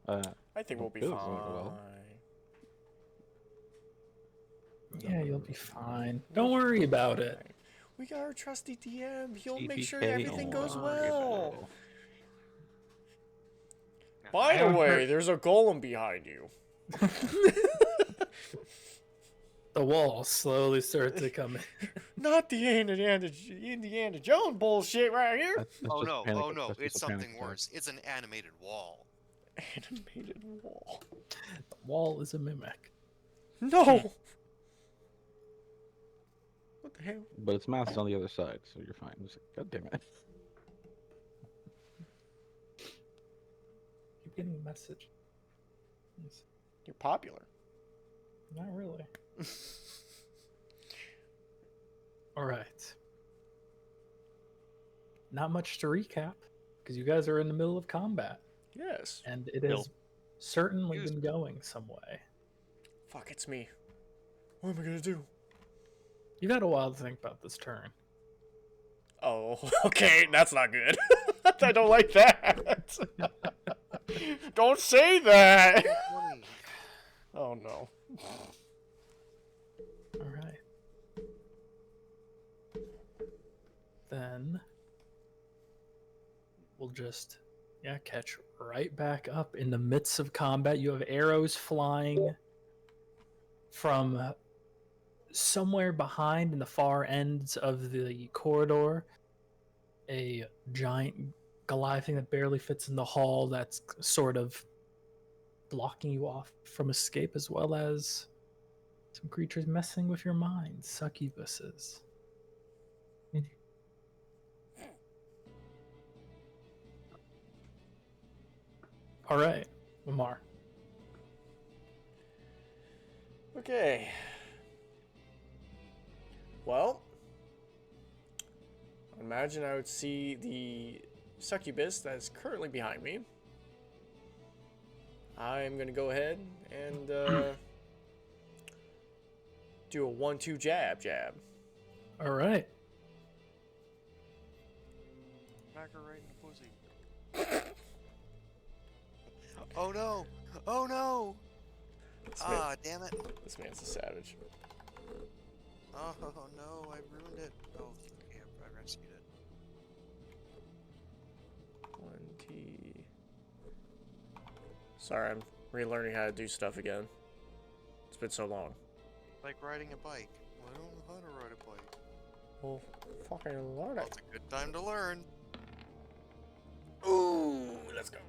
I think we'll be It fine. was going well. Yeah, you'll be fine. Don't worry about it. We got our trusty DM. He'll make sure CPK everything goes well. on. By the haven't way, heard- there's a golem behind you. The walls slowly start to come in. Not the Indiana Jones bullshit right here. That's Oh just no, panic, oh no, that's it's just a panic something attack. worse. It's an animated wall. Animated wall. The wall is a mimic. No. What the hell? But it's masked on the other side, so you're fine. Just, God damn it. You're getting a message. You're popular. Not really. All right. Not much to recap because you guys are in the middle of combat, Yes. and it has certainly been going some way. Fuck, it's me. What am I gonna do? You've had a while to think about this turn. Oh, okay, that's not good. I don't like that. Don't say that. Oh no. All right. Then we'll just catch right back up in the midst of combat. You have arrows flying from somewhere behind in the far ends of the corridor. A giant Goliath thing that barely fits in the hall that's sort of blocking you off from escape, as well as some creatures messing with your mind, succubuses. All right, Lamar. Okay. Well, imagine I would see the succubus that is currently behind me. I'm gonna go ahead and do a 1-2 jab. All right. Smack her right in the pussy. Oh no! Oh no! Ah, damn it! This man's a savage. Oh no, I ruined it. Oh, okay, I rescued it. 1T. Sorry, I'm relearning how to do stuff again. It's been so long. Like riding a bike. Well, I don't know how to ride a bike. Well, fucking learn Well, it. it's a good time to learn. Ooh, let's go.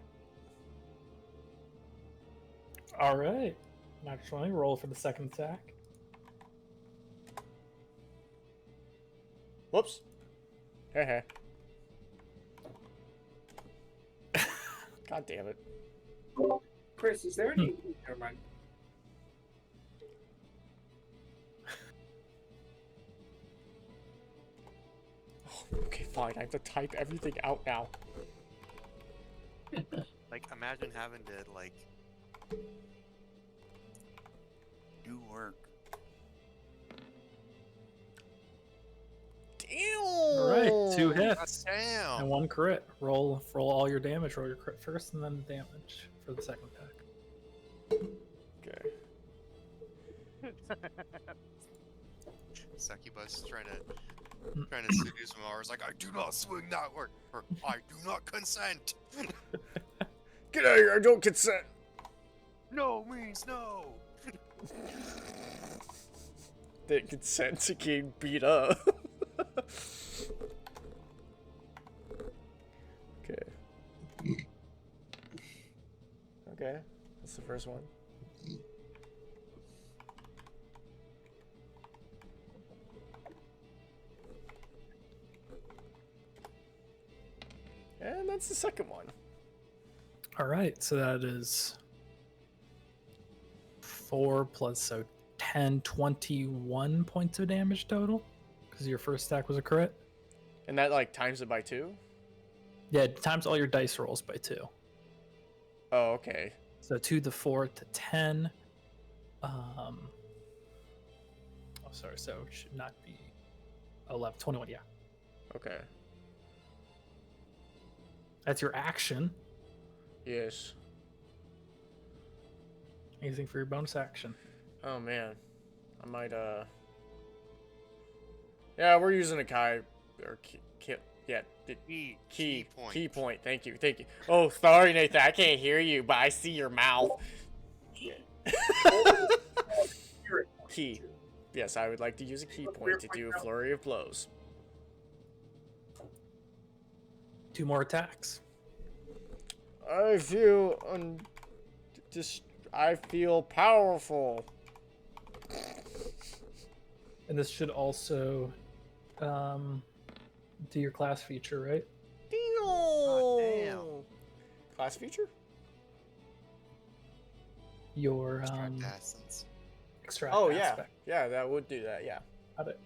All right. Naturally, roll for the second attack. Whoops. Hey. God damn it. Chris, is there any? Never mind. Okay, fine. I have to type everything out now. Like, imagine having to, like, do work. Damn. All right, 2 hits Damn! and 1 crit. Roll all your damage. Roll your crit first, and then the damage for the second attack. Okay. Succubus is trying to seduce him. I was like, I do not swing that word, or I do not consent. Get out of here. I don't consent. No means no. Didn't consent to getting beat up. Okay. Okay. That's the first one. And that's the second one. All right, so that is 4 plus, so 10, 21 points of damage total, because your first attack was a crit. And that, like, times it by 2? Yeah, times all your dice rolls by 2. Oh, okay. So 2 to 4 to 10. Sorry, so it should not be 11, 21, yeah. Okay. That's your action. Yes. Anything for your bonus action? Oh man, I might Yeah, we're using a Kai or yeah. Key point. Thank you. Oh, sorry, Nathan. I can't hear you, but I see your mouth. Key. Yes, I would like to use a key point to do a flurry of blows. 2 more attacks. I feel I feel powerful. And this should also do your class feature, right? Damn. Class feature? Your Extract essence. extract Oh aspect. yeah, that would do that. Yeah. Got it.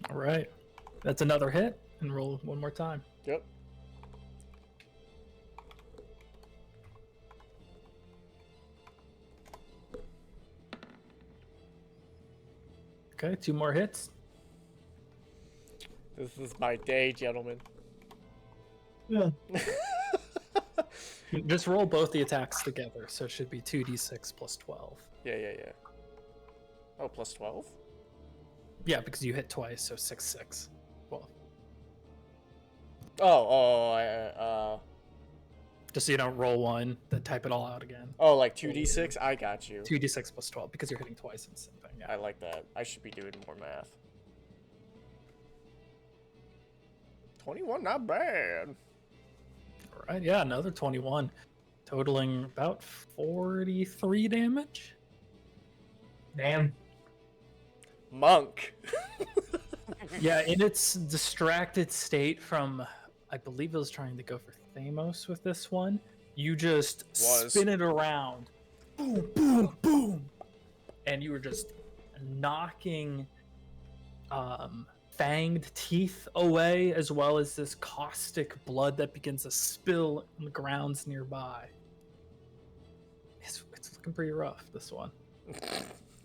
All right, that's another hit, and roll one more time. Yep. Okay, 2 more hits. This is my day, gentlemen. Yeah. Just roll both the attacks together, so it should be 2d6 plus 12. Yeah. Oh, plus 12? Yeah, because you hit twice, so 6. Well, just so you don't roll one, then type it all out again. Oh, like 2d6? I got you. 2d6 plus 12, because you're hitting twice in the same thing. Yeah. I like that. I should be doing more math. 21, not bad. All right, yeah, another 21, totaling about 43 damage. Damn. Monk. Yeah, in its distracted state from, I believe it was trying to go for Thamos with this one, you just spin it around. Boom, boom, boom. And you were just knocking fanged teeth away, as well as this caustic blood that begins to spill on the grounds nearby. It's looking pretty rough, this one.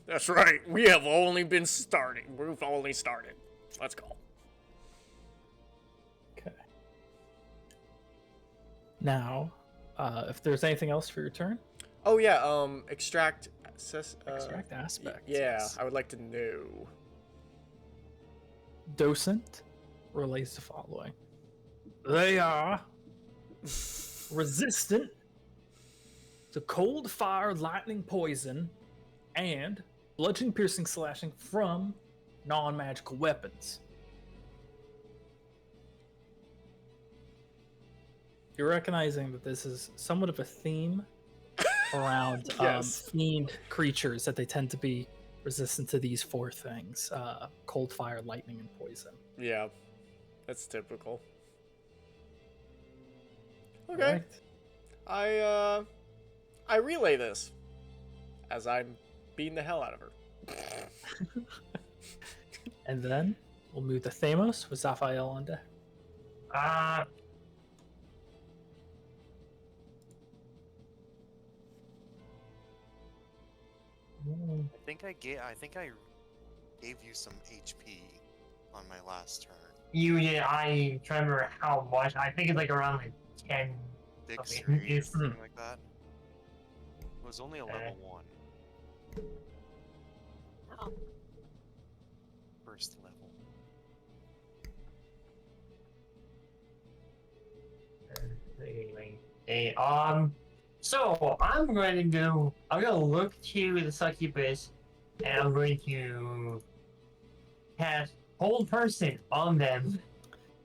That's right. We have only been starting. We've only started. Let's go. Okay. Now, if there's anything else for your turn, Oh yeah, extract extract aspect. Yeah, yes. I would like to know. Docent relates the following: they are resistant to cold, fire, lightning, poison, and bludgeoning, piercing, slashing from non-magical weapons. You're recognizing that this is somewhat of a theme around Yes. fiend creatures, that they tend to be resistant to these 4 things: cold, fire, lightning, and poison. Yeah, that's typical. Okay, Right. I relay this as I'm beating the hell out of her. And then we'll move to Thamos with Zaphael on deck. I think I gave you some HP on my last turn. You did. I try to remember how much. I think it's like around like 10. 6 Okay. or something like that. It was only a level 1. First level. Hey, so I'm going to look to the succubus, and I'm going to cast Hold Person on them.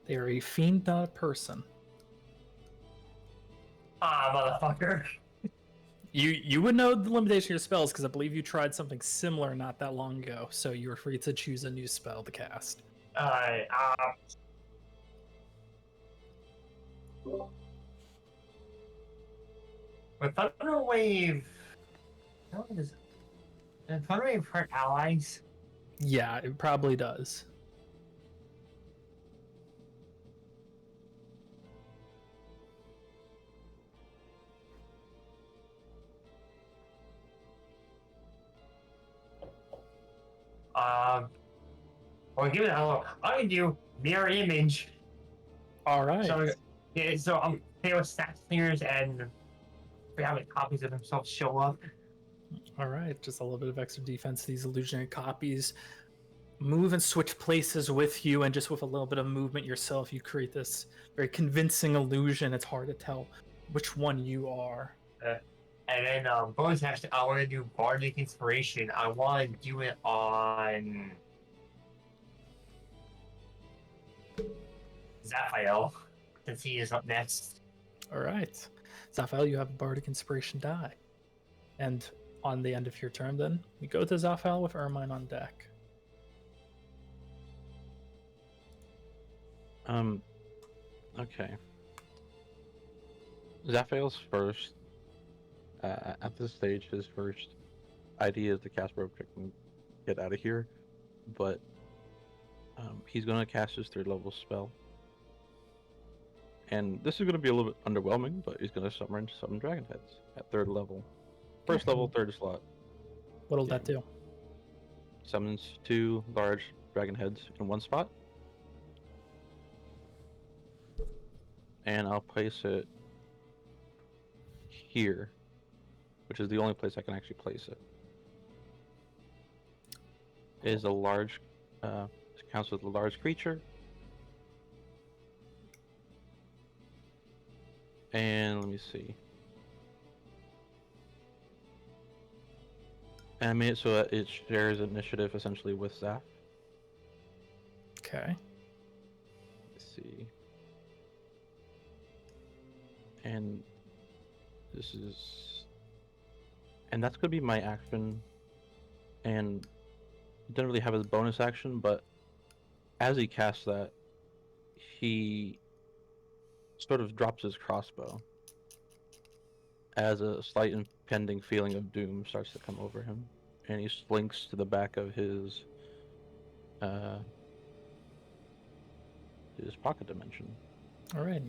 They are a fiend, not a person. Motherfucker. You would know the limitation of your spells, because I believe you tried something similar not that long ago, so you are free to choose a new spell to cast. With Thunder Wave, does Thunder Wave hurt allies? Yeah, it probably does. Well, give it a look. I can do mirror image. All right. So, yeah, so I'm fail stat slingers and having copies of themselves show up. All right, just a little bit of extra defense. These illusionary copies move and switch places with you, and just with a little bit of movement yourself, you create this very convincing illusion. It's hard to tell which one you are. And then bonus action, I want to do Bardic Inspiration. I want to do it on Zaphael, since he is up next. All right, Zaphael, you have a Bardic Inspiration die. And on the end of your turn, then, we go to Zaphael with Ermine on deck. Okay. Zaphael's first, at this stage, his first idea is to cast Rope Trick and get out of here, but he's going to cast his 3rd level spell. And this is going to be a little bit underwhelming, but he's going to summon Dragon Heads at 3rd level. First level, 3rd slot. What'll that do? Summons 2 large Dragon Heads in one spot. And I'll place it here, which is the only place I can actually place it. It is a large, counts as a large creature. And let me see. And I made it so that it shares initiative essentially with Zaf. Okay. Let's see. And this is, and that's gonna be my action. And he doesn't really have his bonus action, but as he casts that, he sort of drops his crossbow as a slight impending feeling of doom starts to come over him, and he slinks to the back of his pocket dimension. All right.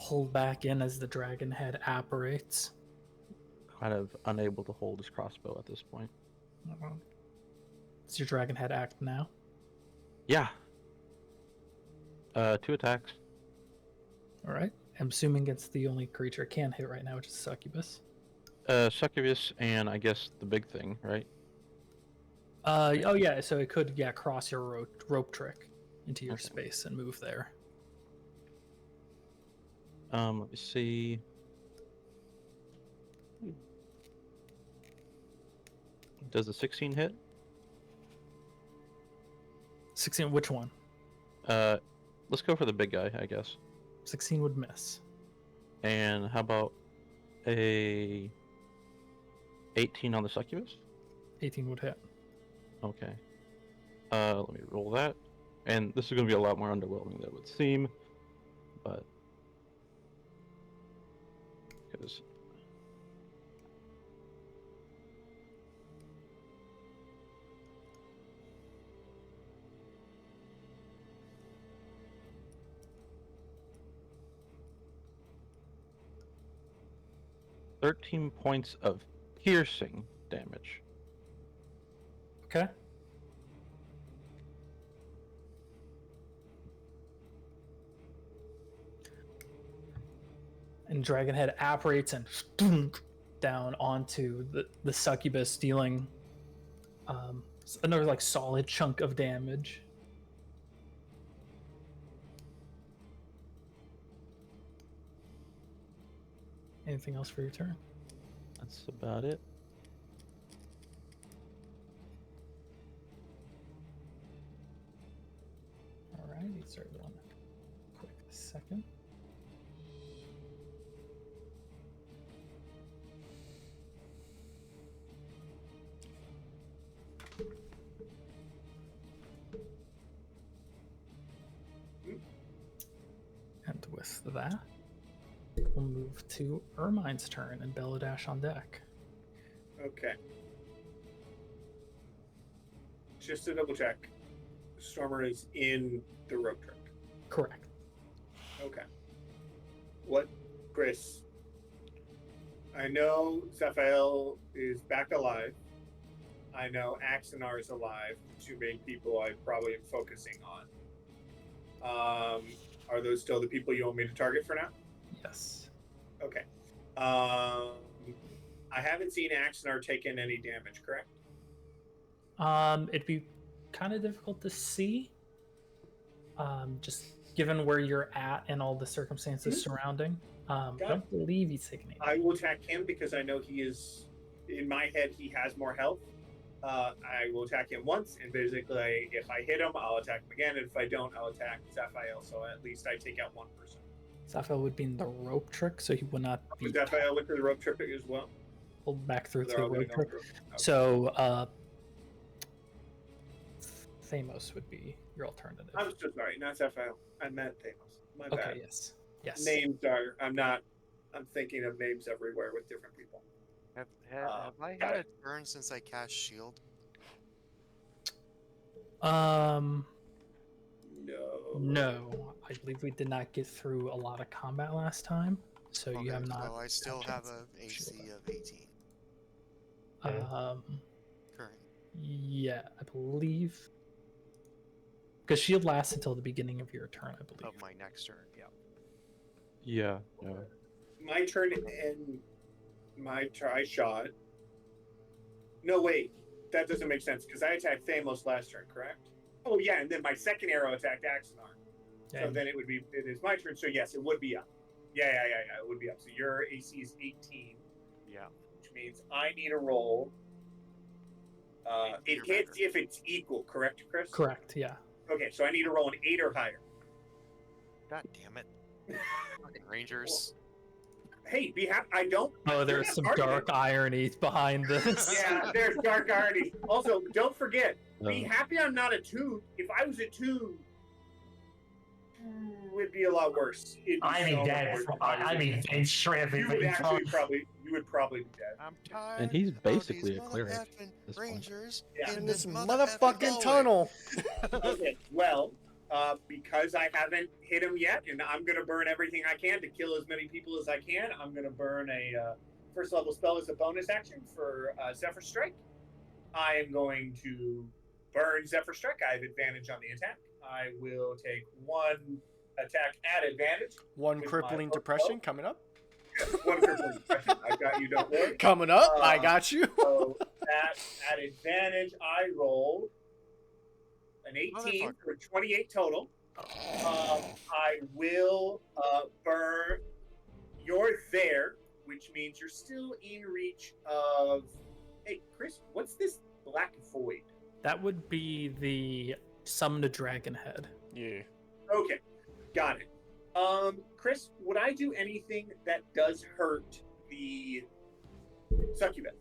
Pulled back in as the dragon head apparates. Kind of unable to hold his crossbow at this point. Does your dragon head act now? Yeah. 2 attacks. All right. I'm assuming it's the only creature it can hit right now, which is Succubus. Succubus and I guess the big thing, right? Oh yeah, so it could cross your rope trick into your space and move there. Let me see. Does the 16 hit? 16, which one? Let's go for the big guy, I guess. 16 would miss. And how about a 18 on the succubus? 18 would hit. Okay. Let me roll that. And this is going to be a lot more underwhelming than it would seem, but because $13 points of piercing damage. Okay. And Dragonhead apparates and down onto the succubus, dealing another solid chunk of damage. Anything else for your turn? That's about it. Alrighty, sorry, one quick second. And with that, we'll move to Ermine's turn and Beladash on deck. Okay. Just to double check, Stormer is in the rope trick. Correct. Okay. What, Chris? I know Zaphael is back alive. I know Axanar is alive. Two main people I probably am focusing on. Are those still the people you want me to target for now? Yes. Okay. I haven't seen Axonar taken any damage, correct? It'd be kind of difficult to see, just given where you're at and all the circumstances surrounding. I don't believe he's taking any. I will attack him because I know he is, in my head, he has more health. I will attack him once, and basically, if I hit him, I'll attack him again, and if I don't, I'll attack Zaphael, so at least I take out one person. Zaphael would be in the rope trick, so he would not be Zaphael went through the rope trick as well? pulled back through They're the all gonna rope go trick. through. Okay. So, Thamos would be your alternative. I'm so sorry, not Zaphael. I meant Thanos. My bad. Okay, yes. Yes. Names are, I'm thinking of names everywhere with different people. Have I had a turn since I cast shield? No. No. I believe we did not get through a lot of combat last time, so you have not. So I still have chance a to AC shield of 18 current. Yeah, I believe. Because shield lasts until the beginning of your turn, I believe. Of my next turn, yeah. Yeah. Yeah. My turn and my try shot. No, wait. That doesn't make sense because I attacked Thamos last turn, correct? Oh, yeah, and then my second arrow attacked Axonar. So And then it is my turn. So, yes, it would be up. Yeah, it would be up. So your AC is 18. Yeah. Which means I need a roll. It You're hits better. if it's equal, correct, Chris? correct, yeah. Okay, so I need to roll an 8 or higher. God damn it. Fucking Rangers. Hey, be happy. I don't. Oh, you're there's not some arguing. dark irony behind this. Yeah, there's dark irony. Also, don't forget, be No. happy I'm not a 2. If I was a 2, it would be a lot worse. It'd be I'd so be much dead. worse if I was I'd a be 2. dead straight You would actually you would probably be dead. I'm tired. And he's of all basically these a cleric motherfucking at this point. Rangers Yeah. In in this motherfucking motherfucking tunnel. Okay, well, because I haven't hit him yet, and I'm gonna burn everything I can to kill as many people as I can. I'm gonna burn a first level spell as a bonus action for Zephyr Strike. I am going to burn Zephyr Strike. I have advantage on the attack. I will take one attack at advantage. One With my crippling bow. depression coming up. One crippling depression. I got you. Don't worry. Coming up. I got you. So at advantage, I roll an 18 Motherfucker. for 28 total. I will burn. You're there, which means you're still in reach of. Hey, Chris, what's this black void? That would be the summoned a dragon head. Yeah. Okay, got it. Chris, would I do anything that does hurt the succubus?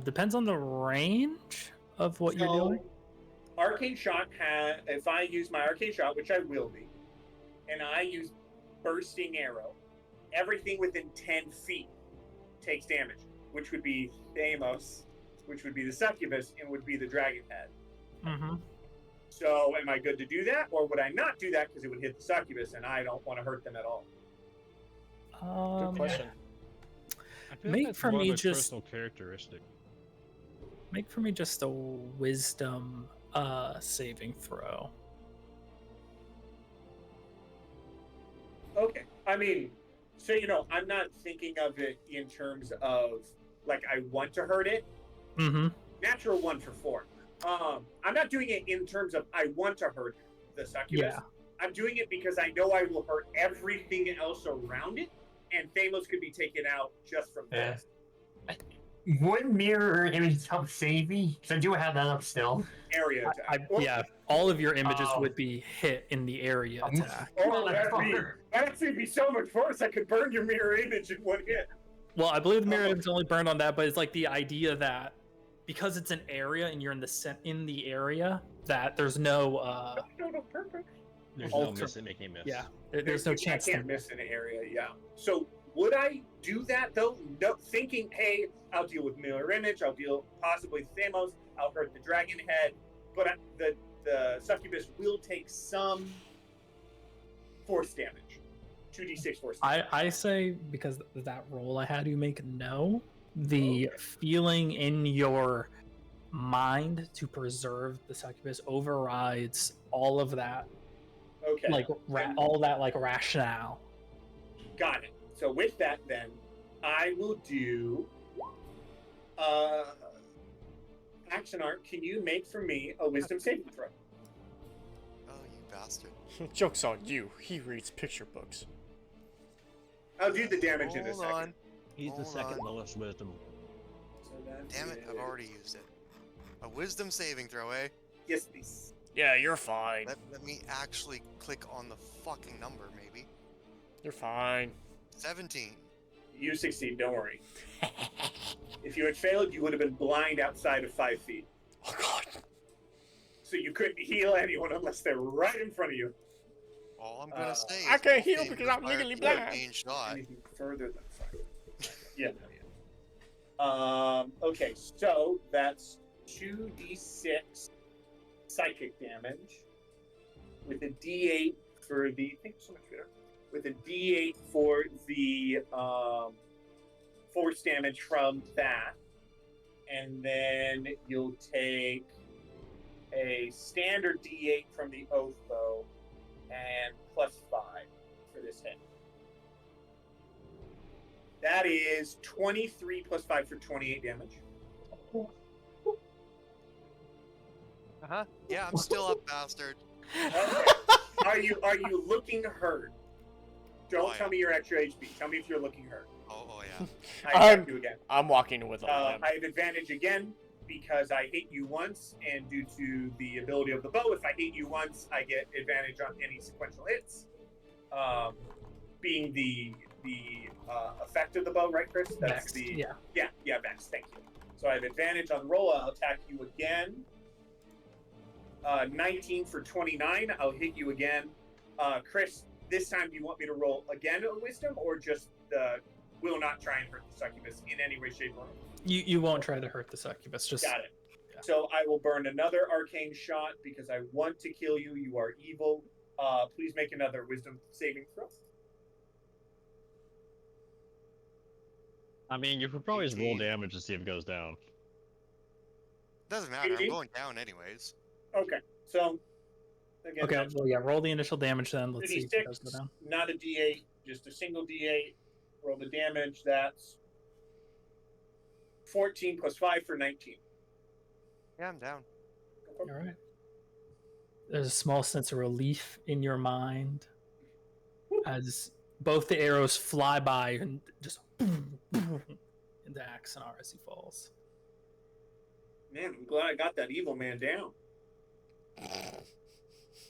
Depends on the range of what you're doing. Arcane shot if I use my arcane shot, which I will be, and I use bursting arrow, everything within 10 feet takes damage, which would be Thamos, which would be the succubus, and would be the dragon head. Mm-hmm. So am I good to do that, or would I not do that because it would hit the succubus and I don't want to hurt them at all? Good question. I feel Make like that's for more me of a just- personal characteristic. Make for me just a wisdom saving throw. Okay. I mean, so I'm not thinking of it in terms of like I want to hurt it. Mm-hmm. Natural 1 for 4. I'm not doing it in terms of I want to hurt the succubus. Yeah. I'm doing it because I know I will hurt everything else around it, and Thamos could be taken out just from Yeah. this Would mirror image help save me? Because I do have that up still. area attack. Or- Yeah, all of your images Oh. would be hit in the area attack. Oh, that'd Motherfucker. actually be so much worse. I could burn your mirror image in one hit. Well, I believe the mirror image only burned on that, but it's like the idea that because it's an area and you're in the area, that there's no No, perfect. There's Alter- no miss it making miss. yeah, there's no chance I can't to miss an area. Yeah. So would I do that though? No, thinking, hey, I'll deal with mirror image. I'll deal possibly Thamos. I'll hurt the dragon head, but the succubus will take some force damage. 2d6 force damage. I say because that roll I had you make no, the feeling in your mind to preserve the succubus overrides all of that Okay. like all that like rationale. Got it. So with that, then I will do. Action art. Can you make for me a wisdom saving throw? Oh, you bastard. Joke's on you. He reads picture books. I'll do the damage in a Hold second. on. He's the Hold second on. lowest wisdom. So that Damn it, I've is- already used it. A wisdom saving throw, eh? Yes, please. Yeah, you're fine. Let me actually click on the fucking number, maybe. You're fine. 17. You succeed. Don't worry. If you had failed, you would have been blind outside of 5 feet. Oh god. So you couldn't heal anyone unless they're right in front of you. All I'm gonna say is I can't heal Wolfgang because I'm required legally to blind. gain shot. Anything further than 5. Yeah. Okay, so that's 2d6 psychic damage with a d8 for the. Thank you so much, Peter. With a d8 for the force damage from that, and then you'll take a standard d8 from the oath bow and +5 for this hit. That is 23 + 5 for 28 damage. Uh-huh. Yeah, I'm still up, bastard. Okay. Are you looking hurt? Don't Oh, tell yeah. me you're extra HP. Tell me if you're looking hurt. Oh yeah. I attack you again. I'm walking with a limp. I have advantage again because I hit you once, and due to the ability of the bow, if I hit you once, I get advantage on any sequential hits. Being the effect of the bow, right, Chris? That's Next, yeah. yeah, Vex. Thank you. So I have advantage on the roll. I'll attack you again. 19 for 29. I'll hit you again. Chris, this time, do you want me to roll again a wisdom, or just will not try and hurt the succubus in any way, shape, or form? You won't try to hurt the succubus. Just Got it. Yeah. So I will burn another arcane shot because I want to kill you. You are evil. Please make another wisdom saving throw. I mean, you could probably just roll 18. damage to see if it goes down. Doesn't matter. 18? I'm going down anyways. Okay. So again, okay. that's Well, yeah. Roll the initial damage then. Let's see if it does 36, go down. not a D8, just a single D8. Roll the damage. That's 14 + 5 for 19. Yeah, I'm down. All right. There's a small sense of relief in your mind as both the arrows fly by and just into Axanar as he falls. Man, I'm glad I got that evil man down.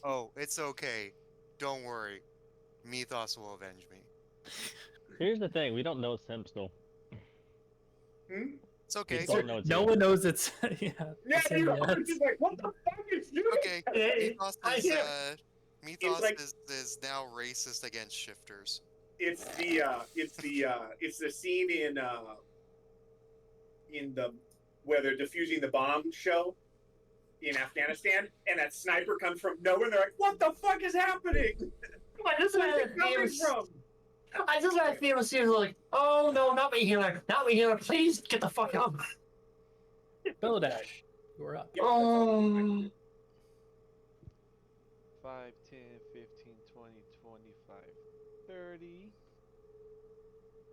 Oh, it's okay. Don't worry. Mythos will avenge me. Here's the thing, we don't know it's him still. It's okay. It's all- no, it's no you. one knows it's Yeah, it's him you yet. are just like, what the fuck is doing? Okay. Hey, Mythos I is hear- Mythos like- is now racist against shifters. It's the scene in the where they're defusing the bomb show in Afghanistan, and that sniper comes from nowhere. And they're like, "What the fuck is happening? I just Where's had it coming from?" I just had a feeling she was like, oh no, not me healer, not me healer, please get the fuck out. Belladash, you are up. Yeah, that's all. 5, 10, 15, 20, 25, 30.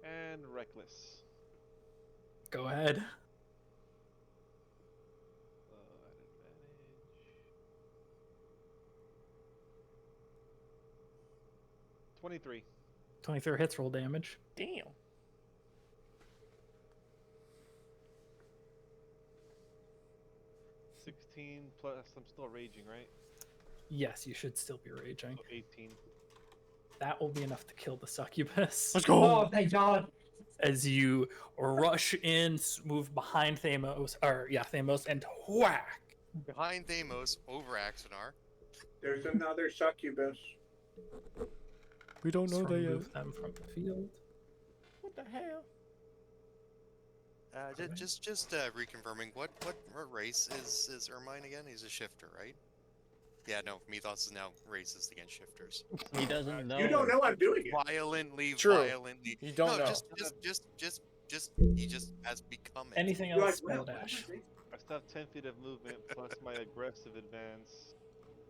And reckless. Go ahead. At advantage. 23. 23 hits, roll damage. Damn. 16 plus, I'm still raging, right? Yes, you should still be raging. So 18. That will be enough to kill the succubus. Let's go. Oh, thank God. As you rush in, move behind Thamos, and whack. Behind Thamos, over Axanar. There's another succubus. We don't know that yet. Remove them from the field. What the hell? Just reconfirming, what race is Ermine again? He's a shifter, right? Yeah, no, Mythos is now racist against shifters. He doesn't know. You don't know I'm doing it. Violently. You don't know. Just he just has become it. Anything You're else, like, well, Belladash? I still have 10 feet of movement plus my aggressive advance.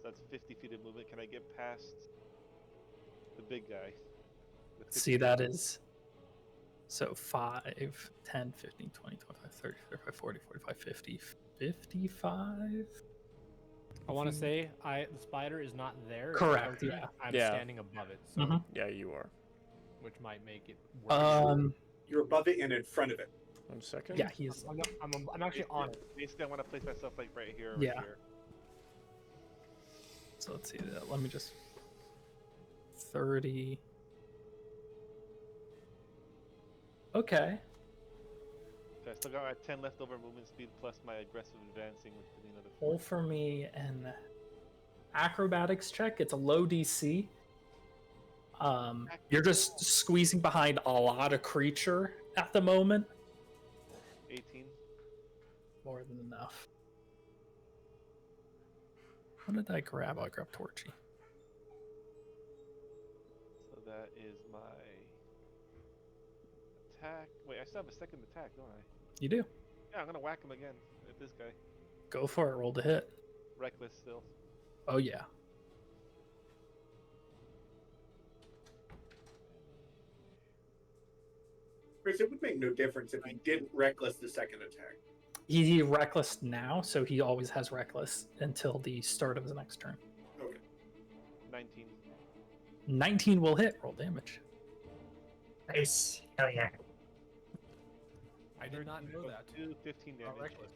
So that's 50 feet of movement. Can I get past the big guy? The 50 See, feet? that is. So 5, 10, 15, 20, 25, 30, 35, 40, 45, 50, 55? I want to say the spider is not there. it's Correct, approaching. yeah. I'm Yeah. standing above it, so Mhm. Yeah, you are. which might make it worse. You're above it and in front of it. 1 second. Yeah, he's. I'm actually on it. Basically, I want to place myself like right here, or Yeah. here. So let's see that. Let me just 30. Okay. So I still got my 10 leftover movement speed plus my aggressive advancing, which would be another Roll 4. for me an acrobatics check. It's a low DC. You're just squeezing behind a lot of creature at the moment. 18. More than enough. What did I grab? I grabbed Torchy. So that is my attack. Wait, I still have a second attack, don't I? You do. Yeah, I'm gonna whack him again at this guy. Go for it. Roll to hit. Reckless still. Oh, yeah. Chris, it would make no difference if he didn't reckless the second attack. He reckless now, so he always has reckless until the start of his next turn. Okay. 19. 19 will hit. Roll damage. Nice. Hell yeah. I did not know that. 15 Oh, damage. reckless.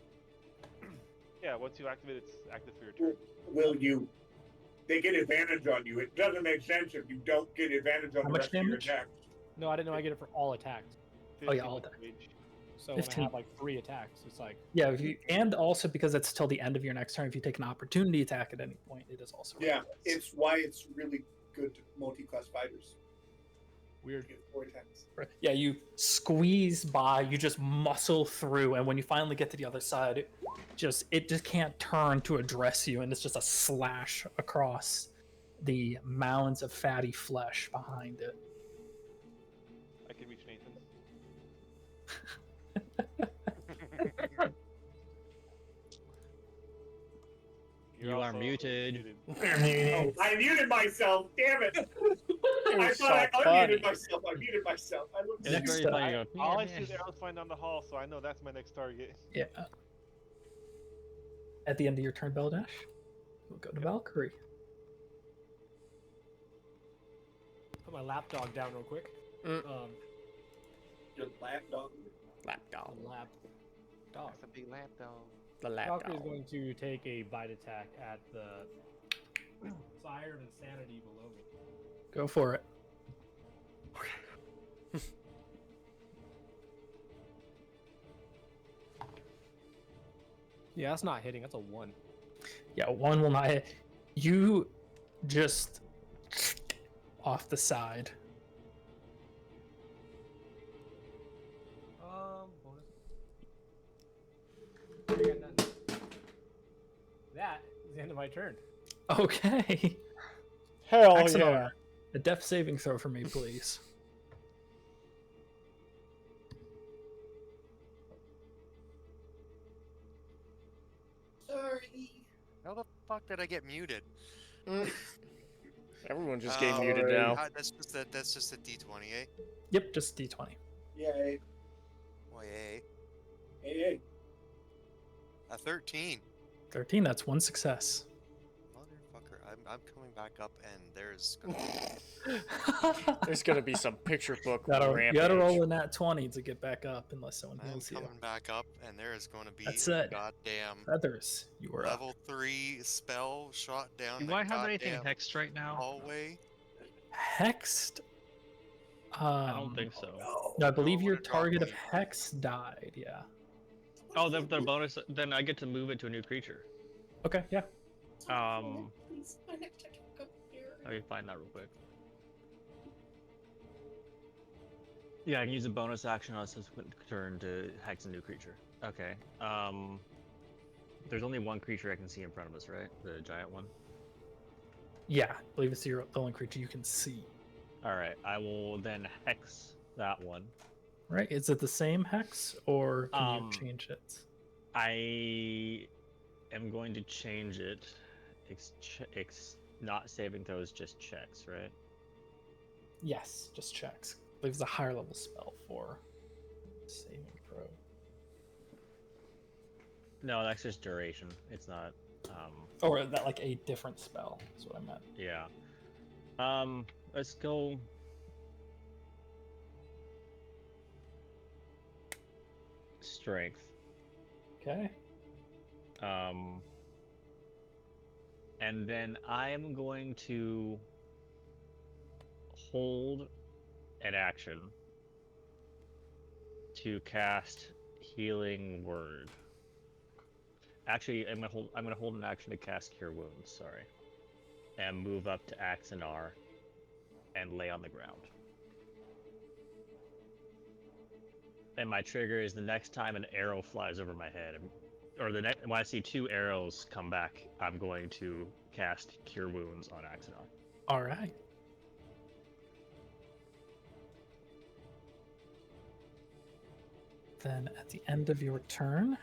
Yeah, once you activate it, it's active for your turn. Will you? They get advantage on you. It doesn't make sense if you don't get advantage on How the much rest of your damage? attacks. No, I didn't know I get it for all attacks. Oh, yeah, 15 all attack. damage. So when I 15. have like 3 attacks, it's like Yeah, if you, and also because it's till the end of your next turn, if you take an opportunity attack at any point, it is also Yeah, reckless. it's why it's really good to multi-class fighters. weird. You get 4 attacks. Yeah, you squeeze by, you just muscle through, and when you finally get to the other side, it just can't turn to address you, and it's just a slash across the mounds of fatty flesh behind it. I can reach Nathan. You are also muted. Oh, I muted myself. Damn it! I was thought so I funny. unmuted myself. I muted myself. I looked It's at Next very up. funny. You go, All I "Yeah, see is man." arrows flying down the hall, so I know that's my next target. Yeah. At the end of your turn, Beldash, we'll go to Valkyrie. Put my lapdog down real quick. Mm. your lapdog. Lapdog. Lap dog. That's a big lap dog. The Valkyrie is lapdog. going to take a bite attack at the Fire of Insanity below me. Go for it. Yeah, that's not hitting. That's a 1. Yeah, one will not hit. You just off the side. Bonus. I got nothing. That is the end of my turn. Okay. Hell Excellent. yeah. A death saving throw for me, please. Sorry. How the fuck did I get muted? Everyone just getting Oh, muted now. That's just a D20, eh? Yep, just D20. Yay. Well, yay. Hey. A 13. 13, that's one success. Motherfucker, I'm coming back up, and there's gonna There's gonna be some picture book You gotta rampage. roll a nat 20 to get back up unless someone I'm heals you. coming back up, and there is going to be That's a it. goddamn Feathers, you were up. level 3 spell shot down Do the I have anything goddamn hexed right now? hallway. Hexed? I don't think so. No, I believe No, your what a drop target of me. Hex died, yeah. Oh, the bonus. Then I get to move it to a new creature. Okay, yeah. Let me find that real quick. Yeah, I can use a bonus action on a subsequent turn to hex a new creature. Okay. There's only one creature I can see in front of us, right? The giant one. Yeah, I believe it's the only creature you can see. All right. I will then hex that one. Right? Is it the same hex, or can you Um, change it? I am going to change it, not saving throws, just checks, right? Yes, just checks. I believe it's a higher level spell for saving throw. No, that's just duration. It's not. Or that like a different spell is what I meant. Yeah. Let's go. Strength. Okay. And then I am going to hold an action to cast Healing Word. Actually, I'm gonna hold an action to cast Cure Wounds. Sorry, and move up to Axanar and lay on the ground. And my trigger is the next time an arrow flies over my head, or when I see 2 arrows come back, I'm going to cast Cure Wounds on Axanar. All right. Then at the end of your turn,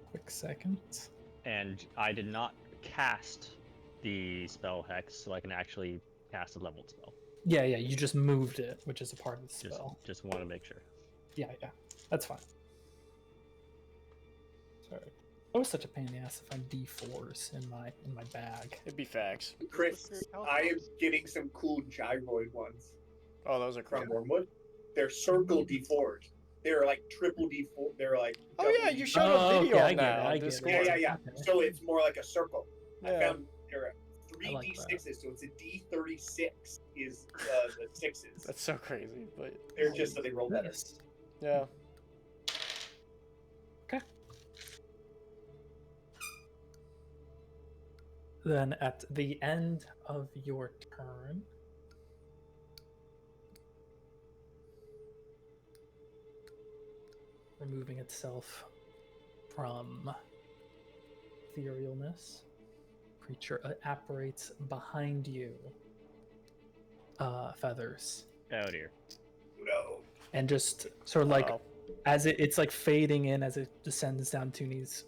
quick second. And I did not cast the spell Hex, so I can actually cast a leveled spell. Yeah, you just moved it, which is a part of the spell. Just want to make sure. Yeah, that's fine. Sorry, that was such a pain in the ass to find D4s in my bag. It'd be facts. Chris, I am getting some cool gyroid ones Oh, those are from cool. Wormwood. They're circle D4s. They're like triple D4. They're like. Oh double yeah, you D4. showed a video okay, I on get that it, on I get it. Discord. Yeah. Okay. So it's more like a circle. I Yeah. found there are 3 I like D6s, so it's a D36 is the sixes. That's so crazy, but They're just so they roll better. Yes. yeah. Then at the end of your turn, removing itself from etherealness, creature apparates behind you. Feathers. Oh dear. No. And just sort of like Uh-oh. as it's like fading in as it descends down to knees,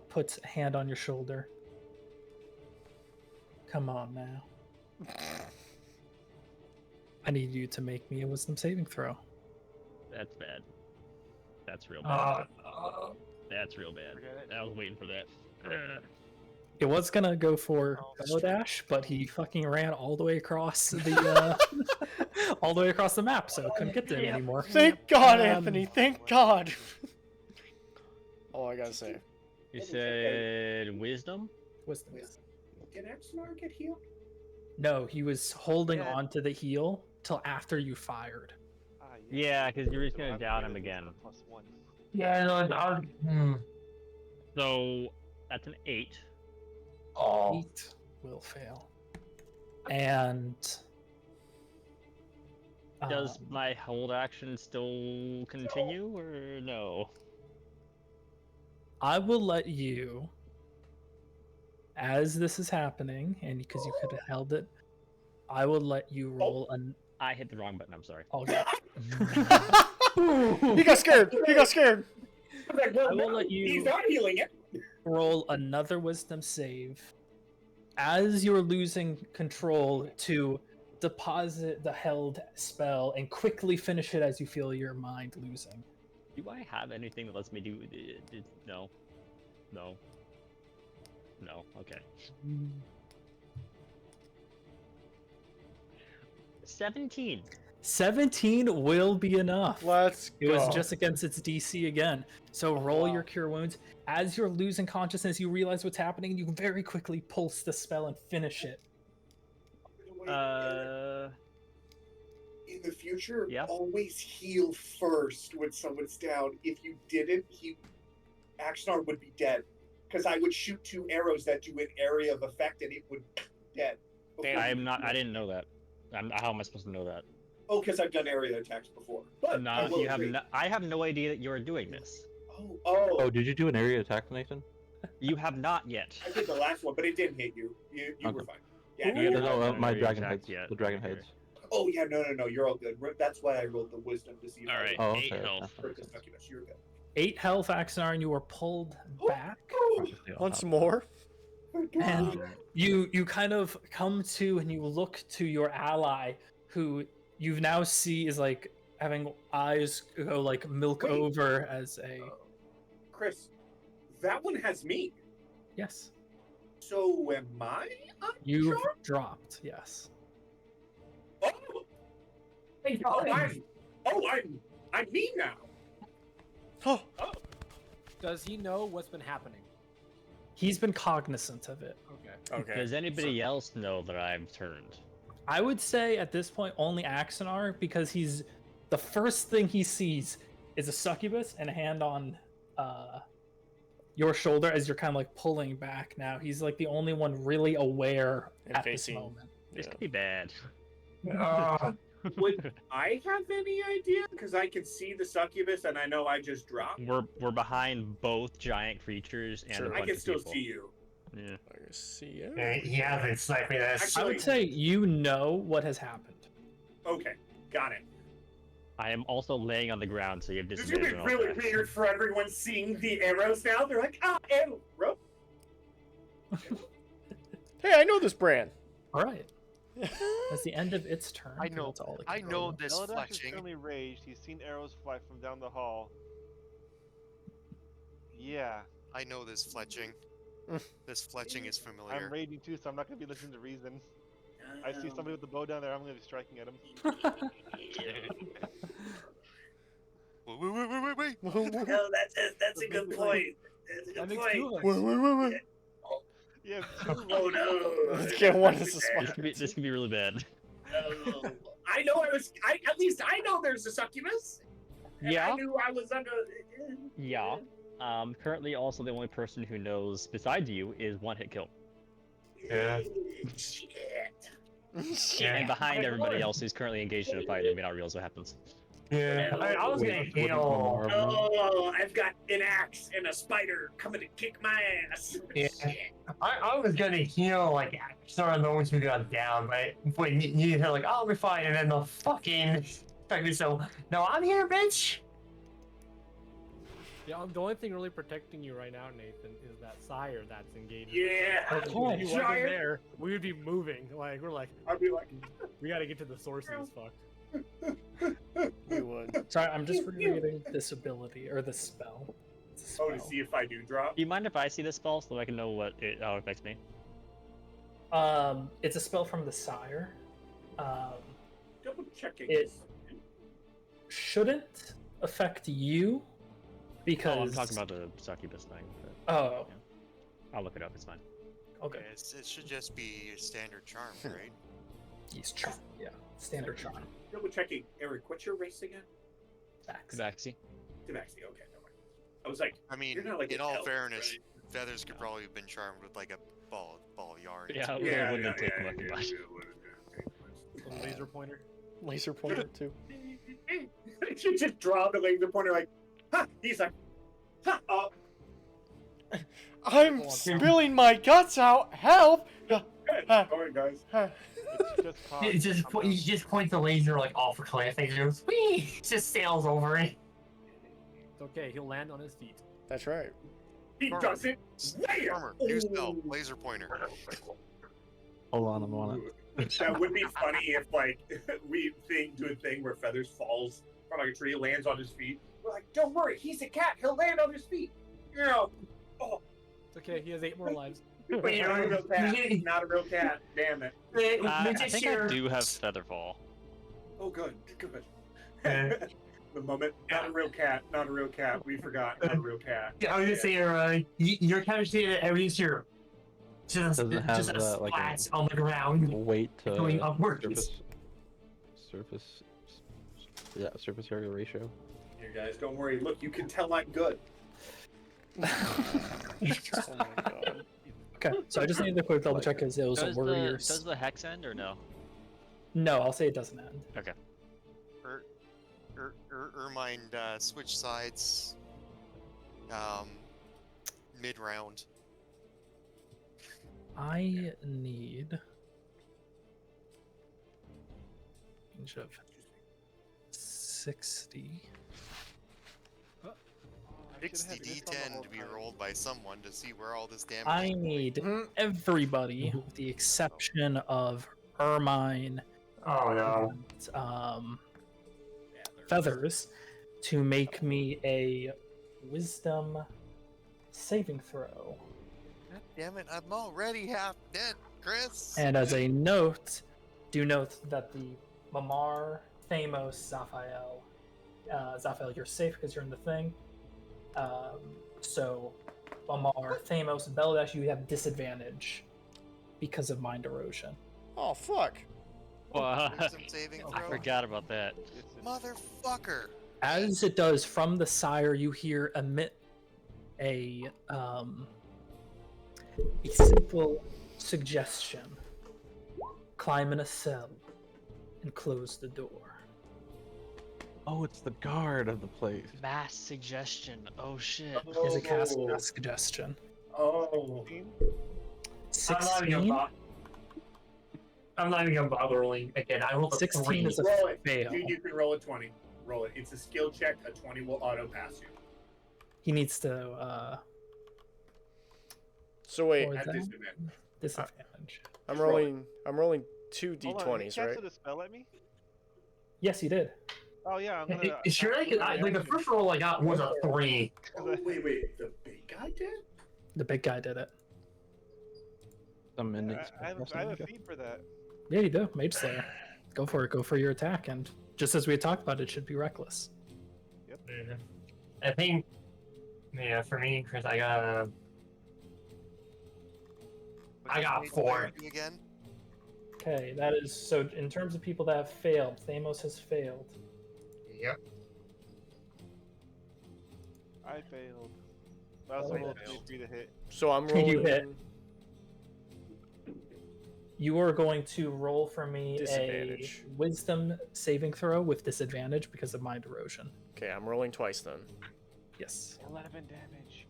puts a hand on your shoulder. Come on now. I need you to make me a wisdom saving throw. That's bad. That's real bad. Uh, That's real bad. I was waiting for that. It was gonna go for Dash, but he fucking ran all the way across the all the way across the map, so couldn't get to him anymore. Thank God, Um, Anthony. Thank God. All I gotta say. You said wisdom? Wisdom. Did Axanar get healed? No, he was holding on to the heal till after you fired. Yeah, because you're just gonna down him again. +1. yeah, no, So that's an 8. Oh, 8 will fail. And Does my hold action still continue or no? I will let you, as this is happening, and because you could have held it, I will let you roll an. I hit the wrong button. I'm sorry. Oh, yeah. He got scared. He got scared. I will let He's you not healing it. roll another wisdom save as you're losing control to deposit the held spell and quickly finish it as you feel your mind losing. Do I have anything that lets me do? No. No. No. Okay. 17. 17 will be enough. Let's It go. was just against its DC again. So roll your cure wounds. As you're losing consciousness, you realize what's happening. You can very quickly pulse the spell and finish it. In the future, Yeah. always heal first when someone's down. If you didn't, Axanar would be dead. Because I would shoot 2 arrows that do an area of effect and it would dead. Damn. I am not. I didn't know that. How am I supposed to know that? Oh, because I've done area attacks before. But I will you have. agree. I have no idea that you are doing this. Oh, Did you do an area attack, Nathan? You have not yet. I did the last one, but it didn't hit you. You were Okay. fine. Yeah, You no, haven't you're done fine. an my area dragon attack heads. yet. The dragon Okay. heads. Oh yeah, no, you're all good. That's why I rolled the wisdom to see if All I right. Oh, 8 okay. health. hurt the succubus. You're good. 8 health, Axanar, and you are pulled back. Once more. And you kind of come to and you look to your ally, who you now see is like having eyes go like milk Wait. over as a Chris, that one has me. yes. So am I? You've dropped, yes. Oh, I'm me now. Oh, Does he know what's been happening? He's been cognizant of it. Okay. okay. Does anybody else know that I've turned? I would say at this point only Axanar, because he's the first thing he sees is a succubus and a hand on your shoulder as you're kind of like pulling back now. He's like the only one really aware And at facing- this moment. This Yeah. could be bad. Would I have any idea? Because I can see the succubus and I know I just dropped. We're behind both giant creatures and Sure. a I bunch can of still people. see you. Yeah. I can see you. He hasn't sniped me this. Actually- I would say you know what has happened. Okay, got it. I am also laying on the ground, so you have This is gonna be disadvantage on all really attacks. weird for everyone seeing the arrows now. They're like, arrow. Hey, I know this brand. All right. That's the end of its turn. I know- That's all it I can know roll. this Eladash is fletching. currently raged. He's seen arrows fly from down the hall. Yeah, I know this fletching. This fletching is familiar. I'm raging too, so I'm not gonna be listening to reason. I see somebody with the bow down there. I'm gonna be striking at him. Wait. No, that's a good point. That's a That good makes two point. of us. Wait. Yeah. Oh no! Let's get one as a This spot. could be really bad. Oh. I know at least I know there's a succubus. And Yeah. I knew I was under. Yeah. Currently, also the only person who knows besides you is one hit kill, Yeah. Shit. and behind everybody else who's currently engaged in a fight, they may not realize what happens. Yeah. I was gonna Wouldn't know heal. more. Oh, I've got an axe and a spider coming to kick my ass. Yeah. Shit. I was gonna heal like some of the ones who got down, but you hear like, oh, we're fine, and then the fucking so no, I'm here, bitch. Yeah, the only thing really protecting you right now, Nathan, is that sire that's engaged. Yeah. If he wasn't Giant. there, we would be moving. Like we're like, I'd be like, we gotta get to the source of this fuck. We would. Sorry, I'm just rereading this ability or this spell. It's a oh, to spell. see if I do drop. Do you mind if I see this spell so I can know how it affects me? It's a spell from the sire. Double checking. It shouldn't affect you because Oh, I'm talking about the succubus thing. But Oh, I'll look it up. It's fine. okay. It should just be a standard charm, right? He's charm. Yeah, standard charm. Double checking. Eric, what's your race again? Facts. Vaxi. Devaxi. Okay, never mind. I was like, I mean, You're not like in an all elf, fairness, right? Feathers could probably have been charmed with like a ball of yarn. Yeah, it yeah, wouldn't have yeah, taken yeah, much yeah, much. yeah, The laser pointer. Laser pointer too. You just draw the laser pointer like, huh? He's like, huh? Oh, I'm spilling my guts out. Help! sorry guys. It's just cause. You just point the laser like off a cliff, and it goes, whee! It just sails over it. It's okay. He'll land on his feet. That's right. He doesn't. Where? Armor, new spell, laser pointer. Hold on, I'm on it. That would be funny if like we do a thing where Feathers falls from like a tree, lands on his feet. We're like, don't worry, he's a cat. He'll land on his feet. You know. Oh, It's okay. He has 8 more lives. but you're not a real cat. Not a real cat. Damn it. I think I do have Featherfall. Oh, good. Good. Uh, The moment, not a real cat. Not a real cat. We forgot. Not a real cat. I was gonna say, your chemistry that everything's here. Just Doesn't have, just a like, a- splat on the ground. Weight to Going upwards. surface area ratio. Here, guys, don't worry. Look, you can tell I'm good. Oh my god. Okay, so I just need to quick double check because it was a Does warrior. the hex end or no? No, I'll say it doesn't end. Okay. Ermine switch sides. Mid round. I need range of 60. It's the Should've had this on the D10 whole to be time. rolled by someone to see where all this damage I is going. need Mhm. everybody, with the exception of Ermine Oh no. and Feathers, to make me a Wisdom saving throw. God damn it, I'm already half dead, Chris! And as a note, do note that the Mamar, Thamos, Zaphael, Zaphael, you're safe because you're in the thing. So, Mamar, Thamos, and Beladesh, you have disadvantage because of mind erosion. Oh fuck. Wisdom saving I throw? forgot about that. Motherfucker! As it does from the sire, you hear emit a simple suggestion: climb in a cell and close the door. Oh, it's the guard of the place. Mass suggestion. Oh shit. Is a cast mass suggestion. Oh. I'm not even gonna bother rolling again. I rolled a 16 3. is a Roll it. fail. Dude, you can roll a 20. Roll it. It's a skill check. A 20 will auto pass you. He needs to So wait, Or At that? disadvantage. disadvantage. I'm roll it. rolling two Hold on, you d20s, right? canceled a spell at me? Yes, he did. Oh yeah, I'm gonna. Sure, like the first roll I got was a 3. Oh, wait. The big guy did? The big guy did it. Some I inmates. have a feed for that. Yeah, you do. Mage Slayer. Go for it. Go for your attack. And just as we had talked about, it should be reckless. I think, yeah, for me, Chris, I got What does 4. do again? Okay, that is so. In terms of people that have failed, Thamos has failed. Yep. I failed. I also Wait. rolled 3 to hit. So I'm You rolling. hit. You are going to roll for me a Disadvantage. Wisdom saving throw with disadvantage because of mind erosion. Okay, I'm rolling twice then. Yes. 11 damage.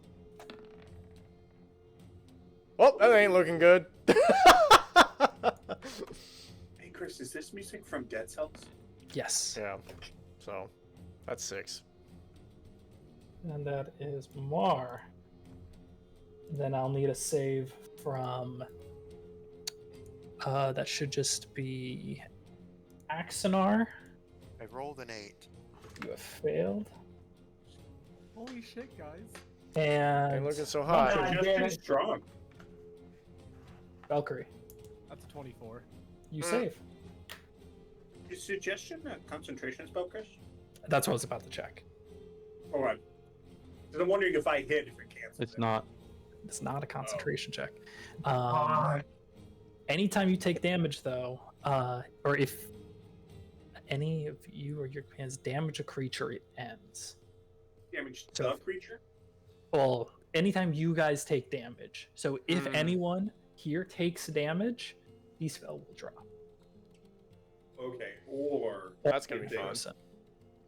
Oh, that ain't looking good. Hey, Chris, is this music from Dead Cells? Yes. Yeah. So that's 6. And that is Mar. Then I'll need a save from. That should just be Axonar. I rolled an 8. You have failed. Holy shit, guys. And Ain't looking so hot. God damn Suggestion it. strong. Valkyrie, That's a 24. you save. Is suggestion a concentration spell, Chris? That's what I was about to check. All right. Because I'm wondering if I hit, if it cancels. It's not. It's not a concentration check. Ah, Anytime you take damage, though, or if any of you or your companions damage a creature, it ends. Damage So- the creature? Well, anytime you guys take damage. So if Hmm. anyone here takes damage, the spell will drop. Okay. Or That's gonna be if they- fun.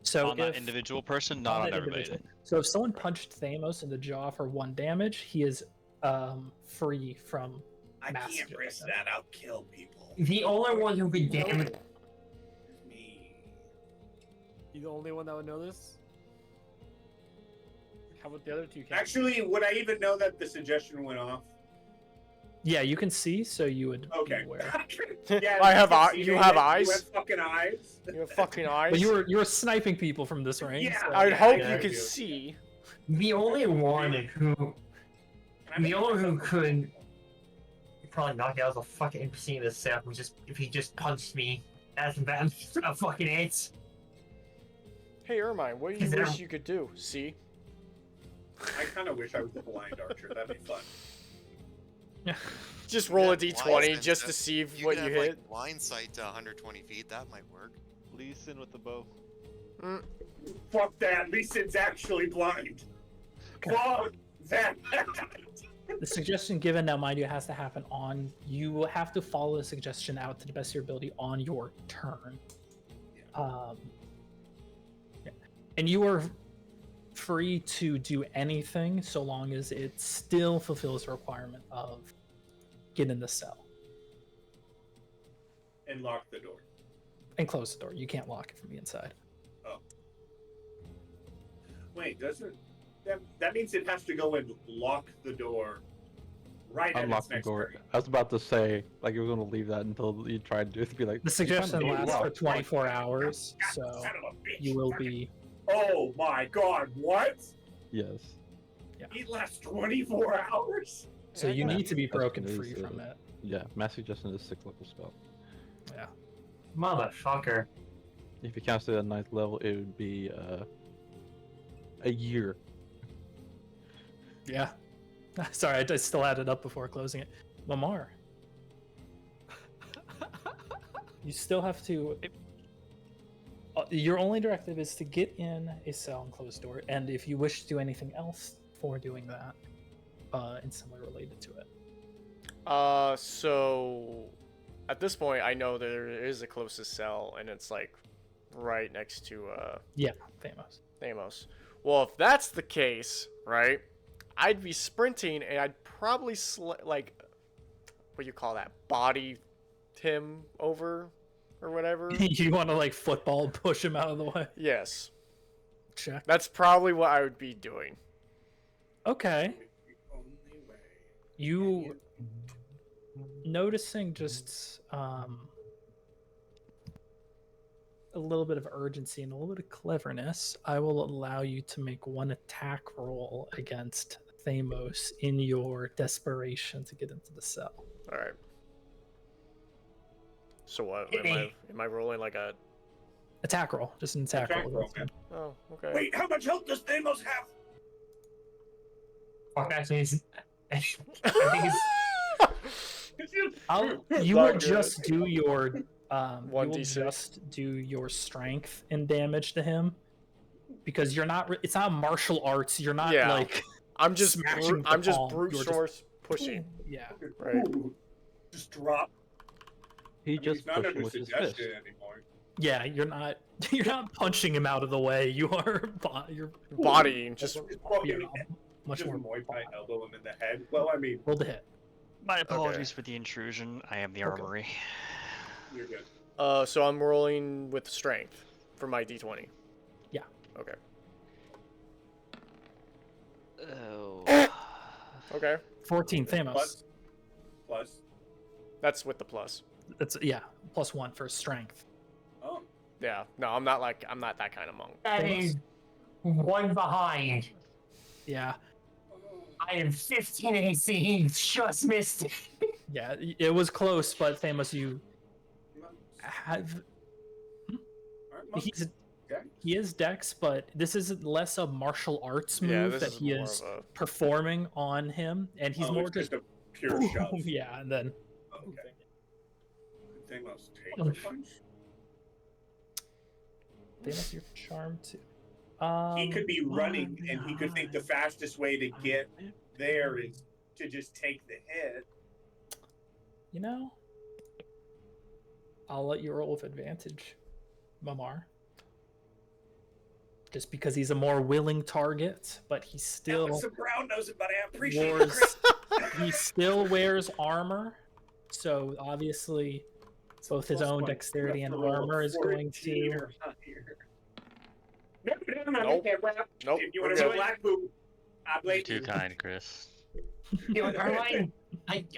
So On that if, individual person, not on that everybody. individual. So if someone punched Thamos in the jaw for 1 damage, he is free from I mass can't risk suggestion. that. I'll kill people. the only one who could damage. Me. You the only one that would know this? How about the other two cats? Actually, would I even know that the suggestion went off? Yeah, you can see, so you would Okay. be aware. Yeah, I have can eye- see you me, have You eyes? have fucking eyes. You have fucking eyes. But you were sniping people from this range. Yeah, so- I would Yeah, hope yeah, you I could do. see. The only one who, Can I the make only who myself- could probably knock out a fucking NPC in this set was just if he just punched me as bad a fucking 8. Hey, Ermine, what do you Is there- wish you could do? See? I kind of wish I was a blind archer. That'd be fun. Just roll a Yeah, d20 blind just to sense. see if You what could you have, hit. like, blind sight to 120 feet. That might work. Lee Sin with the bow. Fuck that. Lee Sin's actually blind. Fuck that. The suggestion given now, mind you, has to happen on. You will have to follow the suggestion out to the best of your ability on your turn. Yeah. And you are free to do anything so long as it still fulfills the requirement of get in the cell And lock the door. and close the door. You can't lock it from the inside. Wait, doesn't That means it has to go and lock the door right at Unlock its the next door. turn. I was about to say, like, you were gonna leave that until you tried to be like. The suggestion "You kinda lasts for locked." 24 hours, God, so son of a bitch. you will be. Oh my god, what? Yes. It lasts 24 hours? So you Yeah. need to be That's broken what it free is, from it. Yeah, Mass Suggestion is a 6th level spell. Yeah. Motherfucker. If you cast it at 9th level, it would be a year. Yeah. Sorry, I still added up before closing it. Lamar. You still have to. Your only directive is to get in a cell and close door, and if you wish to do anything else for doing that, instantly related to it. So at this point, I know there is a closest cell, and it's like right next to Famous. Well, if that's the case, right, I'd be sprinting, and I'd probably like, what do you call that? Body him over, or whatever. You want to like football push him out of the way? Yes, Check. that's probably what I would be doing. Okay. The only way. You noticing just a little bit of urgency and a little bit of cleverness, I will allow you to make one attack roll against Thamos in your desperation to get into the cell. All right. So what? Am I rolling like a? Attack roll, just an attack roll. roll. Oh, okay. Wait, how much health does Thamos have? Fuck, actually, I think it's You Not will good. just do your you will 1d6. just do your strength and damage to him because you're not. It's not martial arts. You're not Yeah. like. I'm just Smashing with the I'm just palm, brute you're just- force pushing. Yeah. Right. Ooh, just drop. He I mean, just he's not pushed under him with his fist. suggestion anymore. Yeah, you're not. You're not punching him out of the way. You are. You're Bodying just. yeah, much Just more. Muay Thai elbow him in the head. Well, I mean, Roll the hit. My apologies for the intrusion. I am the Okay. armory. you're good. So I'm rolling with strength for my d20. Yeah. Okay. Oh. Okay. 14 Thamos. Plus. That's with the plus. That's +1 for strength. Oh. Yeah. No, I'm not that kind of monk. that is one behind. Yeah. I am 15 AC. Just missed it. Yeah. It was close, but Thamos, you have. He is Dex, but this is less a martial arts Yeah, move this that is he more is of a. performing on him, and he's more it's just a pure shove. yeah, and then Okay. Thamos take the punch. Thamos, your charm too. He could be running, and he could think the fastest way to get there is to just take the hit. You know, I'll let you roll with advantage, Mamar. Just because he's a more willing target, but he still Some brown nosing, but I appreciate it. wears, he still wears armor, so obviously both his own dexterity and armor is going to. Nope. Nope. If you we're want to good. go black poop, I You're blame too you. kind, Chris. You know, Caroline, thank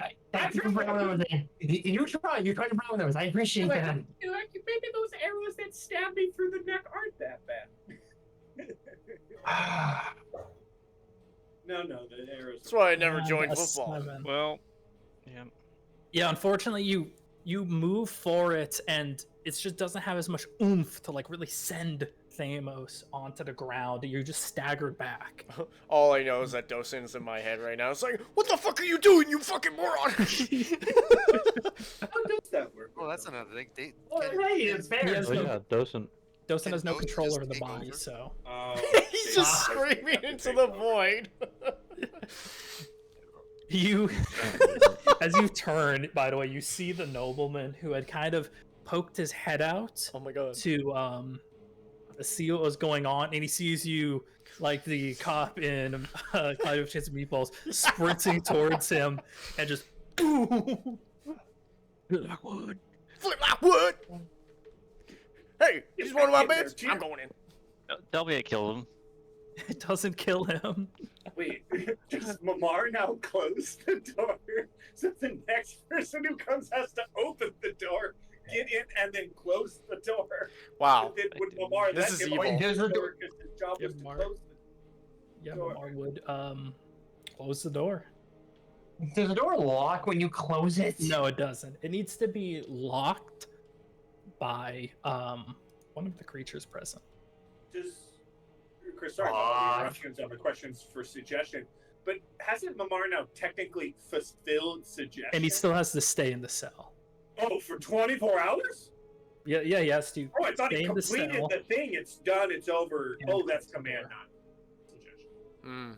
you for brown nosing. You try to brown nose. I appreciate that. Maybe those arrows that stab me through the neck aren't that bad. No, the arrows. That's why I never Yeah, joined a football. 7. Well, yeah. Yeah, unfortunately, you move for it, and it just doesn't have as much oomph to like really send Thamos onto the ground. You're just staggered back. All I know is that Dosen's in my head right now. It's like, what the fuck are you doing, you fucking moron? How does that work? Well, that's another thing. Well, right, it's fair. He has Oh no- yeah, Dosen. Dosen has no Dosen control just over the take body, over? so He's just screaming into the void. you, as you turn, by the way, you see the nobleman who had kind of poked his head out Oh my god. to see what was going on, and he sees you like the cop in Cloud of Chance of Meatballs sprinting towards him and just Lockwood. Flip Lockwood! Hey, he's one of my Get there, beds. Jim. I'm going in. Tell me I killed him. It doesn't kill him. Wait, does Mamar now close the door? So the next person who comes has to open the door, get in, and then close the door. Wow. Then would Mamar This let is him evil. open There's the a door because his job Yeah, was to Mamar. close the Yeah, door? Mamar would close the door. Does the door lock when you close it? No, it doesn't. It needs to be locked by one of the creatures present. Just, Chris, sorry about all the interruptions on the questions for suggestion, but hasn't Mamar now technically fulfilled suggestion? And he still has to stay in the cell. Oh, for 24 hours? Yeah, he has to Oh, I thought stay he in the completed cell. the thing. It's done. It's over. And Oh, then that's close the command, door. not suggestion. Mm.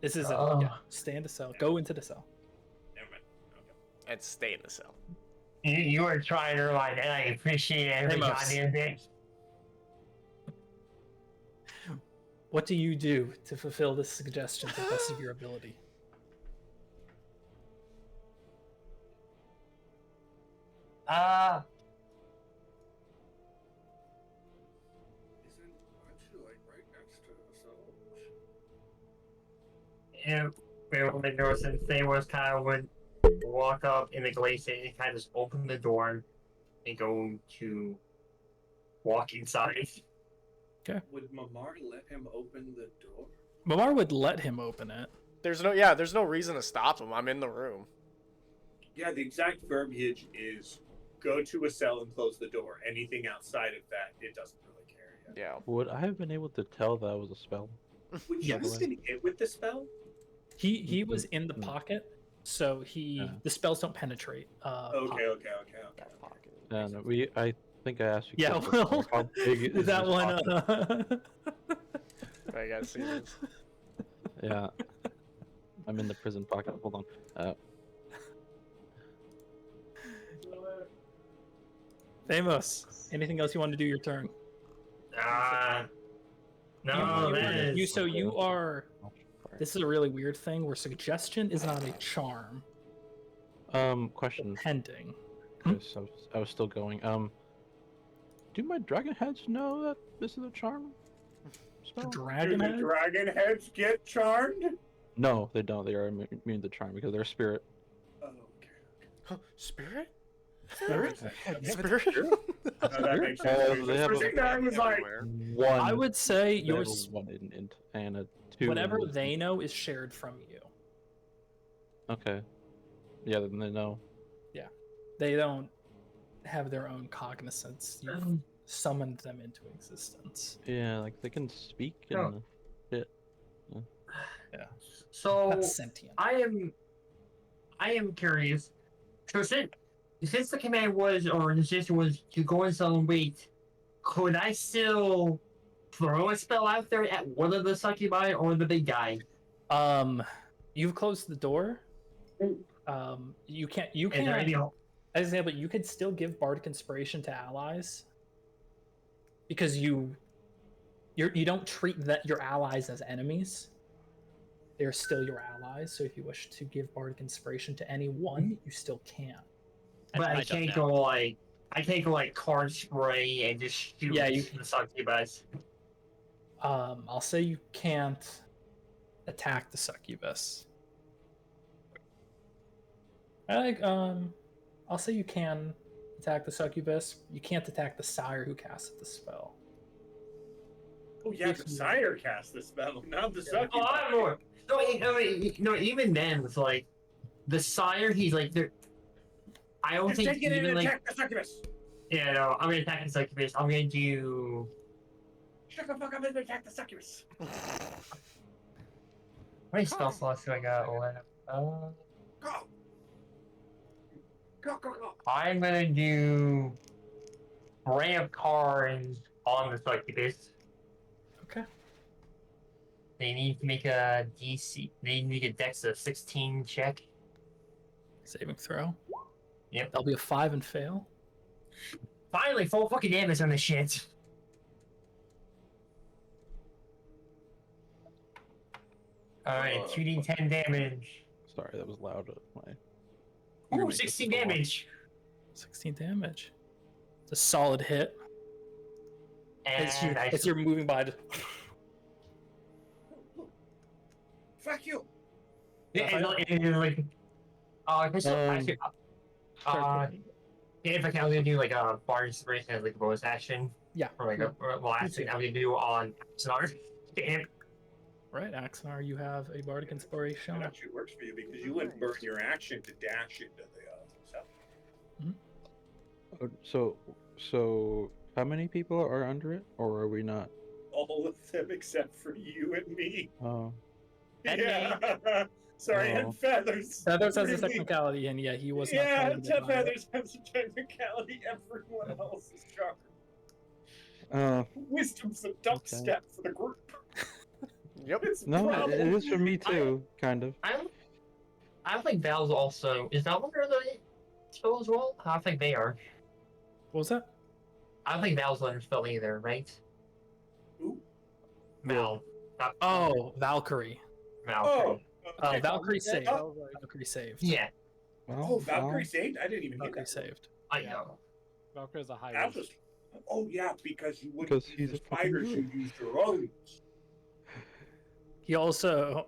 This is Oh. yeah. Stay in the cell. Go into the cell. Never mind. Okay. And stay in the cell. You were trying to like, and I appreciate every Amos. goddamn bit. What do you do to fulfill this suggestion to the best of your ability? Aren't you like right next to the cell? And what I noticed and say was kind of would walk up in the glacier and kind of just open the door and go to walk inside. Would Mamar let him open the door? Mamar would let him open it. There's no reason to stop him. I'm in the room. Yeah, the exact verbiage is go to a cell and close the door. Anything outside of that, it doesn't really care yet. Yeah. Would I have been able to tell that was a spell? Would Yes. you have been hit with the spell? He was in the Mhm. pocket, so the spells don't penetrate. Okay. Yeah, no, I think I asked you. Yeah, Chris, well, how big is that this one. pocket? I gotta see this. Yeah. I'm in the prison pocket. Hold on. Famous. Anything else you want to do your turn? No, that is. You are. This is a really weird thing where suggestion is not a charm. Question. Pending. Chris, I was still going. Do my dragon heads know that this is a charm spell? Dragon Do the head? dragon heads get charmed? No, they don't. They are immune to charm because they're a spirit. Oh, okay. Huh, Spirit? Spirit? Spirit? Oh, that makes sense. They have For a second, I was like, One. I would say they have yours. one and a two. Whatever in- they know is shared from you. Okay. Yeah, then they know. They don't have their own cognizance. You've summoned them into existence. Yeah, like they can speak Oh. and So Not sentient. I am curious. So since the command was or the suggestion was to go in and wait, could I still throw a spell out there at one of the succubi or the big guy? You've closed the door. You can't. You Is there any can't. As an example, you could still give Bardic Inspiration to allies because you don't treat your allies as enemies. They're still your allies. So if you wish to give Bardic Inspiration to anyone, you still can. But I can't go like card spray and just shoot Yeah, you the succubus. I'll say you can't attack the succubus. I'll say you can attack the succubus. You can't attack the sire who casted the spell. oh yeah, the sire cast the spell, not the succubus. Oh, I'm more. No, even then, it's like the sire. He's like, I don't Just think take it in even and like. attack the succubus. Yeah, no, I'm gonna attack the succubus. I'm gonna do. Shut the fuck up and attack the succubus. How many spell slots do I got left? Go. Go. I'm gonna do Ray of Cards on the succubus. Okay. They need to make a DC. They need to make a Dex of 16 check. Saving throw. Yep. That'll be a 5 and fail. Finally, full fucking damage on this shit. Alright, 2d10 damage. sorry, that was loud. My Ooh, 16 damage. 16 damage. It's a solid hit. And As you're moving by. Like, actually, if I was gonna do like a bar inspiration as like a bonus action, Yeah. or like a last thing I was gonna do on Sonar. Damn. Right, Axonar, you have a bardic inspiration. That actually works for you because you wouldn't burn your action to dash into the stuff. So how many people are under it, or are we not? All of them except for you and me. Oh, And Yeah. Sorry, Oh. and Feathers. Feathers has a Really? technicality, and yeah, he was not Yeah, targeted by it. Feathers has a technicality. Everyone else is charmed. Wisdom's a dubstep for the group. Yep. It's a no, problem. it is for me too, kind of. I don't think Val's also is Val under the spell as well. I don't think they are. What was that? I don't think Val's under spell either, right? Who? Val. Oh, Valkyrie. Valkyrie. Okay. Valkyrie saved. Oh, Valkyrie saved. Yeah, oh, Valkyrie saved? I didn't even hear Valkyrie that. saved. I know. Valkyrie's a high That risk. was. Oh yeah, because you wouldn't Because use he's the a fucking spiders, you druid. used your own. He also,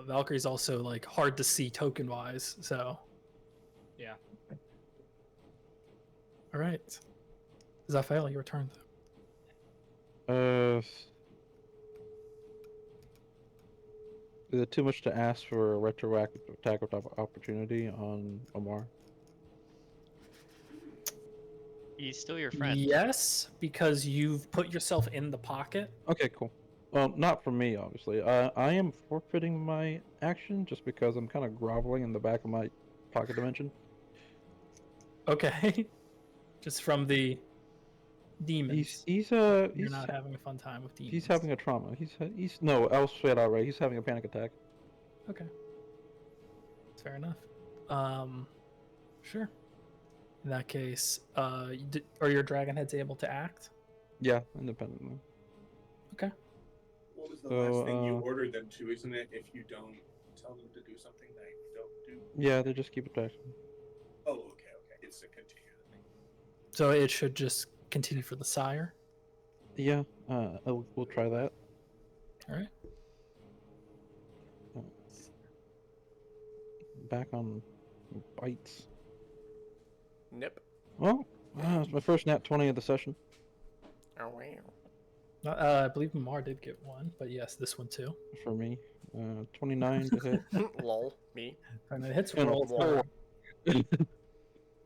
Valkyrie's also like hard to see token wise. So, Yeah. all right, Zaphael, your turn. Is it too much to ask for a retroactive attack of opportunity on Omar? He's still your friend. Yes, because you've put yourself in the pocket. Okay, cool. Not for me, obviously. I am forfeiting my action just because I'm kind of groveling in the back of my pocket dimension. Okay, just from the demons. You're You're not having a fun time with demons. He's having a trauma. He's no. I'll say it outright. He's having a panic attack. Okay, fair enough. Sure. In that case, are your dragon heads able to act? Yeah, independently. Okay. What was the So, last thing you ordered them to? Isn't it if you don't tell them to do something they don't do? Yeah, they just keep attacking. Oh, okay. It's a continue thing. So it should just continue for the sire. Yeah, we'll try that. All right. Back on bites. Nip. Well, it's my first nat 20 of the session. Oh wow. I believe Mar did get one, but yes, this one too. For me. 29 to hit. Lol. Me. And it hits And a roll. four.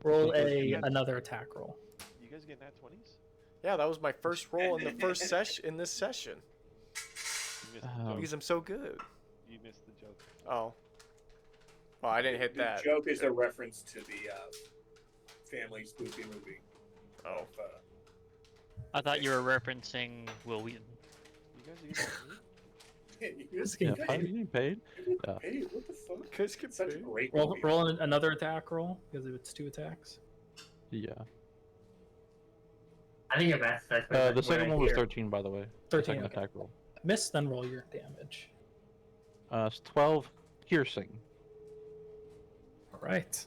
Roll another attack roll. You guys get nat 20s? Yeah, that was my first roll in the first session in this session. You missed the joke. Because I'm so good. You missed the joke. Oh. Well, I didn't hit The that. joke is a reference to the family spooky movie. Oh. I thought you were referencing Will Wheaton. You guys are getting paid? You guys Yeah, get are you getting paid? Yeah. paid? What the fuck? Kids get Such a paid. great Roll, movie. roll another attack roll because it's 2 attacks. Yeah. I think that's The second one was 13, by the way. The 13. second Okay. attack roll. Miss, then roll your damage. It's 12 piercing. All right.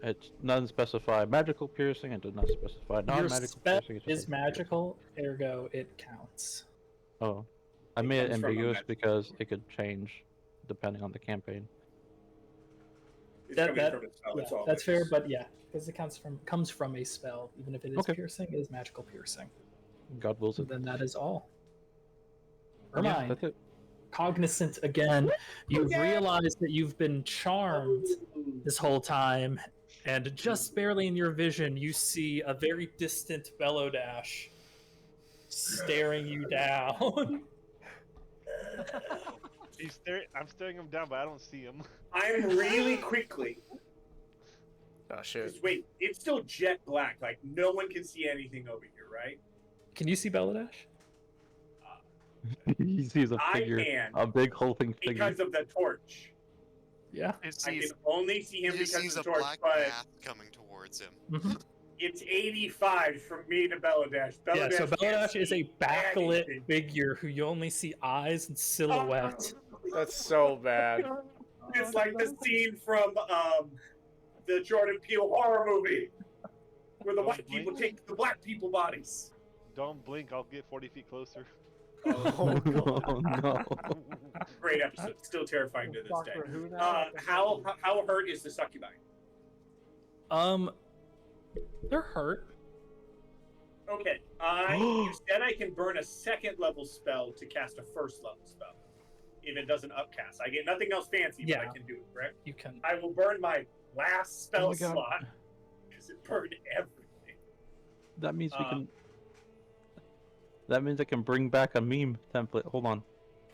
It doesn't specify magical piercing. It does not specify Your non-magical spell piercing. It just is says magical, ergo it counts. piercing. Oh, I It made it comes from a ambiguous magical because sword. it could change depending on the campaign. It's That- coming that- from a spell. Yeah, It's all that's fair, magic. but yeah, because it comes from a spell, even if it is Okay. piercing, it is magical piercing. God wills So it. then that is all. Yeah, Ermine, that's it. cognizant again, you've realized that you've been charmed this whole time, and just barely in your vision, you see a very distant Bellodash staring you down. I'm staring him down, but I don't see him. I'm really quickly. Oh shit. Just wait, it's still jet black. Like no one can see anything over here, right? Can you see Bellodash? He sees a I figure, can a big hulking figure. because of the torch. Yeah. It I sees, can only see him he because sees of a the torch, black but path coming towards him. it's 85 from me to Bellodash. Yeah, so can't Bellodash is a see backlit anything. figure who you only see eyes and silhouette. That's so bad. It's like the scene from the Jordan Peele horror movie where the white people take the black people bodies. Don't blink, I'll get 40 feet closer. Oh, Oh no. great episode. Still terrifying to this day. Doctor Who now? How hurt is the succubi? They're hurt. Okay. You said I can burn a second level spell to cast a first level spell. If it doesn't upcast, I get nothing else fancy, but I Yeah. can do it. Correct? You can. I will burn my last spell my God. slot because it burned everything. That means we Uh, can. That means I can bring back a meme template. Hold on.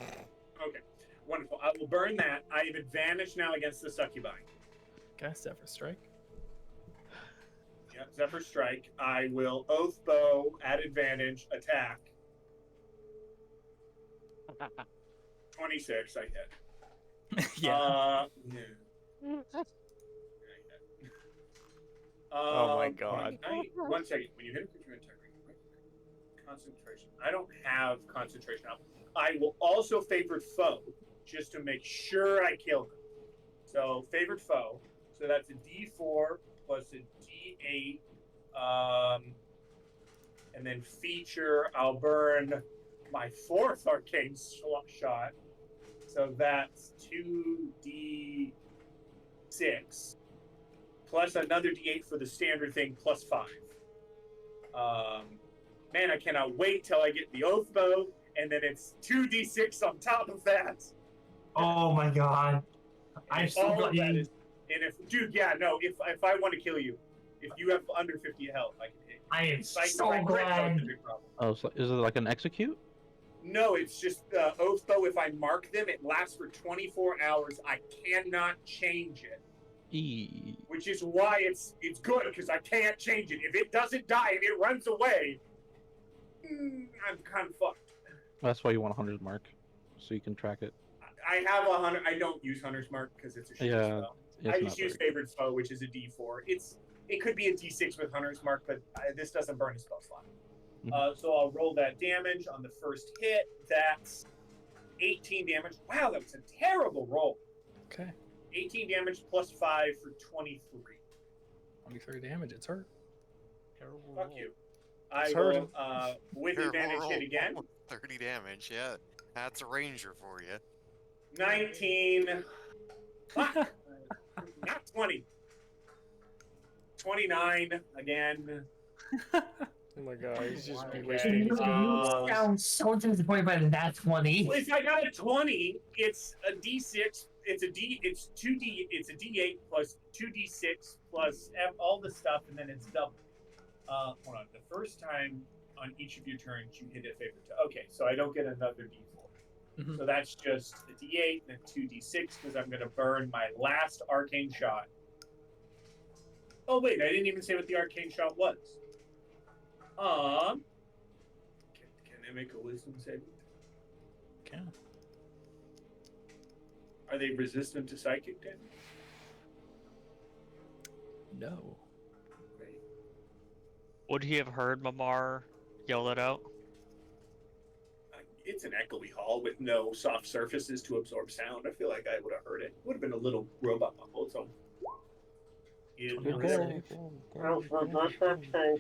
Okay, wonderful. I will burn that. I have advantage now against the succubi. Okay, Zephyr Strike. Yeah, Zephyr Strike. I will Oath Bow at advantage attack. 26, I hit. Yeah. Oh my God. One second. When you hit a creature with attack, concentration. I don't have concentration up. I will also favored foe just to make sure I kill them. So favored foe. So that's a D4 plus a D8. And then feature. I'll burn my 4th arcane shot. So that's 2d6 plus another d8 for the standard thing plus 5. Man, I cannot wait till I get the Oath Bow, and then it's 2d6 on top of that. Oh my god. I'm so All of that glad. is, and if if I want to kill you, if you have under 50 health, I can hit you. I am If I so crit, glad. it's a big problem. Oh, so is it like an execute? No, it's just Oath Bow. If I mark them, it lasts for 24 hours. I cannot change it. Which is why it's good, because I can't change it. If it doesn't die and it runs away, I'm kind of fucked. That's why you want a 100 mark, so you can track it. I have 100. I don't use Hunter's Mark because it's a shit Yeah, spell. it's I not just use very Favored Foe, which is a D4. It could be a D6 with Hunter's Mark, but this doesn't burn his spell slot. So I'll roll that damage on the first hit. That's 18 damage. Wow, that was a terrible roll. Okay. 18 damage plus 5 for 23. 23 damage. It's hurt. Terrible Fuck roll. you. I It's will, hurting. with Terrible advantage roll. hit again. 30 damage, yeah. That's a ranger for you. 19. Fuck. Not 20. 29 again. Oh my God, he's just be Okay. wasting You his rolls. sound so disappointed by the nat 20. Well, if I got a 20, it's a D6. It's a D8 plus 2D6 plus all the stuff, and then it's double. Hold on. The first time on each of your turns, you hit a favorite. Okay, so I don't get another D4. Mhm. So that's just a D8 and a 2D6 because I'm going to burn my last arcane shot. Oh wait, I didn't even say what the arcane shot was. Can I make a wisdom saving? Can. Are they resistant to psychic damage? No. Great. Would he have heard Mamar yell that out? It's an echoey hall with no soft surfaces to absorb sound. I feel like I would have heard it. Would have been a little robot mumble. So.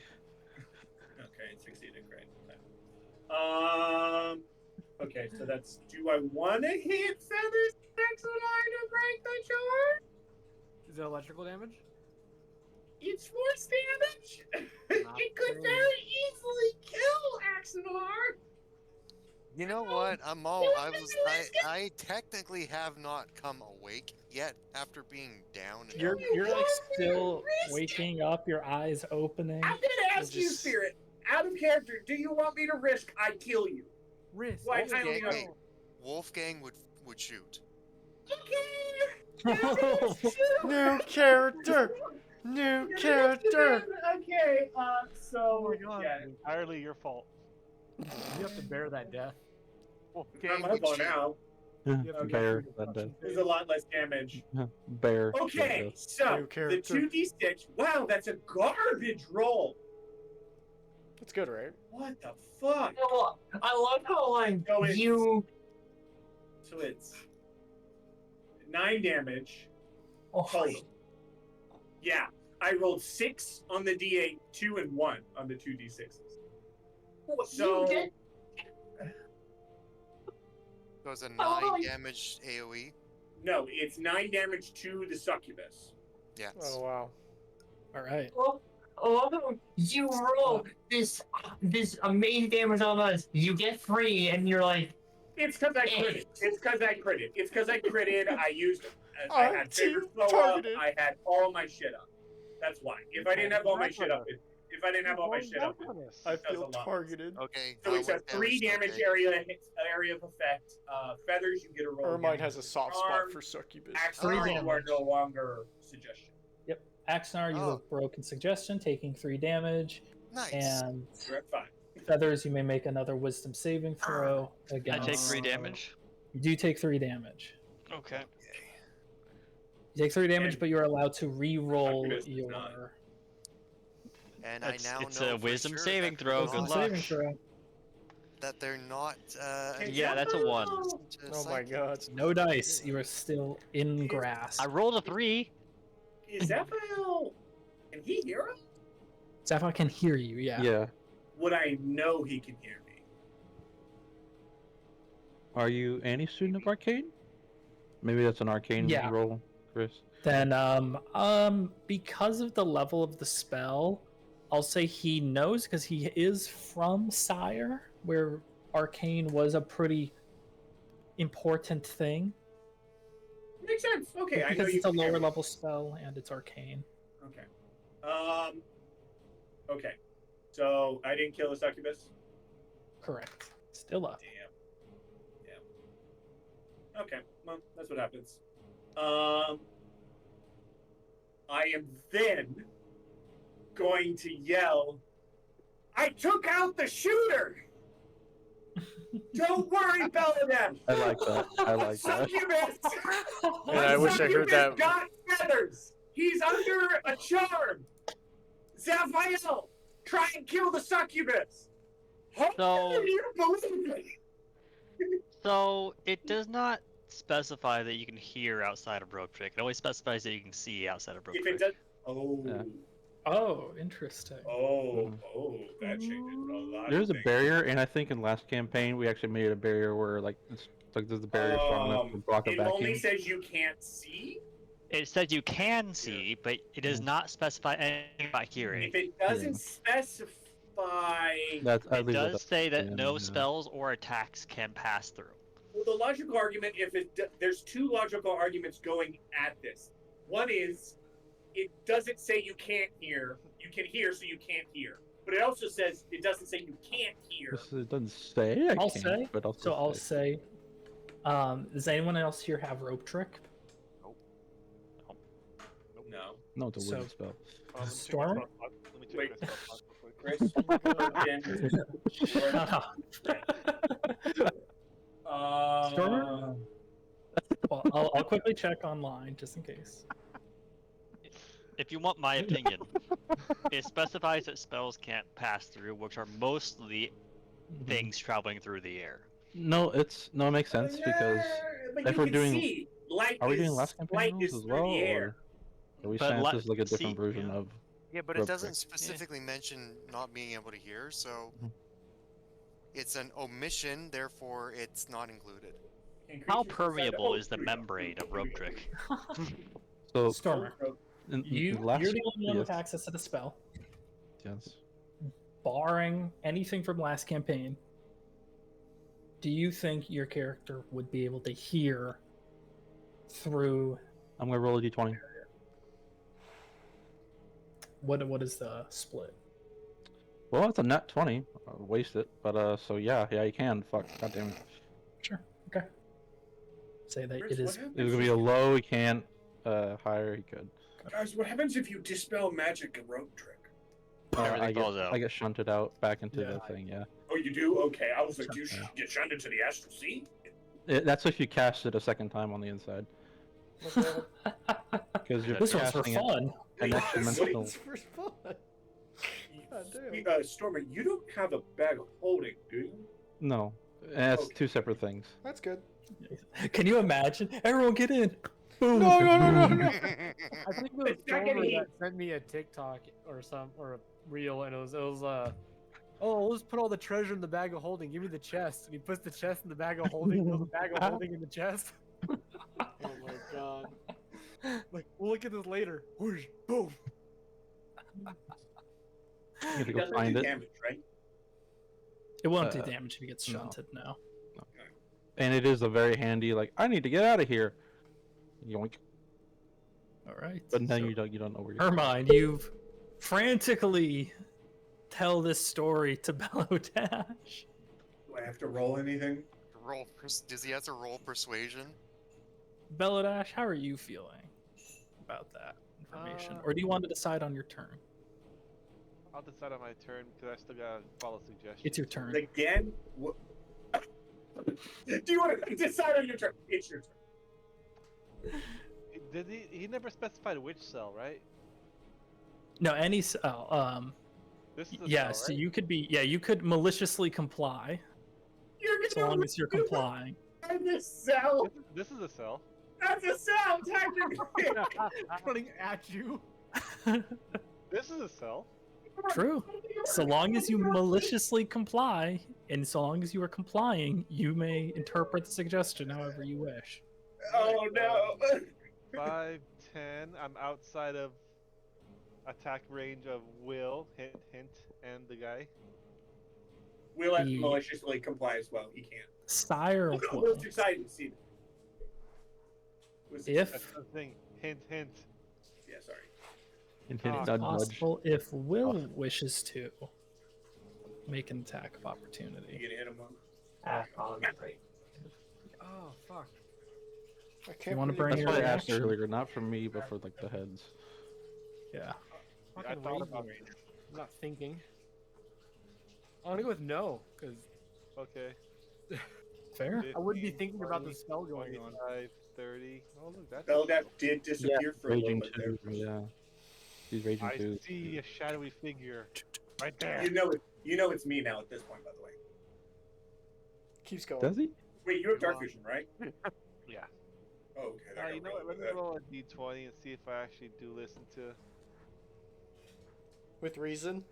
Okay, it succeeded. Great. Okay. Okay, so that's. Do I want to hit Feathers next line to break the charm? Is it electrical damage? It's force damage. It could very easily kill Axanar. You know what? I technically have not come awake yet after being down. and You're out. like still waking up, your eyes opening. I'm gonna ask you, Spirit, out of character. Do you want me to risk I kill you? Risk. Why Oh, can't we no. go? Wolfgang would shoot. Okay. New character. New character. Okay. So. Oh my God. Yeah. Entirely your fault. You have to bear that death. I'm Wolfgang gonna would go shoot. now. Bear, that does. There's a lot less damage. Bear. that Okay, does. so New the character. 2d6. Wow, that's a garbage roll. That's good, right? What the fuck? I love how like So it's- you. So it's 9 damage Oh, total. Yeah, I rolled 6 on the d8, 2 and 1 on the 2d6s. So you did. So it's a 9 Oh. damage AoE. No, it's 9 damage to the succubus. Yes. Oh wow. All right. You roll this amazing damage on us. You get free, and you're like, It's because I critted. It's because I critted. I used. I had favor team slow up. targeted. I had all my shit up. That's why. If I didn't have all my shit up, I does feel a lot. targeted. Okay. So it's a what 3 damage okay. area of effect. Feathers, you get a roll. Ermine again. has a soft spot Charm, for succubus. Axel, Three you are no longer suggestion. Yep. Axonar, you Oh. have broken suggestion, taking 3 damage, Nice. and You're at 5. Feathers, you may make another Wisdom saving throw I against. take 3 damage. You do take 3 damage. Okay. You take 3 damage, And- but you're allowed to re-roll Succubus does your not. And It's- I now it's know a for wisdom sure saving that throw, they're Wisdom good not- luck. saving throw. That they're not. Yeah, that's a 1. Oh my god. No dice. You are still in grass. I rolled a 3. Is Zaphael? Can he hear us? Sapphire can hear you, yeah. Yeah. Would I know he can hear me? Are you any student of Arcane? Maybe that's an Arcane Yeah. roll, Chris. Then, because of the level of the spell, I'll say he knows because he is from Sire, where Arcane was a pretty important thing. Makes sense. Okay, I know Because you it's a can hear lower me. level spell and it's Arcane. Okay. Okay. So I didn't kill the succubus. Correct. Still up. Damn. Okay. Well, that's what happens. I am then going to yell, "I took out the shooter! Don't worry, Belladem! I like that. I like that. Succubus! And I wish I heard Succubus that. got feathers! He's under a charm! Zaphael, try and kill the succubus! So- You believe me? So, it does not specify that you can hear outside of Rope Trick. It only specifies that you can see outside of Rope If Trick. it does... Oh. Yeah. Oh, interesting. Oh, that changes a lot. There's a of things. barrier, and I think in last campaign we actually made a barrier where like it's like there's a barrier strong enough to block a It only vacuum. says you can't see. It says you can see, but it does not specify anything about hearing. If it doesn't specify, That's I It leave does say that yeah, no yeah. spells or attacks can pass through. well, the logical argument, there's two logical arguments going at this. One is, it doesn't say you can't hear. You can hear, so you can't hear. But it also says it doesn't say you can't hear. It doesn't say. I'll can't, say. But also So I'll say, does anyone else here have Rope Trick? No. No, it's a So- wooden spell. Storm? Let me check Wait. my spell slot real quick. Chris, Stormer? Well, I'll quickly check online just in case. If you want my opinion, it specifies that spells can't pass through, which are mostly things traveling through the air. No, it makes sense because but if you we're can doing- see, light are we doing is- last light campaign is rules as through well, the air. or are we But saying li- this is like a different see- version of? Yeah, but Rope it doesn't trick. specifically mention not being able to hear, so Mhm. it's an omission, therefore it's not included. How permeable is the membrane of Rope Trick? So Stormer, in you're the only one with yes, access to the spell, yes. barring anything from last campaign. Do you think your character would be able to hear through I'm gonna roll a d20. what is the split? Well, it's a net 20. I'll waste it, but so yeah, you can. Fuck, goddamn it. Sure. Okay. Say that Chris, it is. what happens It was gonna be a if- low. He can't. Higher, he could. Guys, what happens if you dispel magic and rope trick? Everything I get, falls out. I get shunted out back into Yeah. the thing. Yeah. Oh, you do? Okay, I was like, you Yeah. get shunned into the astral sea? That's if you cast it a second time on the inside. Because you're This one's for casting it fun. an extra dimensional. It's for fun. God damn. Stormer, you don't have a bag of holding, do you? No, and that's Okay. two separate things. That's good. Can you imagine? Everyone get in. Boom. No, no, no, no, no. I think it was It's not gonna Stormer eat. that sent me a TikTok or a reel, and it was Oh, let's put all the treasure in the bag of holding. Give me the chest. And he puts the chest in the bag of holding. Throws the bag of holding in the chest. Oh my god. Like, we'll look at this later. Whoosh, boom. You He gotta go doesn't find do it. damage, right? It won't do Uh, damage if he gets no. shunted. No. And it is a very handy, like, I need to get out of here. Yoink. All right. But then so- you don't know where you're Hermine, you've frantically tell this story to Bellodash. Do I have to roll anything? Does he have to roll persuasion? Bellodash, how are you feeling about that information? Or do you want to decide on your turn? I'll decide on my turn because I still gotta follow suggestions. It's your turn. Again? Do you want to decide on your turn? It's your turn. Did he never specified which cell, right? No, any cell. This is the Yeah, cell, so right? you could be. Yeah, you could maliciously comply You're as long as you're complying. This cell. This is a cell. That's a cell, technically. Running at you. This is a cell. True. So long as you maliciously comply, and so long as you are complying, you may interpret the suggestion however you wish. Oh no. 5, 10. I'm outside of attack range of Will, hint, and the guy. Will He- maliciously comply as well. He can't. Sire Look, will. Will's excited to see that. Was If That's the thing. Hint. Yeah, sorry. And hit Ah, nudge, nudge. possible, if Will wishes to make an attack of You opportunity. gonna hit him up? Oh, fuck. I can't wanna believe burn That's your why I asked reaction? earlier, not for me, but for like the heads. Yeah. I Fucking thought raging about right now. I'm not thinking. I'm gonna go with no, because Okay. Fair. I wouldn't be 15, thinking about the 20, spell going on. 25, 30. Oh, look, that's Beldash did disappear for a little Raging bit there. too, yeah. He's raging I too. see a shadowy figure right there. You know it's me now at this point, by the way. keeps going. Does he? Wait, you have dark vision, right? Yeah. Oh, okay. There You know what? Let me roll a d20 and see if I actually do listen to. With reason.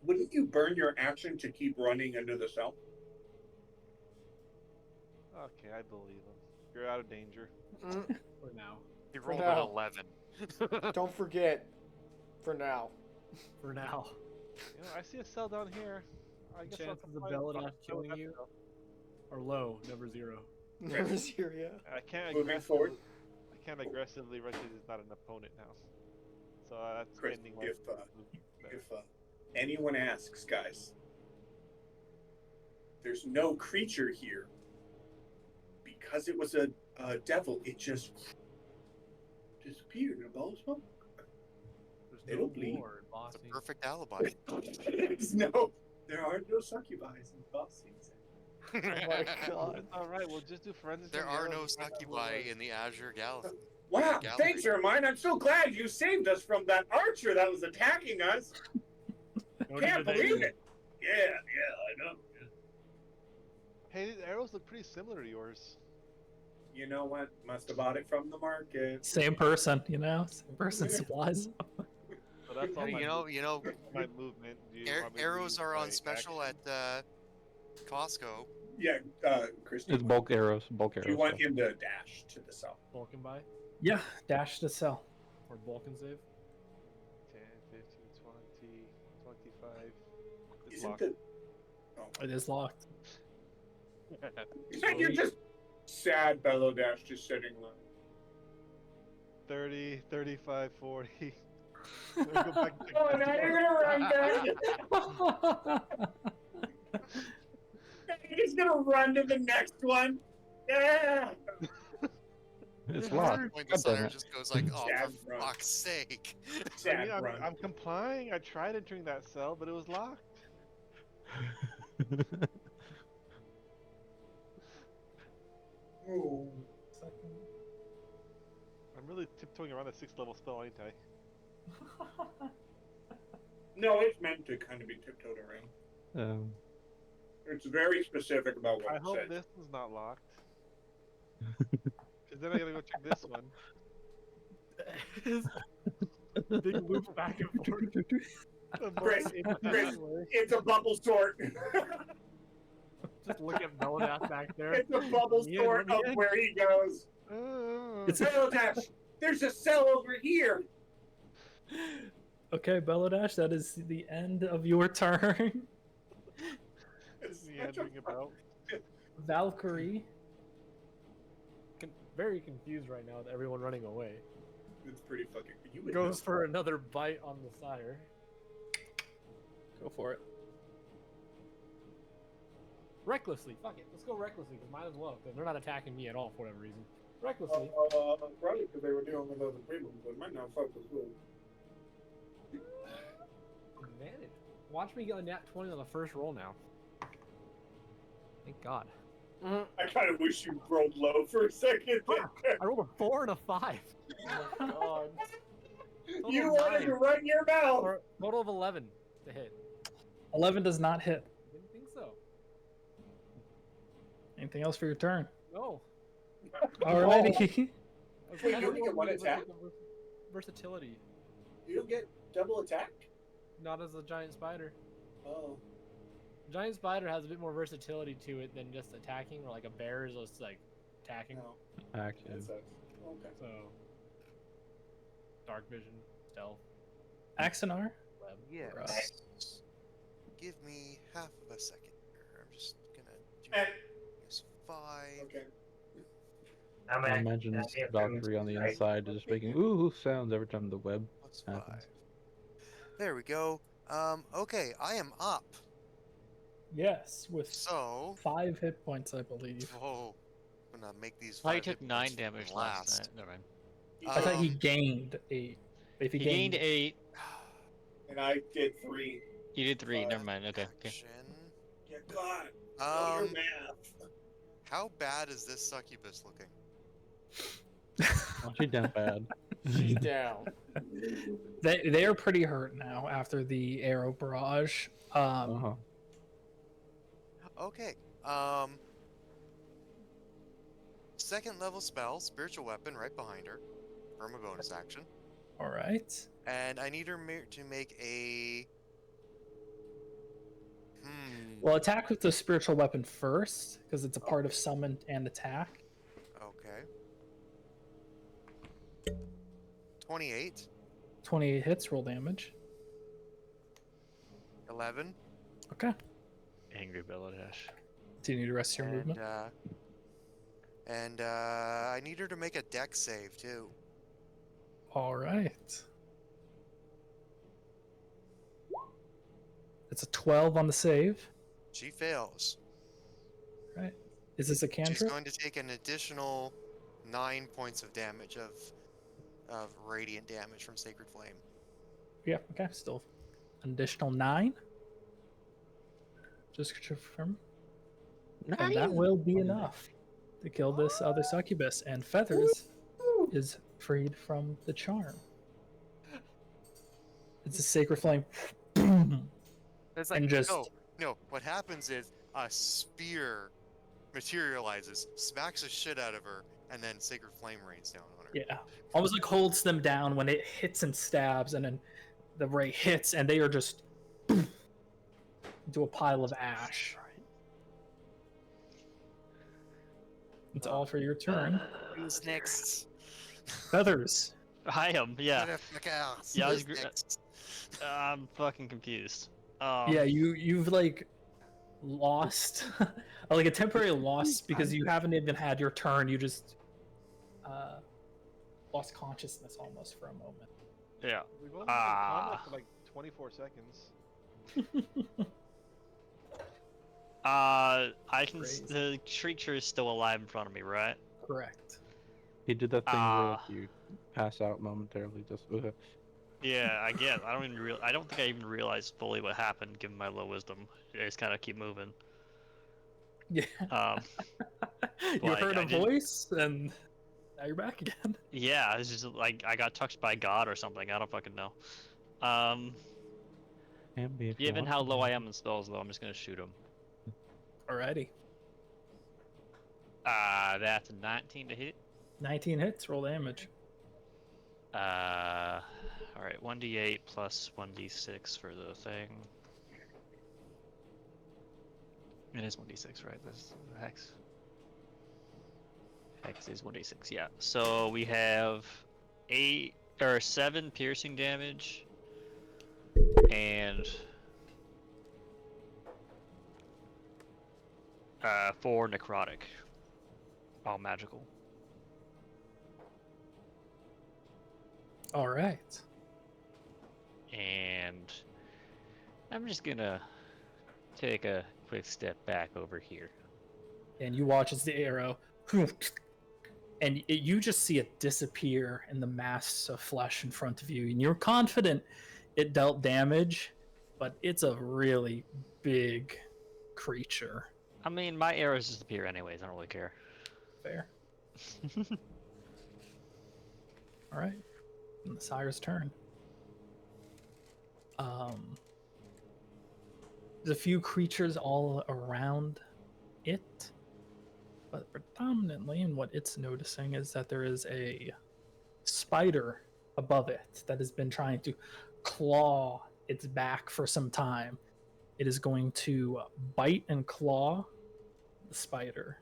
Wouldn't you burn your action to keep running under the cell? Okay, I believe him. You're out of danger. Mm, For now. He For rolled now. an 11. don't forget. For now. For now. You know, I see a cell down here. I guess I'll Chances of comply with Belladonna that killing you cell. are low, never zero. Never Syria. I can't Moving aggressively. forward. I can't aggressively run because he's not an opponent now. So that's Chris, ending my if there. anyone asks, guys, there's no creature here because it was a devil. It just disappeared in a ball of smoke. There's It'll bleed. war in Boss It's a Season. perfect alibi. No, there are no succubi's in boss season. Oh my god. All right, we'll just do forensics. There on are Yellow no no and find out who it succubi was. in the Azure Galaxy. Wow, Gallery. thanks, Ermine. I'm so glad you saved us from that archer that was attacking us. No Can't need to believe thank it. Yeah, I know. Hey, these arrows look pretty similar to yours. You know what? Must have bought it from the market. Same person, you know? Same person Yeah. supplies. So that's all my You know, my movement. Do you want me to arrows use are on my special action? at Costco. Yeah, Chris, It's bulk arrows. Bulk do arrows. you want so. him to dash to the south? Balkan buy Yeah, dash to sell. or Balkan save. 10, 15, 20, 25. It's Isn't locked. the... Oh. It is locked. You're just sad, Bellow Dash, just sitting low. 30, 35, 40. Let me go back and check Oh, that. now you're gonna run back. He's gonna run to the next one. Yeah. It's At locked. some point, the God damn center it. just goes like, "Oh, Sad for run. fuck's sake!" I Sad mean, run. I'm complying. I tried entering that cell, but it was locked. Oh. I'm really tiptoeing around a 6th level spell, ain't I? No, it's meant to kind of be tiptoed around. It's very specific about what I it hope says. this one's not locked. Because then I gotta go check this one. Big loop back and forth. Chris, it's a bubble sort. Just look at Beladath back there. It's a bubble Yeah, sort let of me in. where he goes. It's a- Beladash, there's a cell over here. Okay, Beladash, that is the end of your turn. It's Meandering about. Valkyrie. Very confused right now with everyone running away. It's pretty fucking. You would Goes know. for another bite on the sire. Go for it. Recklessly. Fuck it. Let's go recklessly, because might as well. Because they're not attacking me at all for whatever reason. Recklessly. Probably because they were dealing with other people, but might not fuck with who. Advantage. Watch me get a nat 20 on the first roll now. Thank God. I kind of wish you rolled low for a second. I rolled a 4 and a 5. Oh my God. You wanted to run your mouth. Or total of 11 to hit. 11 does not hit. Didn't think so. Anything else for your turn? No. Alrighty. I was Wait, kinda you only get hoping one it was attack? like a versatility. You don't get double attack? Not as a giant spider. Oh. Giant spider has a bit more versatility to it than just attacking, or like a bear is just like attacking. No. Active. That sucks. Okay. So, dark vision, stealth, Axonar. web. Yes. Right. Give me half of a second here. I'm just gonna do Eh. this 5. Okay. I imagine Valkyrie on the inside just making ooh sounds every time the web Plus happens. 5. There we go. Okay, I am up. Yes, with So, 5 hit points, I believe. whoa, I'm gonna make these. I 5 took hit 9 points damage last. last night. Never mind. I thought he Um, gained 8. If He gained 8. And I did 3. You did 3. Uh, Never mind. Okay. Action. Yeah, God. Know your Um, math. how bad is this succubus looking? Oh, she's down bad. She's down. They are pretty hurt now after the arrow barrage. Uh-huh. Okay. Second level spell, spiritual weapon, right behind her, from a bonus action, All right. and I need her to make a. Well, attack with the spiritual weapon first, because it's a part of summon and attack. Okay. 28, 28 hits, roll damage. 11, Okay. Angry Beladash. Do you need to rest your movement? and I need her to make a dex save too. All right. It's a 12 on the save. She fails. Right. Is this a She's cantrip? going to take an additional 9 points of damage of radiant damage from Sacred Flame. Yeah, okay. Still an additional 9. Just to confirm. And that will be enough to kill this other succubus. And Feathers is freed from the charm. It's a sacred flame. It's like, And just- no. What happens is a spear materializes, smacks the shit out of her, and then Sacred Flame rains down on her. Yeah. Almost like holds them down when it hits and stabs, and then the ray hits, and they are just into a pile of ash. It's all for your turn. Who's next? Feathers. I am. Yeah. Yeah, I was Who's gr- next? I'm fucking confused. Yeah, you've like lost like a temporary loss because you haven't even had your turn. You just lost consciousness almost for a moment. Yeah. We've only been in combat for like 24 seconds. I can. Crazy. The creature is still alive in front of me, right? Correct. He did that thing where Ah. you pass out momentarily. Just Yeah, I guess. I don't even I don't think I even realized fully what happened, given my low wisdom. I just kind of keep moving. Yeah. You Like, heard I a didn't- voice, and now you're back again. Yeah, it's just like I got touched by God or something. I don't fucking know. can be if you Given want how to. low I am in spells, though, I'm just gonna shoot him. Alrighty. That's a 19 to hit. 19 hits. Roll damage. Alright, 1d8 plus 1d6 for the thing. It is 1d6, right? This is hex. Hex is 1d6, yeah. So we have 7 piercing damage and 4 necrotic. All magical. All right. And I'm just gonna take a quick step back over here. And you watch as the arrow, and you just see it disappear in the mass of flesh in front of you. And you're confident it dealt damage, but it's a really big creature. I mean, my arrows disappear anyways. I don't really care. Fair. All right. And the sire's turn. There's a few creatures all around it, but predominantly, and what it's noticing is that there is a spider above it that has been trying to claw its back for some time. It is going to bite and claw the spider.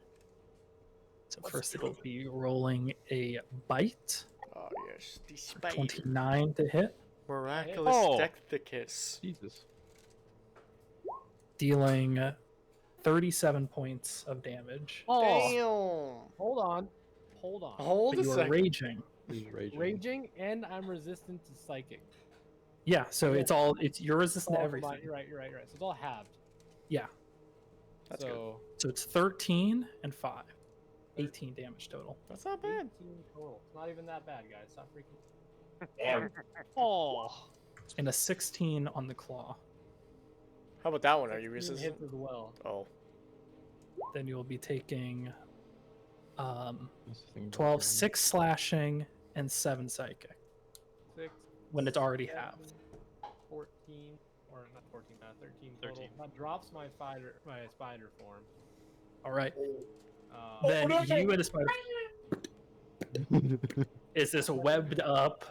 So first it'll be rolling a bite. Oh yes, the spider. 29 to hit, Miraculous Oh. Decticus. Jesus. dealing 37 points of damage. Oh, Damn. hold on. Hold on. Hold But a you are second. raging. He's raging. Raging, and I'm resistant to psychic. Yeah, so Yeah. you're resistant to Oh, everything. You're right. So it's all halved. Yeah. That's so So it's 13 and 5. 18 damage total. That's not bad. 18 total. It's not even that bad, guys. Stop freaking. Oh. And a 16 on the claw. How about that one? Are you 16 resistant? hits as well. Oh. Then you'll be taking That's the thing about 12, raging. 6 slashing, and 7 psychic 6. when it's already 7, halved. 14, or not 14, 13 total. 13. That drops my spider form. All right. Uh, Then you and the spider is this webbed up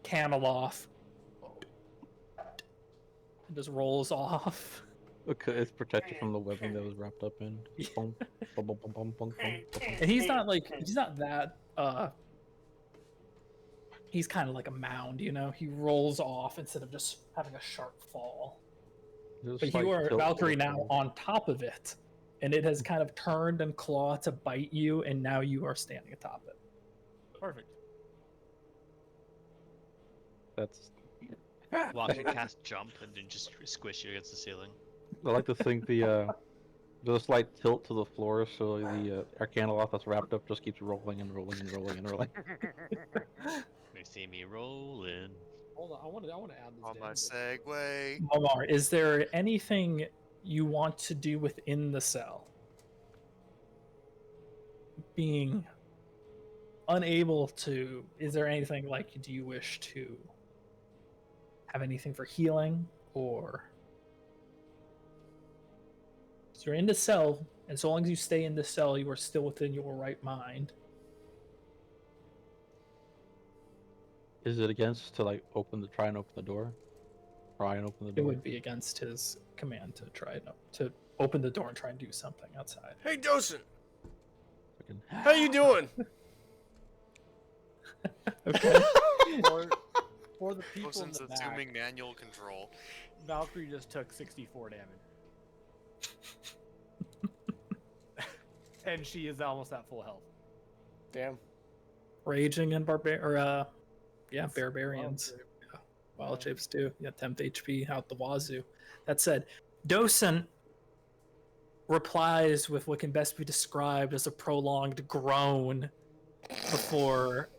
Camelot. It just rolls off. Okay, it's protected from the webbing that was wrapped up in. Bum, bum, bum, bum, bum, bum, bum. And he's not that he's kind of like a mound, you know. He rolls off instead of just having a sharp fall. There's a But slight you are tilt to Valkyrie the now fall. on top of it, and it has kind of turned and clawed to bite you, and now you are standing atop it. perfect. That's. Well, I can cast jump and then just squish you against the ceiling. I like to think there's a slight tilt to the floor, so the Arcanoloth that's wrapped up just keeps rolling and rolling and rolling and rolling. You see me rolling. Hold on, I want to add this. On my damage. segue. Momar, is there anything you want to do within the cell? Being unable to, is there anything like, do you wish to have anything for healing, or so you're in the cell, and so long as you stay in the cell, you are still within your right mind. Is it against to like try and open the door? Try and open the It door. would be against his command to try to open the door and try and do something outside. Hey, Dosen. Freaking- How you doing? Okay. For the people in Wilson's the back, assuming manual control. Valkyrie just took 64 damage. And she is almost at full health. Damn. Raging and barbarians. Wild shapes too. Yeah, temp HP out the wazoo. That said, Dosen replies with what can best be described as a prolonged groan before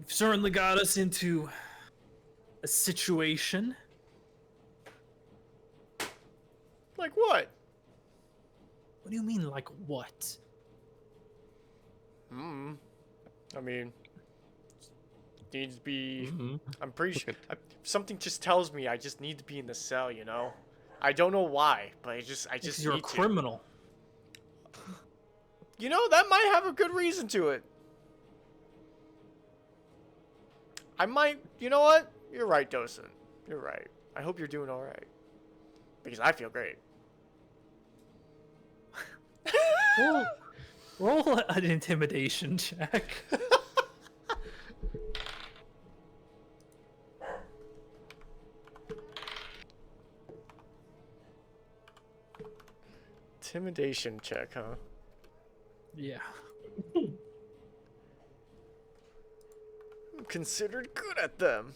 you've certainly got us into a situation. Like what? What do you mean, like what? I mean, needs to be. Mhm. I'm pretty sure. Okay. Something just tells me I just need to be in the cell. You know. I don't know why, but I just Because you're a need to. criminal. You know, that might have a good reason to it. I might. You know what? You're right, Docent. You're right. I hope you're doing all right. Because I feel great. Roll an intimidation check. Intimidation check, huh? Yeah. I'm considered good at them.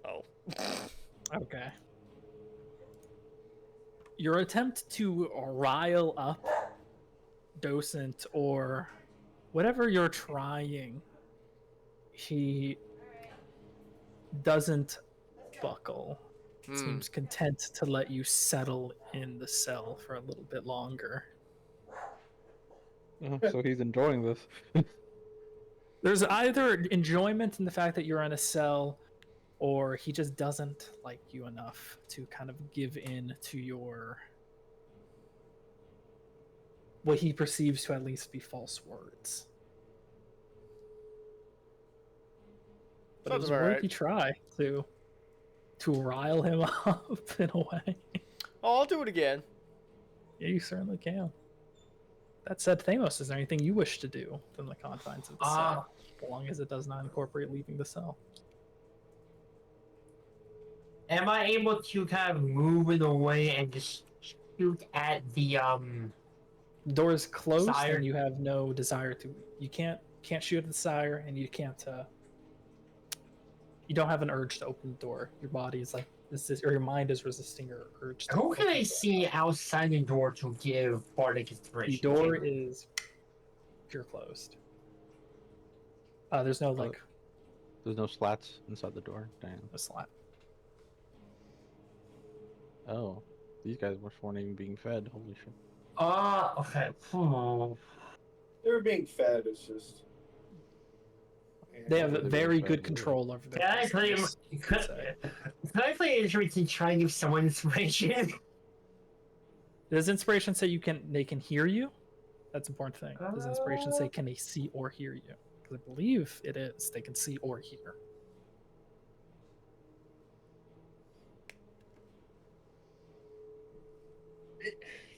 Oh. Okay. Your attempt to rile up Docent or whatever you're trying, he doesn't buckle. Seems content to let you settle in the cell for a little bit longer. Oh, so he's enjoying this. There's either enjoyment in the fact that you're in a cell, or he just doesn't like you enough to kind of give in to your what he perceives to at least be false words. But it Sounds was about worth right. a try to rile him up in a way. Oh, I'll do it again. Yeah, you certainly can. That said, Thamos, is there anything you wish to do within the confines of the cell, as long as it does not incorporate leaving the cell? Am I able to kind of move in a way and just shoot at the Door's closed, sire? and you have no desire to. You can't shoot at the sire, and you can't. You don't have an urge to open the door. Your body is like this is, or your mind is resisting your urge. To Who open can I the see outside the door to give bardic door. inspiration? The door is pure closed. There's no like There's no slats inside the door. Damn. a slat. Oh, these guys weren't even being fed. Holy shit. Okay. They're being fed. It's just. They have They're very being good fed. control over their Can I claim? business, Can I play injury to try and give someone inspiration? Does inspiration say they can hear you? That's an important thing. Does inspiration say can they see or hear you? Because I believe it is. They can see or hear.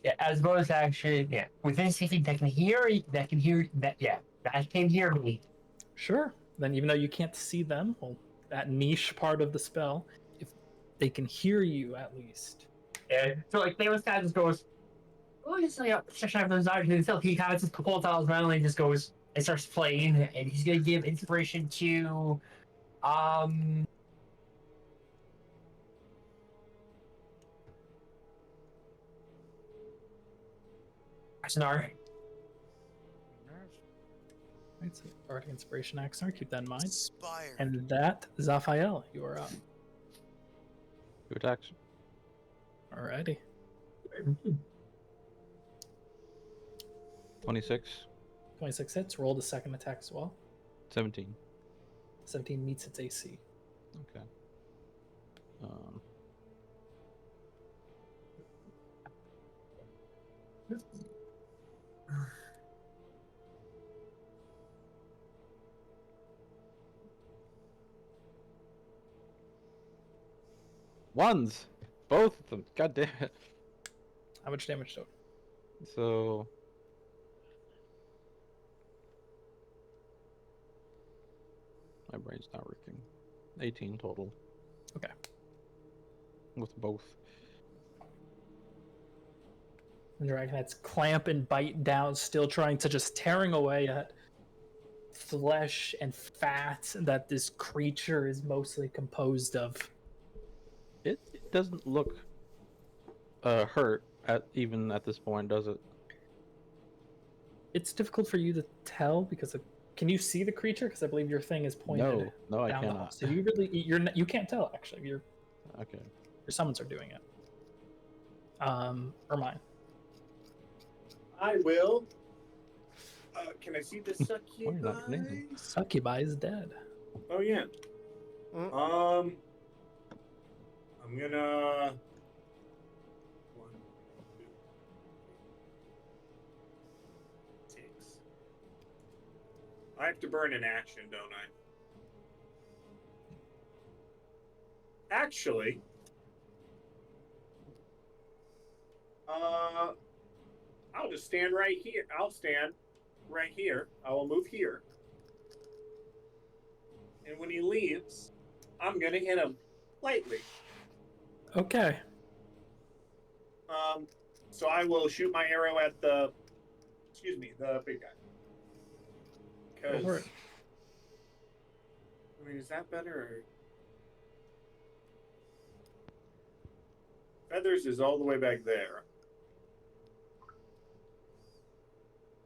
Yeah, as bonus action, yeah. Within 60, that can hear that. Yeah, that can hear me. Sure. Then even though you can't see them, well, that niche part of the spell, if they can hear you at least. Yeah. So like Thanos kind of just goes, oh, he's like section of those items himself. He kind of just pulls out his violin and just goes and starts playing, and he's gonna give inspiration to Axnar. Right, so already inspiration Axar, keep that in mind. Inspired. And that, Zaphael, you are up. Who attacks? Alrighty. 26. 26 hits, roll the second attack as well. 17. 17 meets its AC. Okay. Ones! Both of them. God damn it. How much damage total? So. My brain's not working. 18 total. Okay. With both. And Dragonhead's clamp and bite down, still trying to just tearing away at flesh and fat that this creature is mostly composed of. It doesn't look hurt even at this point, does it? It's difficult for you to tell because can you see the creature? Because I believe your thing is pointed. No, I down the hall. cannot. So you can't tell actually. Okay. Your summons are doing it. Or mine. I will. Can I see the Why are you not connecting? succubi? Succubi is dead. Oh yeah. Mm. I'm gonna. 1, 2, 6. I have to burn an action, don't I? Actually, I'll just stand right here. I'll stand right here. I will move here. And when he leaves, I'm gonna hit him lightly. Okay. So I will shoot my arrow at the big guy. Go for it. I mean, is that better? Or... Feathers is all the way back there.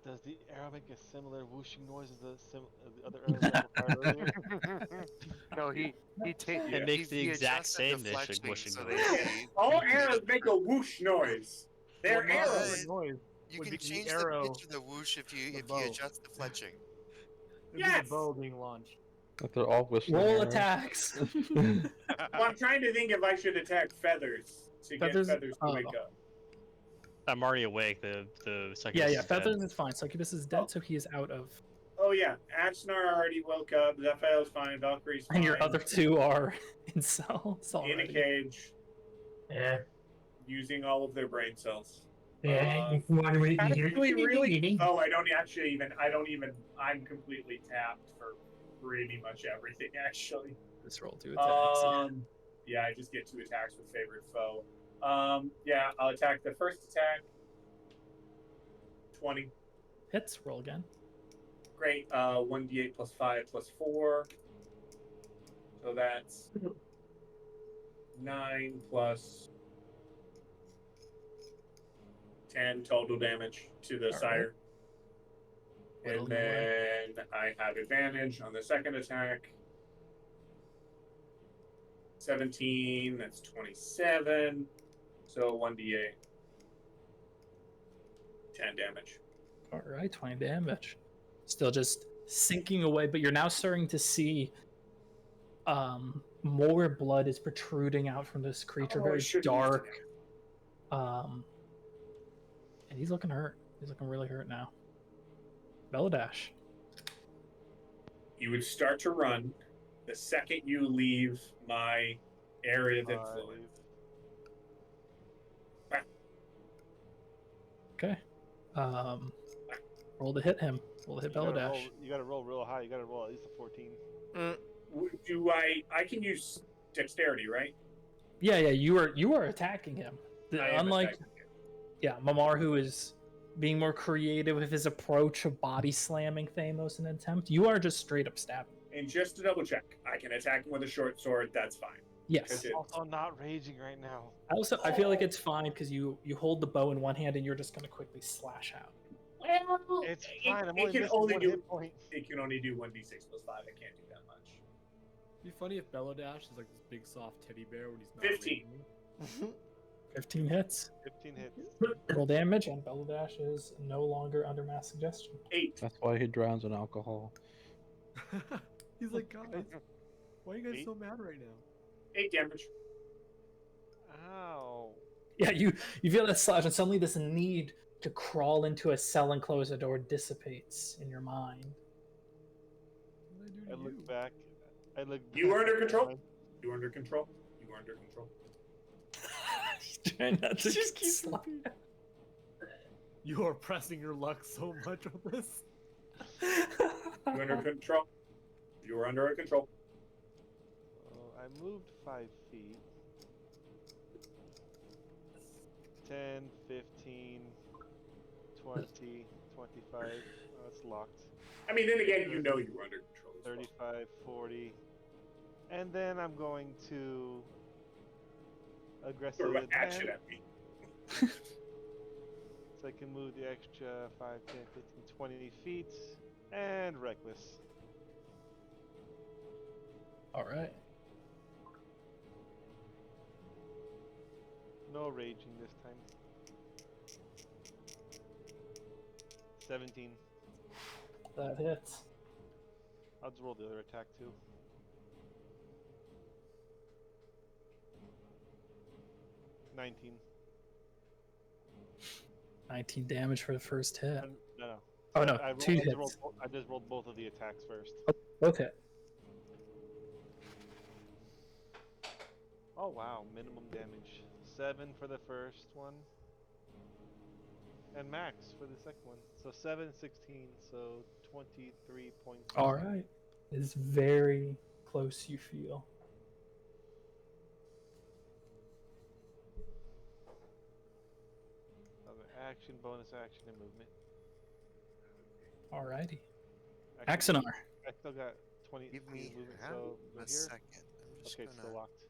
Does the arrow make a similar whooshing noise as the other arrows that were fired earlier? No, he takes. Yeah. It makes the He exact adjusted same deflection whooshing so noise. they- All arrows make a whoosh noise. They're Well, no, arrows. the noise You would can be change the the arrow. pitch of the whoosh if you bow. adjust the fletching. It'd be Yes! the bow being launched. Like they're all whistling. Roll arrows. attacks. Well, I'm trying to think if I should attack feathers to Feathers- get feathers to oh. wake up. I'm already awake. The succubus Yeah, is Feathers dead. is fine. Succubus is dead, Oh. so he is out of. Oh yeah, Axnar already woke up. Zaphael's fine. Valkyrie's fine. And your other two are in cells in a already. cage, Yeah. using all of their brain cells. Yeah. If you want to read Actually, really- Oh, I don't even. I'm completely tapped for pretty much everything actually. Just roll 2 attacks. Yeah, I just get 2 attacks with favorite foe. Yeah, I'll attack the first attack. 20. Hits. Roll again. Great. 1d8 plus 5 plus 4. So that's 9 plus 10 total damage to the All sire. right. And then I have advantage on the second attack. 17, that's 27. So 1d8. 10 damage. All right, 20 damage. Still just sinking away, but you're now starting to see more blood is protruding out from this creature, Oh, I very should've used dark. it. And he's looking hurt. He's looking really hurt now. Beladash. You would start to run the second you leave my area of influence. Okay. Roll to hit him. Roll to hit Beladash. You gotta roll real high. You gotta roll at least a 14. Do I can use dexterity, right? Yeah, you are attacking him. I am Unlike attacking him. yeah, Mamar, who is being more creative with his approach of body slamming Thamos in an attempt, you are just straight up stabbing. And just to double check, I can attack him with a short sword. That's fine. Yes. It- Also not raging right now. I feel like it's fine because you hold the bow in one hand and you're just gonna quickly slash out. Well, It's fine. I'm it only can missing only one do hit point. it can only do 1d6 plus 5. I can't do that much. It'd be funny if Beladash is like this big soft teddy bear when he's not 15. raging. 15 hits. 15 hits. Roll damage, and Beladash is no longer under mass suggestion. 8. That's why he drowns in alcohol. He's like, guys, why are you guys Eight? so mad right now? 8 damage. Ow. Yeah, you feel that slash, and suddenly this need to crawl into a cell and close a door dissipates in your mind. What did I I do to look you? back. I look. You back are under at control. mine. You are under control. You are under control. Trying not to Just keep slap. repeating. You are pressing your luck so much on this. You are under control. You are under control. Oh, I moved 5 feet. 10, 15, 20, 25. Oh, it's locked. I mean, then again, you know you are under control. As well. 35, 40. And then I'm going to aggressively Sort of advance. action at me. So I can move the extra 5, 10, 15, 20 feet. And reckless. All right. No raging this time. 17. That hits. I'll just roll the other attack too. 19. 19 damage for the first hit. No, Oh no, I, two rolled, I, just hits. rolled, I just rolled both of the attacks first. Both hit. Oh wow, minimum damage. 7 for the first one. And max for the second one. So 7, 16, so 23 points. All right. It's very close, you feel. Action, bonus action, and movement. Alrighty. Actually, Axonar. I still got 20 Give me movement, half so go a here. second. I'm just Okay, it's still gonna. locked.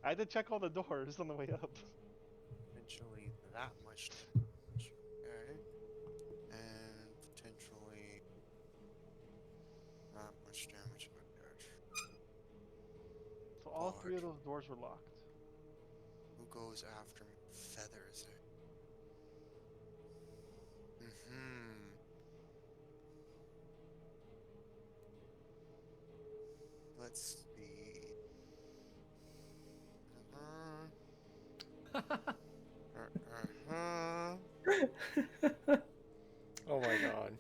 I had to check all the doors on the way up. Potentially that much damage. Okay. And potentially that much damage. So all 3 of those doors were locked. Who goes after me? Feathers. Let's see. Oh my god.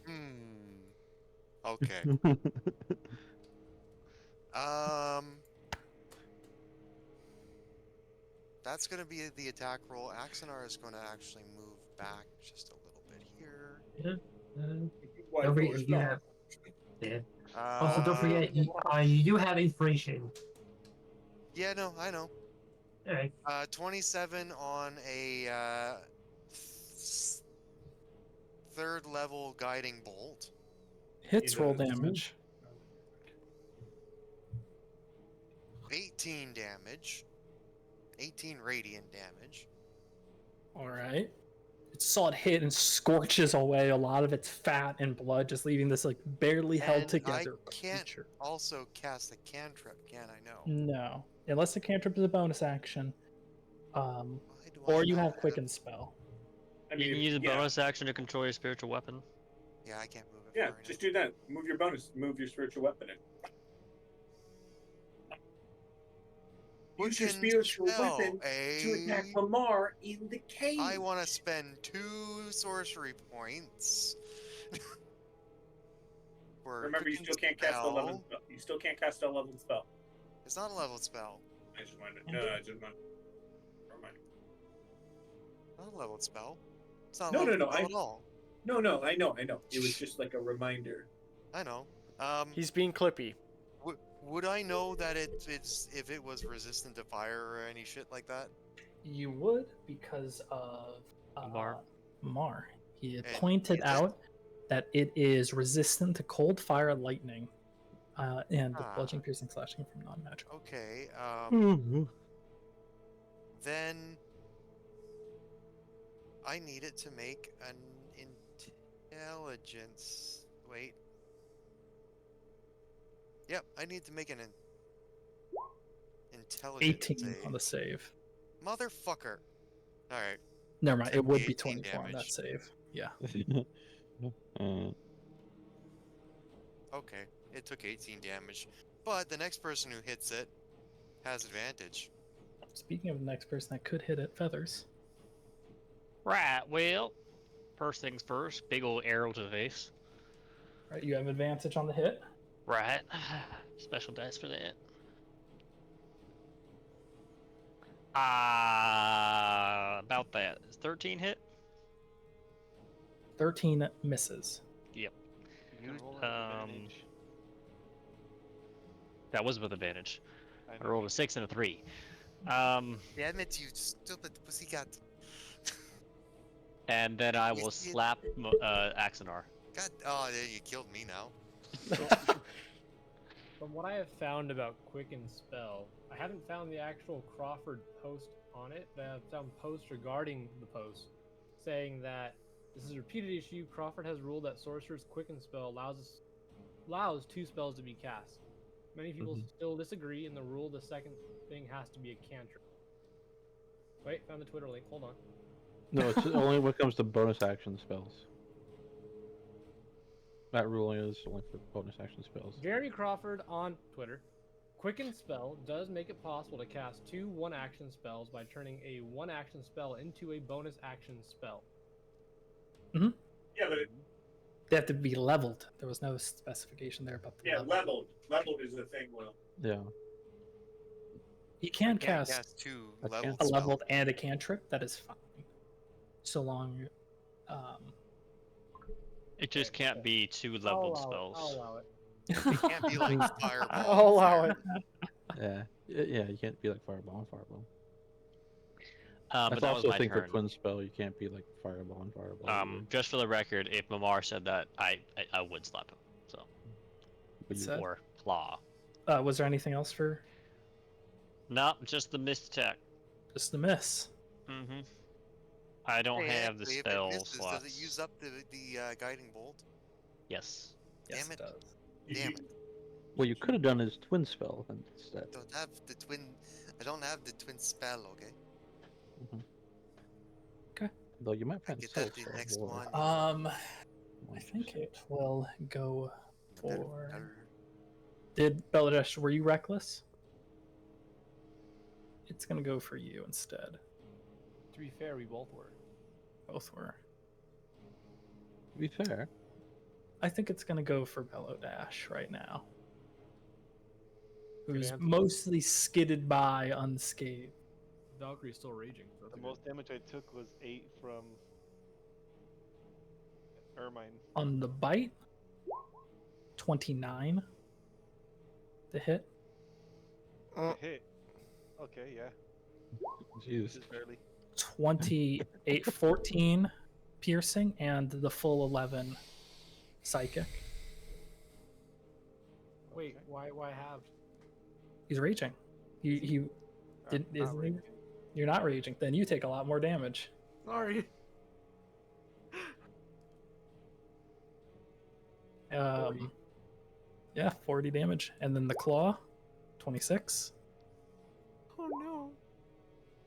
Okay. That's gonna be the attack roll. Axonar is gonna actually move back just a little bit here. Don't forget, you have. Yeah. Also, don't forget, you do have inspiration. Yeah, no, I know. Alright. 27 on a third level guiding bolt. Hits roll damage. 18 damage. 18 radiant damage. Alright. It's a solid hit and scorches away a lot of its fat and blood, just leaving this like barely held together I can't creature. also cast a cantrip, can I? know? No. Unless the cantrip is a bonus action. Do Or I you not have quicken spell. You can use a bonus action to control your spiritual weapon. Yeah, I can't move it. Yeah, just do that. Move your bonus. Move your spiritual weapon in. Use your spiritual weapon to attack Lamar in the cave. I want to spend 2 sorcery points. Remember, you still can't cast a level spell. You still can't cast a level spell. It's not a level spell. I just wanted to. No, I just wanted. Never mind. Not a level spell. It's not a No, level no, no. spell at all. No, I know. It was just like a reminder. I know. He's being clippy. Would I know that it's if it was resistant to fire or any shit like that? You would because of Mar. He had And pointed out that it is resistant to cold, fire, lightning, and bludgeoning, piercing, slashing from non-magical. Okay. Then I need it to make an intelligence. Wait. Yep, I need to make an intelligence 18 save. on the save. Motherfucker. Alright. Never mind. It would be 18 24 on that damage. save. Yeah. Okay, it took 18 damage. But the next person who hits it has advantage. Speaking of the next person that could hit it, Feathers. Right, well, first things first, big old arrow to the face. Right, you have advantage on the hit. Right. Special dice for that. About that. Is 13 hit? 13 misses. Yep. You can roll an advantage. That was with advantage. I I rolled a 6 and a 3. Damn it, you stupid pussycat. And then I will slap Axonar. God, oh, you killed me now. From what I have found about Quicken Spell, I haven't found the actual Crawford post on it, but I have found posts regarding the post saying that this is a repeated issue. Crawford has ruled that Sorcerer's Quicken Spell allows 2 spells to be cast. Many people still disagree, and the rule the second thing has to be a cantrip. Wait, found the Twitter link. Hold on. No, it's only when it comes to bonus action spells. That ruling is only for bonus action spells. Jeremy Crawford on Twitter. Quicken Spell does make it possible to cast 2 one-action spells by turning a one-action spell into a bonus action spell. Yeah, but They have to be leveled. There was no specification there about the yeah, level. leveled. Leveled is the thing, Will. Yeah. You can Can't cast two I can't. leveled a spell. leveled and a cantrip. That is fine, so long. It just can't be 2 I'll leveled allow spells. it. I'll allow it. It can't be like fireball. I'll allow it. Yeah. Yeah. You can't be like fireball and fireball. But That's that was also my a thing for turn. twin spell. You can't be like fireball and fireball. either. Just for the record, if Mamar said that, I would slap him. So But you, Said- or claw. Was there anything else for No, just the missed attack. just the miss? Mm-hmm. I don't Hey, have the actually, if spell it misses, slots. does it use up the guiding bolt? Yes. Yes, Damn it it. does. Damn it! what you could have done is twin spell instead. Don't have the twin. I don't have the twin spell. Okay. Though you might I find get soul that the spell next or- one. I think it will go for. Did Beladesh, were you reckless? It's gonna go for you instead. To be fair, we both were. Both were. To be fair, I think it's gonna go for Beladesh right now, who's answer. mostly skidded by unscathed. Valkyrie's still raging. So that's The a good- most damage I took was 8 from Ermine. On the bite, 29 to hit. It hit. Okay, yeah. jeez. Just barely. 28, 14 piercing, and the full 11 psychic. Wait, why halved? He's raging. He I'm didn't. not Isn't he? raging. You're not raging. Then you take a lot more damage. Sorry. Yeah, 40 damage, and then the claw, 26, Oh no.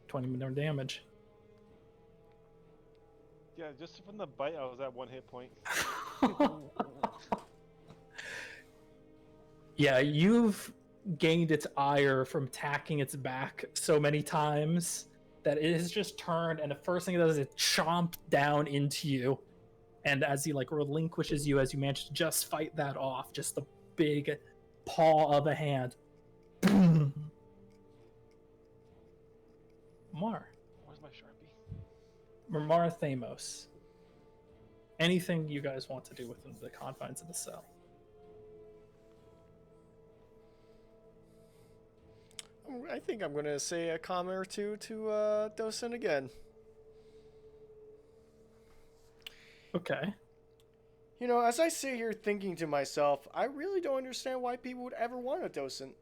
20 more damage. Yeah, just from the bite, I was at 1 hit point. Yeah, you've gained its ire from tacking its back so many times that it has just turned, and the first thing it does is it chomp down into you. And as he like relinquishes you, as you manage to just fight that off, just the big paw of a hand. Mar. Where's my Sharpie? Mar Thamos. Anything you guys want to do within the confines of the cell? I think I'm gonna say a comment or two to Dosen again. Okay. You know, as I sit here thinking to myself, I really don't understand why people would ever want a docent.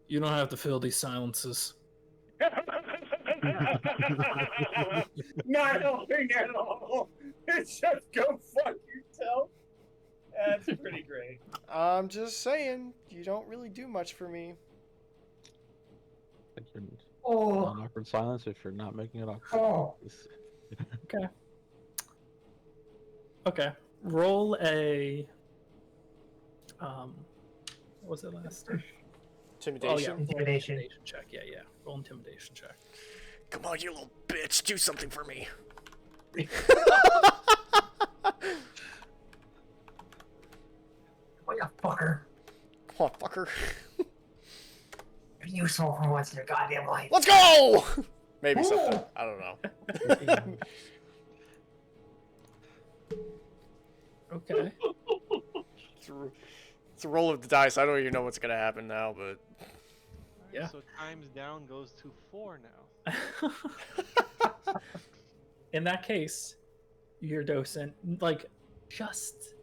You don't have to fill these silences. Not helping at all. It's just go fuck yourself. That's pretty great. I'm just saying, you don't really do much for me. Like you're Oh, on awkward silence if you're not making it awkward. oh. Okay. Okay. Roll a. What was it last? Intimidation. roll Intimidation. check. Yeah. Roll intimidation check. Come on, you little bitch, do something for me. What you fucker. Come on, fucker. Be useful for once in your goddamn life. Let's go! Maybe something. I don't know. Okay. It's a roll of the dice. I don't even know what's gonna happen now, but Yeah. So times down goes to 4 now. In that case, your docent like just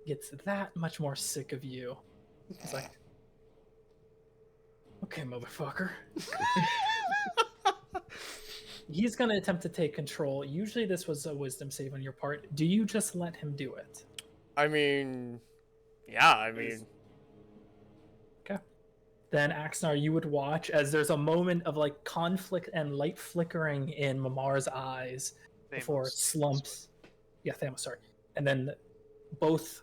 gets that much more sick of you. It's like, okay, motherfucker. He's gonna attempt to take control. Usually, this was a wisdom save on your part. Do you just let him do it? I mean, yeah, I mean, Then Axnar, you would watch as there's a moment of like conflict and light flickering in Mamar's eyes before it Thanos. slumps. Yeah, Thamos, sorry. And then both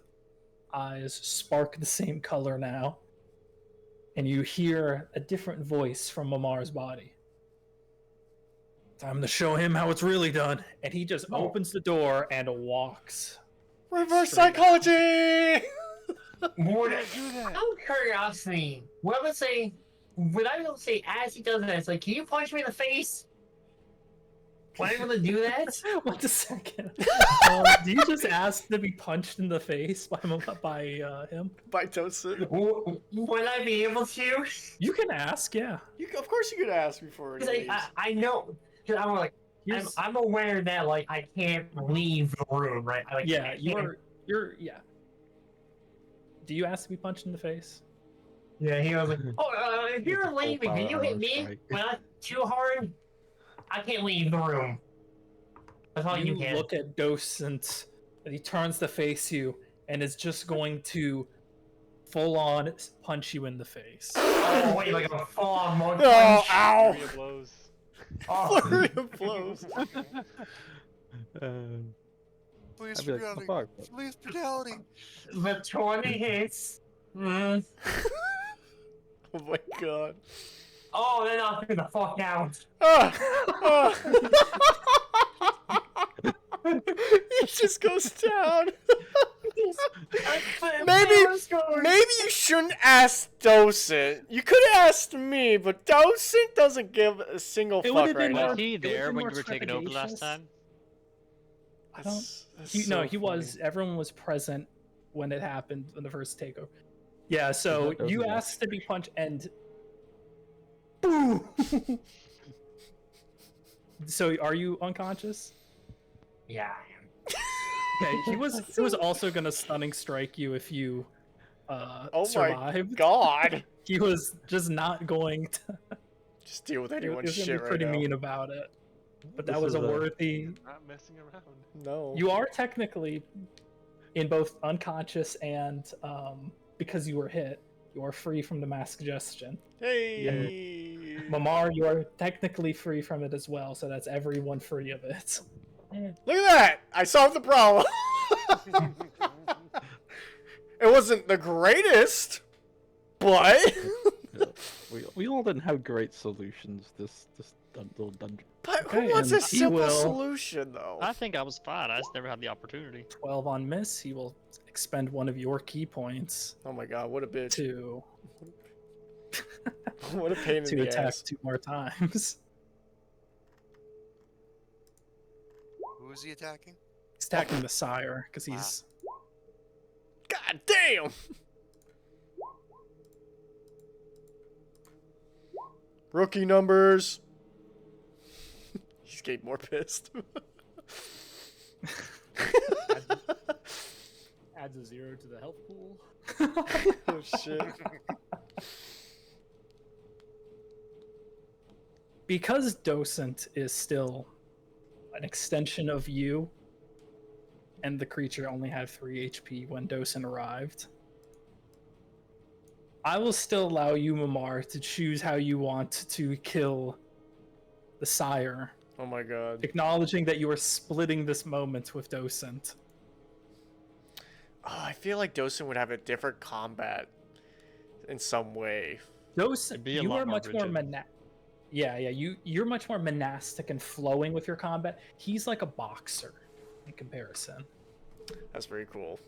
eyes spark the same color now. And you hear a different voice from Mamar's body. Time to show him how it's really done. And he just opens the door and walks. Reverse Straight psychology! Would, do that. out of curiosity, would I be able to say as he does that, it's like, can you punch me in the face? Would I be able to do that? Wait a second. Do you just ask to be punched in the face by him? By Docent. Would I be able to? You can ask, yeah. Of course you could ask before it Because leaves. I know, cause I'm like, Here's- I'm aware that like I can't leave the room, right? Like, yeah, I can't- yeah. Do you ask to be punched in the face? Yeah, he was like, oh, if you're Full leaving, can you power hit me? strike. But not too hard. I can't leave the room. That's all you can. Look at Docent, and he turns to face you, and is just going to full on punch you in the face. Oh wait, like a full-on monkey Oh, punch. ow! Flurry of blows. Oh, Flurry of blows. Please I'd be like, brutality. "Fuck." Please brutality. the 20 hits. Mm. Oh my god. Oh, then I'll get the fuck out. Ah! He just goes down. Maybe you shouldn't ask Docent. You could have asked me, but Docent doesn't give a single It fuck would've right been now. more- Was he it would've there been when more you were taking over last trepidatious. time? That's No, so he funny. was. Everyone was present when it happened in the first takeover. Yeah, so that you doesn't asked to be punched, and boom. So, are you unconscious? Yeah. Okay, he was also gonna stunning strike you if you Oh my survived. god. He was just not going to. Just deal with He anyone's was gonna shit be right pretty now. mean about it. But that This was a is a- worthy. Not messing around. No. You are technically in both unconscious and because you were hit, you are free from the mass suggestion. Hey. Mamar, you are technically free from it as well, so that's everyone free of it. Look at that! I solved the problem. It wasn't the greatest, but We all didn't have great solutions this little dungeon. but who Okay, wants a and he simple will- solution though? I think I was fine. I just never had the opportunity. 12 on miss, he will expend one of your key points Oh my god, what a bitch! to What a pain in to the attack ass. 2 more times. Who is he attacking? He's attacking the sire because he's God damn! Rookie numbers. He's getting more pissed. Adds a 0 to the health pool. Oh shit. because Docent is still an extension of you, and the creature only had 3 HP when Docent arrived. I will still allow you, Mamar, to choose how you want to kill the sire, Oh my god. acknowledging that you are splitting this moment with Docent. Oh, I feel like Docent would have a different combat in some way. Docent, It'd be a you lot are more much more rigid. you're much more monastic and flowing with your combat. He's like a boxer in comparison. That's pretty cool.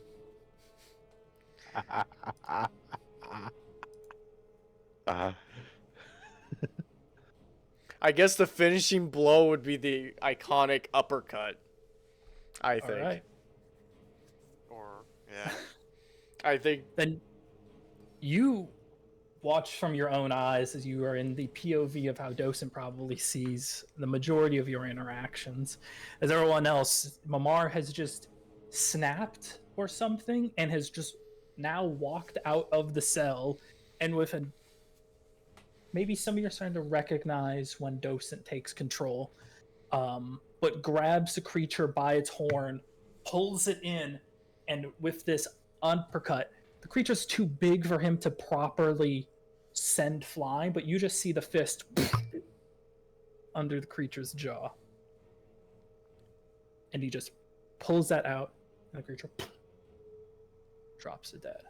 I guess the finishing blow would be the iconic uppercut. I think. All right. Or yeah. I think. Then you watch from your own eyes as you are in the POV of how Docent probably sees the majority of your interactions. As everyone else, Mamar has just snapped or something and has just now walked out of the cell, and with a maybe some of you are starting to recognize when Docent takes control, but grabs the creature by its horn, pulls it in, and with this uppercut, the creature's too big for him to properly send flying, but you just see the fist under the creature's jaw. And he just pulls that out, and the creature drops to dead.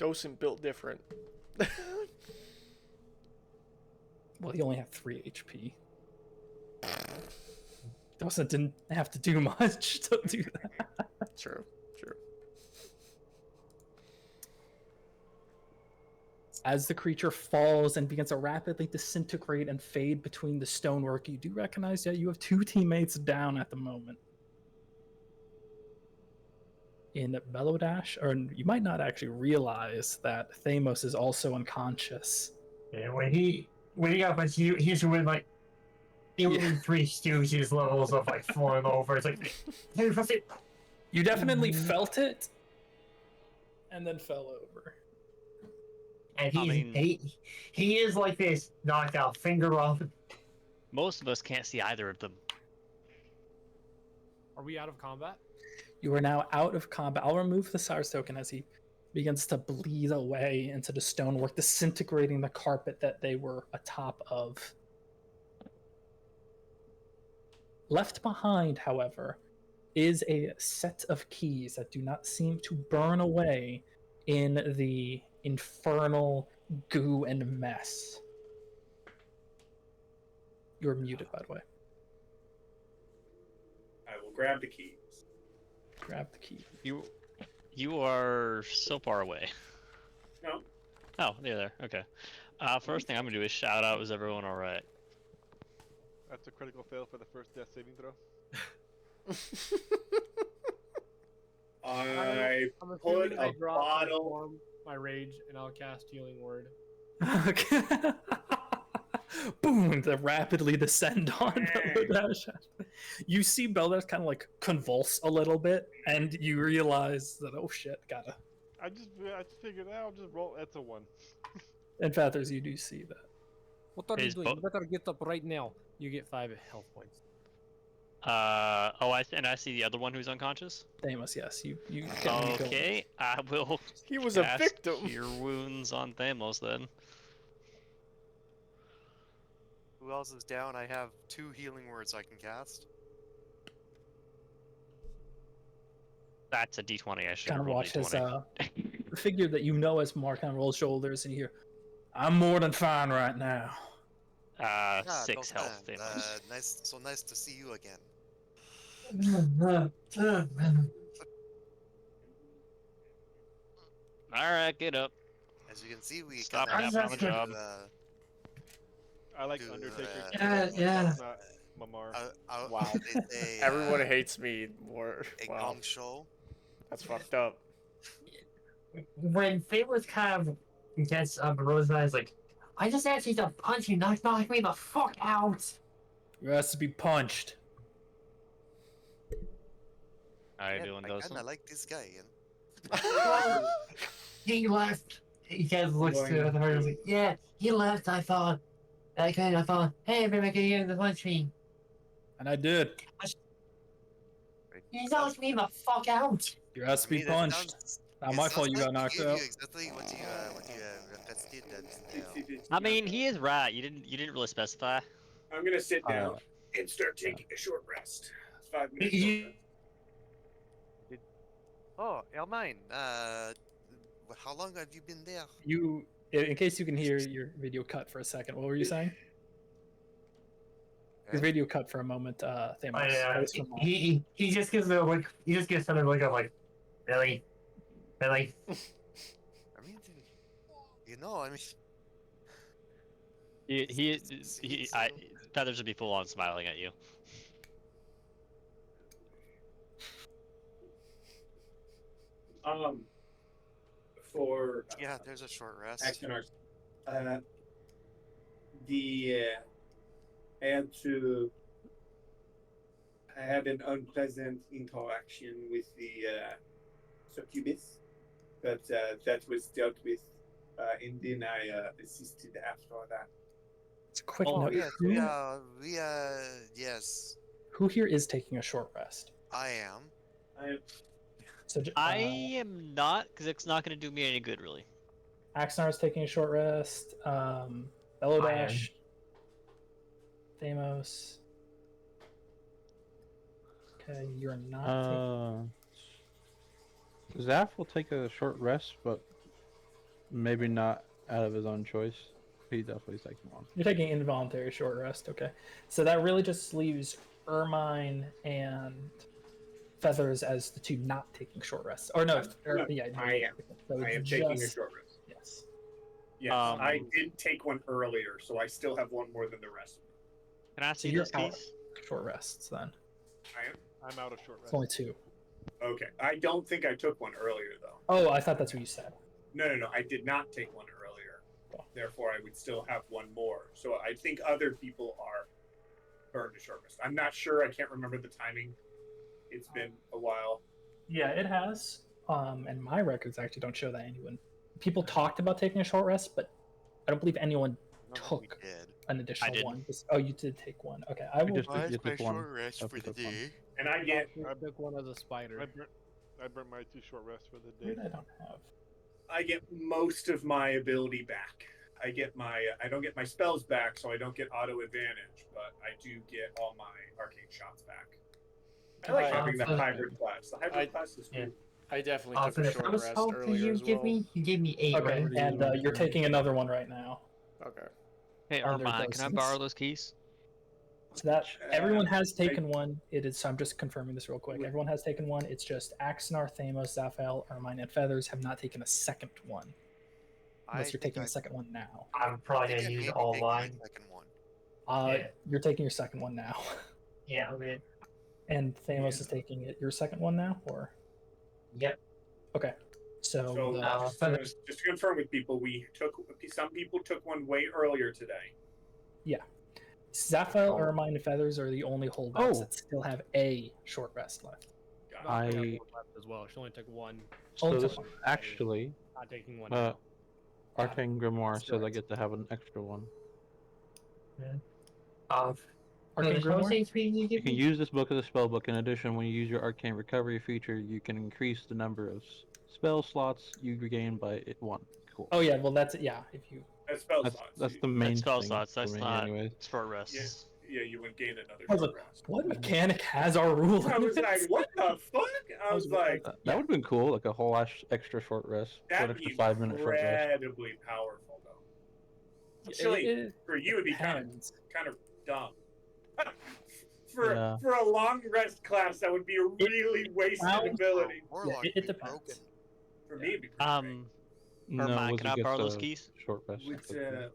Docent built different. Well, he only had 3 HP. Dawson didn't have to do much to do that. True. As the creature falls and begins to rapidly disintegrate and fade between the stonework, you do recognize that you have 2 teammates down at the moment. In Belodash, or you might not actually realize that Thamos is also unconscious. Yeah, when he got up, he's with like he was in Three Stooges levels of like falling over. It's like, hey, what's it? You definitely felt it, and then fell over. And I he is like this, knocked out, finger off. Most of us can't see either of them. Are we out of combat? You are now out of combat. I'll remove the Cyrus token as he begins to bleed away into the stonework, disintegrating the carpet that they were atop of. Left behind, however, is a set of keys that do not seem to burn away in the infernal goo and mess. You're muted, by the way. I will grab the keys. Grab the key. You are so far away. No. Oh, they're there. Okay. First thing I'm gonna do is shout out, is everyone alright? That's a critical fail for the first death saving throw. I I'm put assuming a I drop my bottle. form, my rage, and I'll cast Healing Word. Okay. Boom! To rapidly descend on Belodash. You see Belodash kind of like convulse a little bit, and you realize that, oh shit, gotta. I just figured out. I'll just roll. That's a 1. In fact, as you do see that. What are you Is doing? bo- You better get up right now. You get 5 health points. And I see the other one who's unconscious. Thamos, yes, you get me going. Okay, I will. He was a cast victim. Cure Wounds on Thamos then. Who else is down? I have 2 healing words I can cast. That's a D20. I should Kind have of rolled watch his D20. figure that you know as Mark kind of roll shoulders, and you hear, "I'm more than fine right now." Ah, 6 no health plan. damage. Nice to see you again. Alright, get up. As you can see, we Stop kinda napping on the have job. I like Do, Undertaker. Yeah, yeah. That's not Mamar. Wow. They say, Everyone hates me more. a Wow, gong show. that's fucked up. When Fables kind of gets Rosa is like, I just asked you to punch you, knock me the fuck out. You has to be punched. How you Yeah, doing, I Dawson? kinda like this guy. He left. He just looks to her and is like, yeah, he left. I thought, I thought, hey, maybe I can get him to punch me. And I did. He knocked me the fuck out. You has to be punched. Not my fault you got knocked out. Exactly what you requested. I mean, he is right. You didn't really specify. I'm gonna sit down and start taking a short rest. 5 minutes. You- short rest. Oh, Ermine, how long have you been there? You, in case you can hear your video cut for a second, what were you saying? Your video cut for a moment, Thamos. He just gives a look. He just gives another look of like, really. I mean, I mean, Feathers would be full on smiling at you. For yeah, there's a short rest. action arts. I had an unpleasant interaction with the succubus, but that was dealt with, and then I assisted after that. It's a quick Oh, note. Yes, Who, yes, who here is taking a short rest? I am. So I am not, because it's not going to do me any good, really. Axnar is taking a short rest. Belodash, Thamos. Okay, you're not. Zaf will take a short rest, but maybe not out of his own choice. He definitely is taking one. You're taking involuntary short rest. Okay, so that really just leaves Ermine and Feathers as the two not taking short rests. Or no, No, yeah, no, I am. So I it's am taking a just- short rest. Yes. Yes, Um, I did take one earlier, so I still have one more than the rest. Can I So see you're this out. piece? Short rests then. I am. I'm out of short It's rest. only two. Okay. I don't think I took one earlier though. Oh, I thought that's what you said. No. I did not take one earlier. Oh. Therefore, I would still have one more. So I think other people are burned to short rest. I'm not sure. I can't remember the timing. It's been a while. Yeah, it has. And my records actually don't show that anyone. People talked about taking a short rest, but I don't believe anyone I don't think we took did. an additional didn't. one. Oh, you did take one. Okay, I We will. just Why you is my took one. short rest Sophie for the took one. day? And I get I took one as a spider. I burnt my 2 short rests for the Wait, day. I don't have. most of my ability back. I don't get my spells back, so I don't get auto advantage, but I do get all my arcane shots back. I like having the hybrid class. The hybrid class is cool. I definitely Oh, took so a the short first rest hope earlier you as give well. me, you gave me 8, Okay, right? and you're taking another one right now. Okay. Hey, Under Ermine, can I doses. borrow those keys? So that everyone has taken one. It is. So I'm just confirming this real quick. Everyone has taken one. It's just Axanar, Thamos, Zaphael, Ermine, and Feathers have not taken a second one. Unless you're taking a second one now. I'm probably gonna use all mine. Second one. Yeah. You're taking your second one now. Yeah, okay. And Thamos is taking it. Your second one now, or? Yep. Okay. So, So just to confirm with people, some people took one way earlier today. yeah, Zaphael, Ermine, and Feathers are the only holdouts that still have a short rest left. Valkyrie has one left as well. She only took one. So Only this took one. actually, Not taking one now. Arcane Grimoire That's says I correct. get to have an extra one. Arcane Grimoire? You can use this book as a spell book. In addition, when you use your Arcane Recovery feature, you can increase the number of spell slots you regain by one. Cool. Oh yeah, well that's If you That's spell That's, slots. that's the main spell thing slots. That's for me, not anyways. short rests. Yeah, you would gain another I was short like, rest. what mechanic has our rule? I was like, what the fuck? I was like, That would have been cool, like a whole extra short rest, or an that'd extra be 5-minute short rest. incredibly powerful, though. Actually, for you, it'd be kind of dumb. For a long rest class, that would be a really wasted ability. It depends. For me, it'd be pretty No, Ermine, Wizzy can I gets borrow those a keys? Short rest.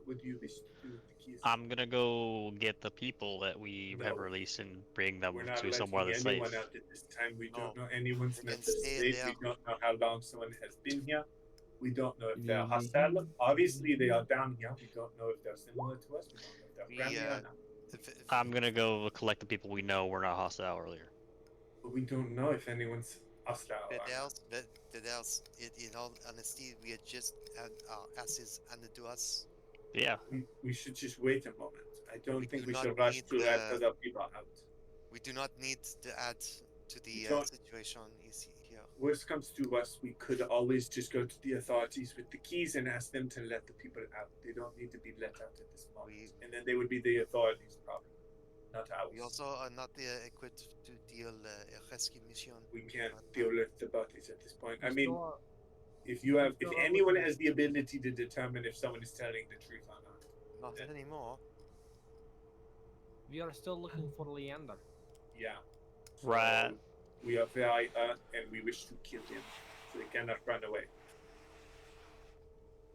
Would you wish to do with the keys? I'm gonna go get the people that we have No. released and bring them We're not to letting somewhere that's anyone safe. out at this time. We don't know anyone's They can mental stay state. there. We don't know how long someone has been here. We don't know if they're hostile. Obviously, they are down here. We don't know if they're similar to us. We don't know if they're friendly or not. I'm gonna go collect the people we know were not hostile earlier. But we don't know if anyone's hostile. or not. In all honesty, we had just had our asses handed to us. Yeah. We should just wait a moment. I don't think do we not should rush need to let other people out. We do not need to add to the don't- situation here. Worst comes to us, we could always just go to the authorities with the keys and ask them to let the people out. They don't need to be let out at this moment. And then they would be the authorities' problem, not ours. We also are not equipped to deal a rescue mission. We can't deal with the bodies at this point. I We mean, still are- if still anyone are- has the ability to determine if someone is telling the truth or not. Not anymore. We are still looking for Leander. Yeah. Right. We are very hurt and we wish to kill him so they cannot run away.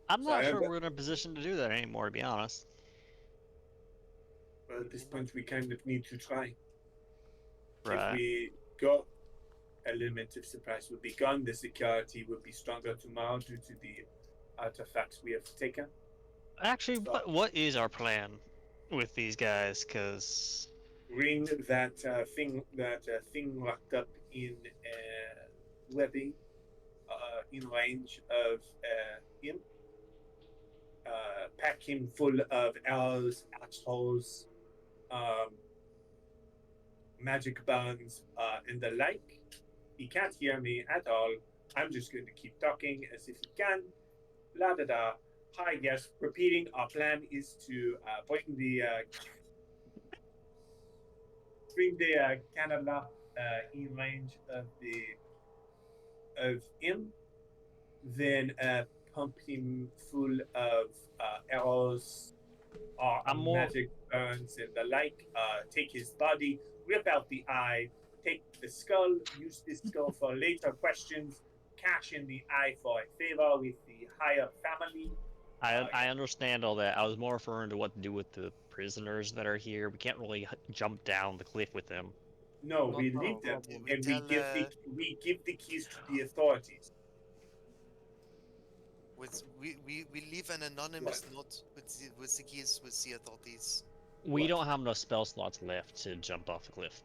I'm So not I sure have- we're in a position to do that anymore, to be honest. But at this point, we kind of need to try. Right. If we go, element of surprise will be gone. The security will be stronger tomorrow due to the artifacts we have taken. Actually, what is our plan with these guys? Because Bring that thing locked up in webbing in range of him. Pack him full of arrows, assholes, magic buns, and the like. He can't hear me at all. I'm just going to keep talking as if he can. La da da. Hi, yes. Repeating, our plan is to bring the Canada in range of him. Then pump him full of arrows, I'm more. magic burns, and the like. Take his body, rip out the eye, take the skull, use this skull for later questions, cash in the eye for a favor with the higher family. I understand all that. I was more referring to what to do with the prisoners that are here. We can't really jump down the cliff with them. No, Not we a lead them, problem. and we give the keys to the authorities. We leave an anonymous note with the keys with the authorities. We What? don't have enough spell slots left to jump off the cliff.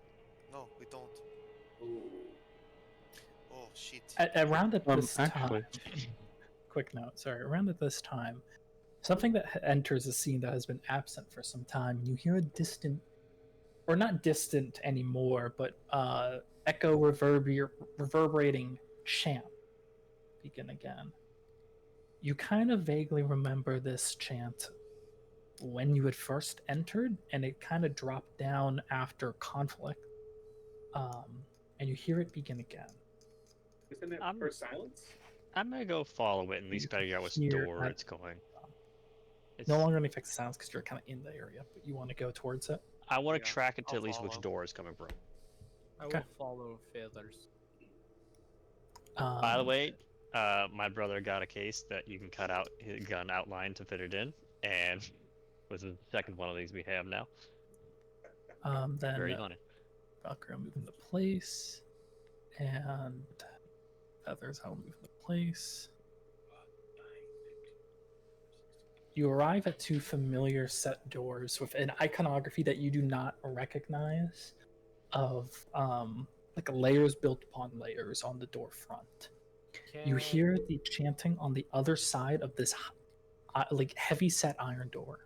No, we don't. Oh shit. Around at this actually, time, quick note, sorry, around at this time, something that enters a scene that has been absent for some time, you hear a distant, or not distant anymore, but echo reverberating chant begin again. You kind of vaguely remember this chant when you had first entered, and it kind of dropped down after conflict, and you hear it begin again. Isn't it for silence? I'm gonna go follow it and at least figure out which door it's going. It's, no longer any fixed sounds because you're kind of in the area, but you want to go towards it. I want to track it to I'll at least which follow. door it's coming from. I Okay. will follow Feathers. By the way, my brother got a case that you can cut out his gun outline to fit it in, and was the second one of these we have now. Then Very funny. Valkyrie will move into place, and Feathers will move into place. You arrive at two familiar set doors with an iconography that you do not recognize, of like layers built upon layers on the door front. You hear the chanting on the other side of this like heavy set iron door.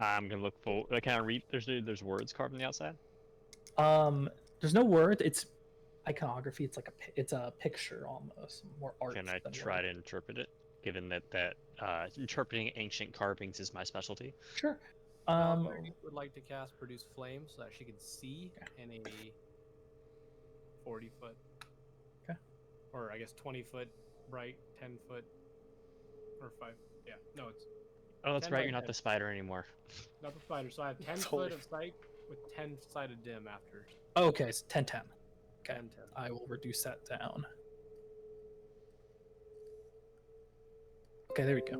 I'm gonna look for. Can I read? There's words carved on the outside. There's no word. It's iconography. It's like it's a picture almost, more art. Can I than try word. to interpret it? Given that interpreting ancient carvings is my specialty. Sure. Valkyrie would like to cast Produce Flame so that she can see in a 40-foot. Okay. Or I guess 20-foot bright, 10-foot, or 5. Yeah, no, it's Oh, that's 10 right. by You're not 10. the spider anymore. Not the spider. So I have 10 Holy foot of sight with 10-sided dim after. Okay, so 10-10. Okay, 10-10. I will reduce that down. Okay, there we go.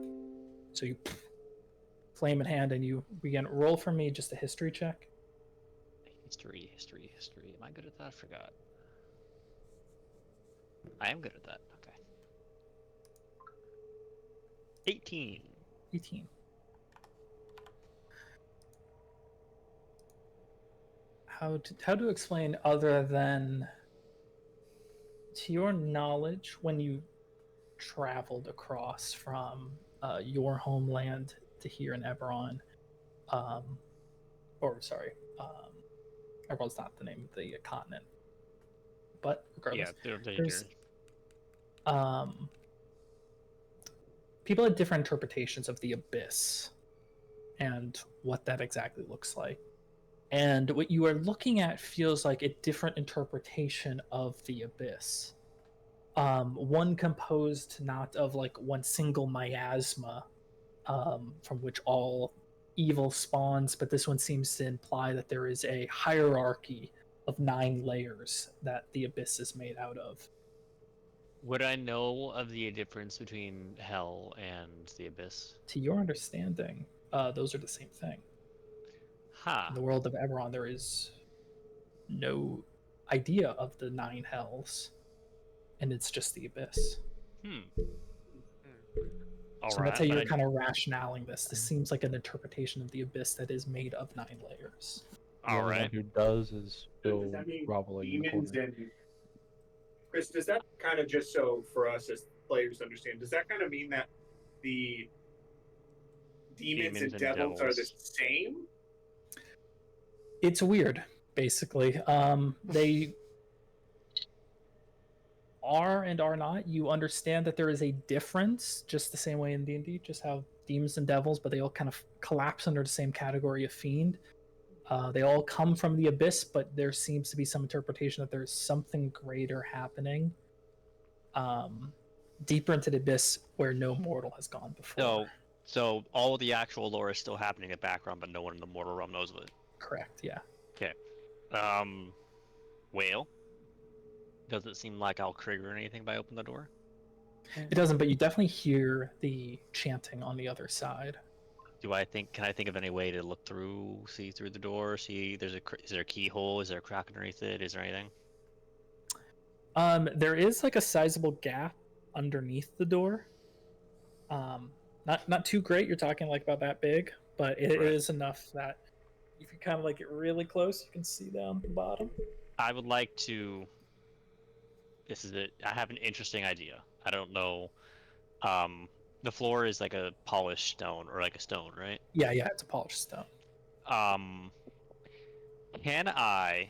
So you flame in hand, and you begin. Roll for me just a history check. History. Am I good at that? I forgot. I am good at that. Okay. 18. 18. How to explain other than, to your knowledge, when you traveled across from your homeland to here in Eberron, Eberron's not the name of the continent, but regardless, there's people had different interpretations of the abyss and what that exactly looks like. And what you are looking at feels like a different interpretation of the abyss. One composed not of like one single miasma from which all evil spawns, but this one seems to imply that there is a hierarchy of 9 layers that the abyss is made out of. Would I know of the difference between hell and the abyss? To your understanding, those are the same thing. Ha! In the world of Eberron, there is no idea of the 9 hells, and it's just the abyss. So that's how you're kind of rationaling this. This seems like an interpretation of the abyss that is made of 9 layers. The only one who does is Does still that mean groveling in the demons corner. and Chris, does that kind of, just so for us as players understand, does that kind of mean that the demons and devils are the same? It's weird, basically. They are and are not. You understand that there is a difference, just the same way in D&D, just how demons and devils, but they all kind of collapse under the same category of fiend. They all come from the abyss, but there seems to be some interpretation that there's something greater happening. deeper into the abyss where no mortal has gone before. So all the actual lore is still happening in the background, but no one in the mortal realm knows of it. Correct, yeah. Okay. Whale. Does it seem like I'll trigger anything by opening the door? It doesn't, but you definitely hear the chanting on the other side. Can I think of any way to look through, see through the door, see is there a keyhole, is there a crack underneath it, is there anything? There is like a sizable gap underneath the door. Not too great. You're talking like about that big, but it Right. is enough that if you kind of like get really close, you can see down the bottom. I would like to. This is it. I have an interesting idea. I don't know. The floor is like a polished stone or like a stone, right? Yeah, it's a polished stone. Can I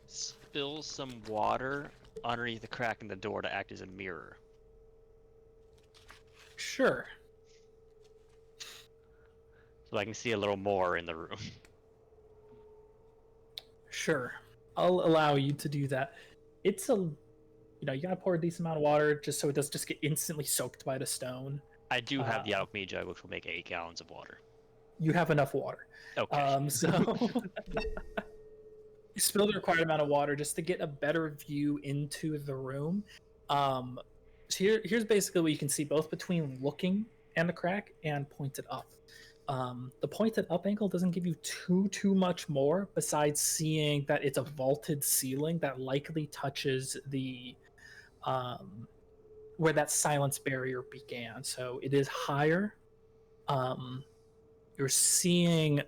spill some water underneath the crack in the door to act as a mirror? Sure. So I can see a little more in the room. Sure. I'll allow you to do that. It's you gotta pour a decent amount of water just so it doesn't just get instantly soaked by the stone. I do have the alchemy jug, which will make 8 gallons of water. You have enough water. Okay. So you spill the required amount of water just to get a better view into the room. So here's basically what you can see both between looking and the crack and pointed up. The pointed up angle doesn't give you too much more besides seeing that it's a vaulted ceiling that likely touches the where that silence barrier began. So it is higher. You're seeing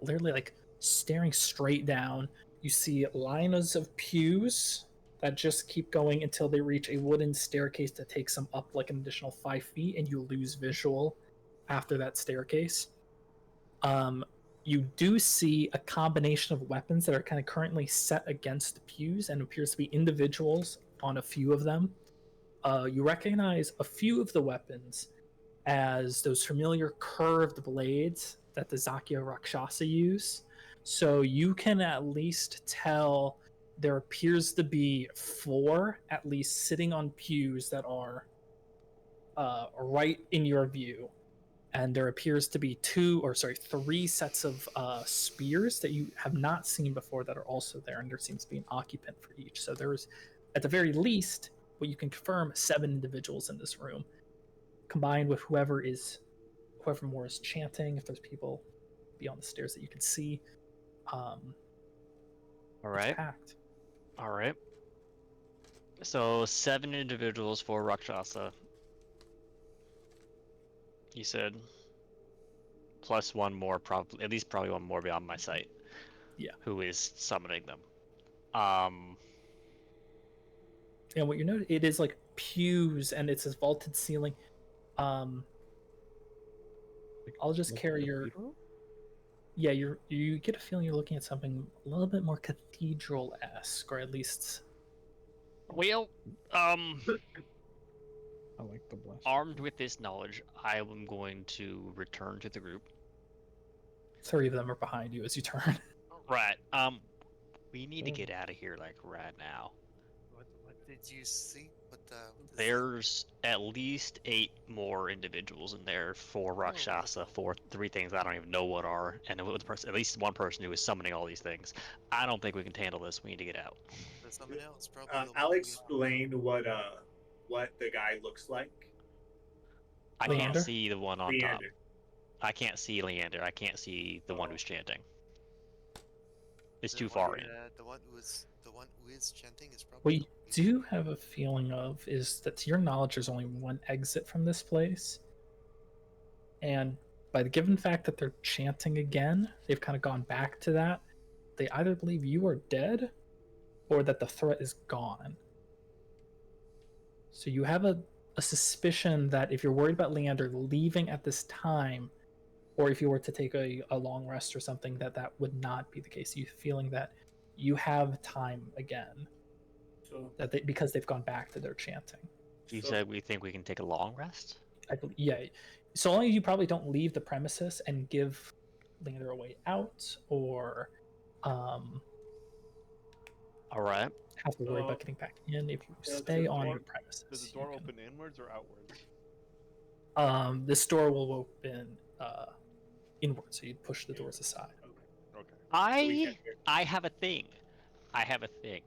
literally like staring straight down. You see lines of pews that just keep going until they reach a wooden staircase that takes them up like an additional 5 feet, and you lose visual after that staircase. You do see a combination of weapons that are kind of currently set against the pews and appears to be individuals on a few of them. You recognize a few of the weapons as those familiar curved blades that the Zakya Rakshasa use. So you can at least tell there appears to be 4 at least sitting on pews that are right in your view. And there appears to be 3 sets of spears that you have not seen before that are also there, and there seems to be an occupant for each. So there's, at the very least, what you can confirm, 7 individuals in this room, combined with whoever more is chanting. If there's people beyond the stairs that you can see, All right. it's packed. All right. So 7 individuals for Rakshasa. You said plus 1 more, probably one more beyond my sight. Yeah. Who is summoning them? And what you notice, it is like pews, and it's this vaulted ceiling. I'll just carry your. Yeah, you get a feeling you're looking at something a little bit more cathedral-esque, or at least. Well, I like the blast. armed with this knowledge, I am going to return to the group. 3 of them are behind you as you turn. Right. We need to get out of here like right now. What did you see? There's at least 8 more individuals in there, 4 Rakshasa, 3 things I don't even know what are, and at least one person who is summoning all these things. I don't think we can handle this. We need to get out. There's something else, probably. I'll explain what the guy looks like. I Leander? can't see the one on top. Leander. I can't see Leander. I can't see the one who's chanting. It's too far in. The one who is chanting is probably. What you do have a feeling of is that, to your knowledge, there's only one exit from this place. And by the given fact that they're chanting again, they've kind of gone back to that. They either believe you are dead or that the threat is gone. So you have a suspicion that if you're worried about Leander leaving at this time, or if you were to take a long rest or something, that would not be the case. You feeling that you have time again, So, because they've gone back to their chanting. You said we think we can take a long rest? I believe, yeah. So long as you probably don't leave the premises and give Leander a way out, or All right. have to worry So, about getting back in if you does stay the on door- your premises. Does the You door can- open inwards or outwards? This door will open inward, so you'd push the doors aside. Okay. we can't I have a thing. I have a thing.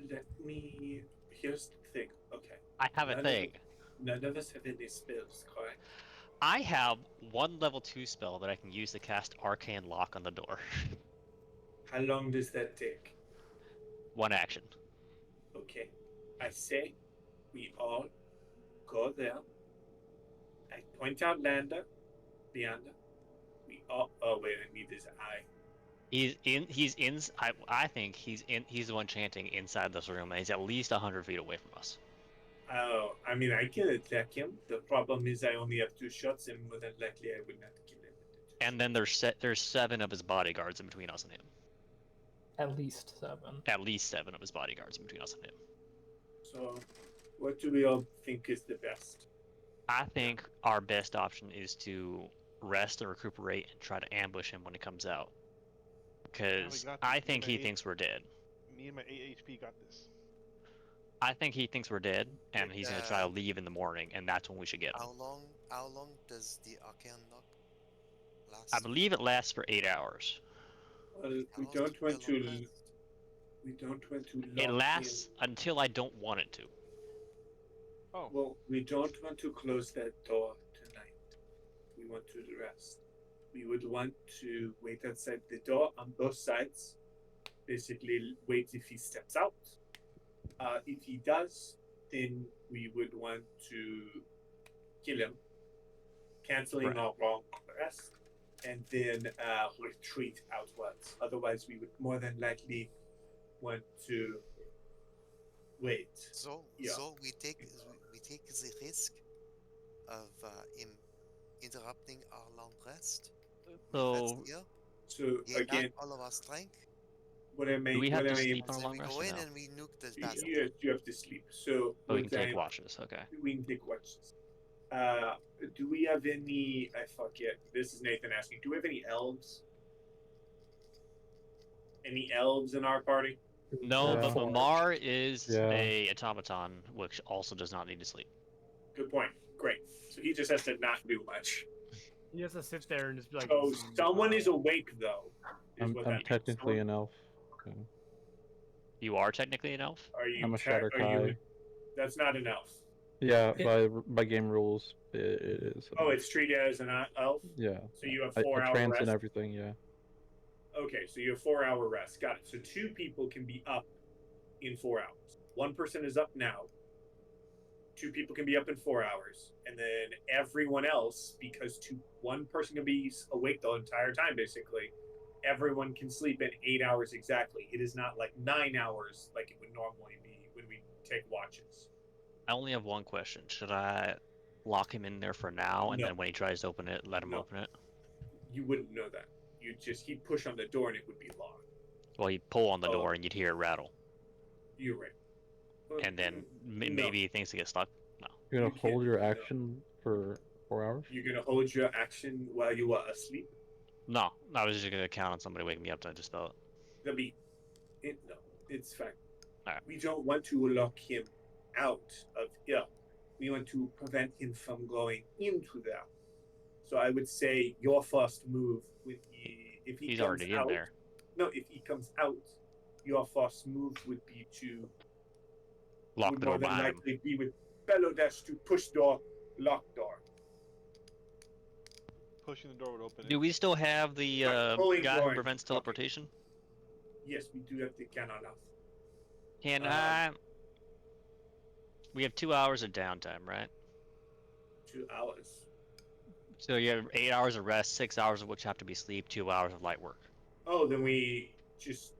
Let me. Here's the thing. Okay. I have a None of thing. None of us have any spells, correct? I have one level 2 spell that I can use to cast Arcane Lock on the door. How long does that take? One action. Okay. I say we all go there. I point out Leander. We all. Oh, wait, I need his eye. I think he's the one chanting inside this room, and he's at least 100 feet away from us. Oh, I mean, I can attack him. The problem is I only have 2 shots, and more than likely I will not kill him. And then there's 7 of his bodyguards in between us and him. At least 7. At least 7 of his bodyguards in between us and him. So, what do we all think is the best? I think our best option is to rest and recuperate and try to ambush him when he comes out. Because got I this. think he Me thinks we're dead. Me and my 8 HP got this. I think he thinks we're dead, and he's gonna try to Uh, leave in the morning, and that's when we should get him. How long does the arcane lock last? I believe it lasts for 8 hours. Well, How we long don't does want the lock to. last? We don't want to. It lock lasts him. until I don't want it to. Oh. Well, we don't want to close that door tonight. We want to rest. We would want to wait outside the door on both sides. Basically, wait if he steps out. If he does, then we would want to kill him, canceling Right. our long rest, and then retreat outwards. Otherwise, we would more than likely want to wait. So Yeah. we take the risk of him interrupting our long rest. So- Rest here, So gain again, back all of our strength, what I mean, Do we have what to I mean, sleep on our then long we rest go or in no? and we nuke the you, basket. you have to sleep. So Oh, we what can take I- watches. Okay. we can take watches. Do we have any? I forget. This is Nathan asking. Do we have any elves? Any elves in our party? No, but Four. Mamar is Yeah. a automaton, which also does not need to sleep. Good point. Great. So he just has to not do much. He has to sit there and just be like. So someone is awake though. Is I'm what that I'm means. technically Someone- an elf. Okay. You are technically an elf. Are you? I'm a Are you? Shatterkai. That's not an elf. Yeah, It- by game rules, it is. an Oh, elf. it's treated as an elf. Yeah. So you have I 4 hour trance rest. and everything. Yeah. Okay, so you have 4 hour rest. Got it. So 2 people can be up in 4 hours. 1 person is up now. 2 people can be up in 4 hours, and then everyone else, because 1 person can be awake the entire time, basically. Everyone can sleep in 8 hours exactly. It is not like 9 hours like it would normally be when we take watches. I only have one question. Should I lock him in there for now, and No. then when he tries to open it, let him No. open it? You wouldn't know that. He'd push on the door and it would be locked. Well, he'd pull on the Oh. door, and you'd hear it rattle, You're right. and then No. maybe he thinks he gets stuck. No. You're You gonna can't hold your do that. action for 4 hours. You're gonna hold your action while you are asleep. No, I was just gonna count on somebody waking me up to dispel it. There'll be no, it's fine. Alright. We don't want to lock him out of here. We want to prevent him from going into there. So I would say your first move if he He's comes already out, in there. No, if he comes out, your first move would be to Lock would the more door than behind him. likely be with Bellow Dash to push door, lock door. Pushing the door would open Do it. we still have the pulling guy door who and prevents locking. teleportation? Yes, we do have the cannon off. Can Um, I? We have 2 hours of downtime, right? 2 hours. So you have 8 hours of rest, 6 hours of which have to be sleep, 2 hours of light work. Oh, then we just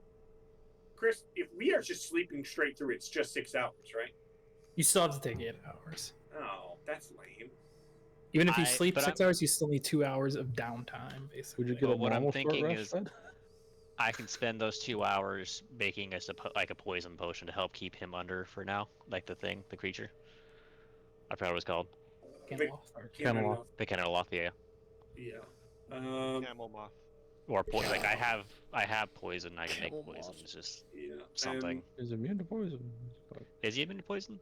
Chris, if we are just sleeping straight through, it's just 6 hours, right? You still have to take 8 hours. Oh, that's lame. Even if you I- sleep but 6 hours, you still need 2 hours of downtime, basically. Would you get Well, a what I'm normal short thinking rest is- then? I can spend those 2 hours making like a poison potion to help keep him under for now, like the creature. I forgot what it was called. Can't Vic- lost. Camelot. Camelot. The Kenneloth, yeah. Yeah. Camel moth. Or like I have poison. I can make Camel poison. moth. It's just Yeah. something. Is immune to poison. Fuck. Is he immune to poison?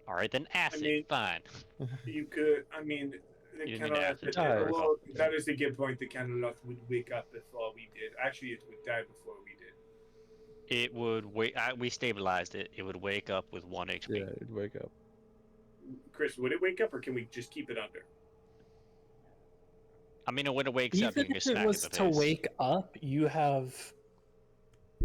All right, then acid. mean- Fine. You could. I mean, the You mean Canaloth. acid. die. Well, that is a good point. The Canaloth would wake up before we did. Actually, it would die before we did. It would wake. We stabilized it. It would wake up with 1 HP. Yeah, it'd wake up. Chris, would it wake up, or can we just keep it under? I mean, when it wakes up, you Even can if just it smack was it in the to face. wake up, you have.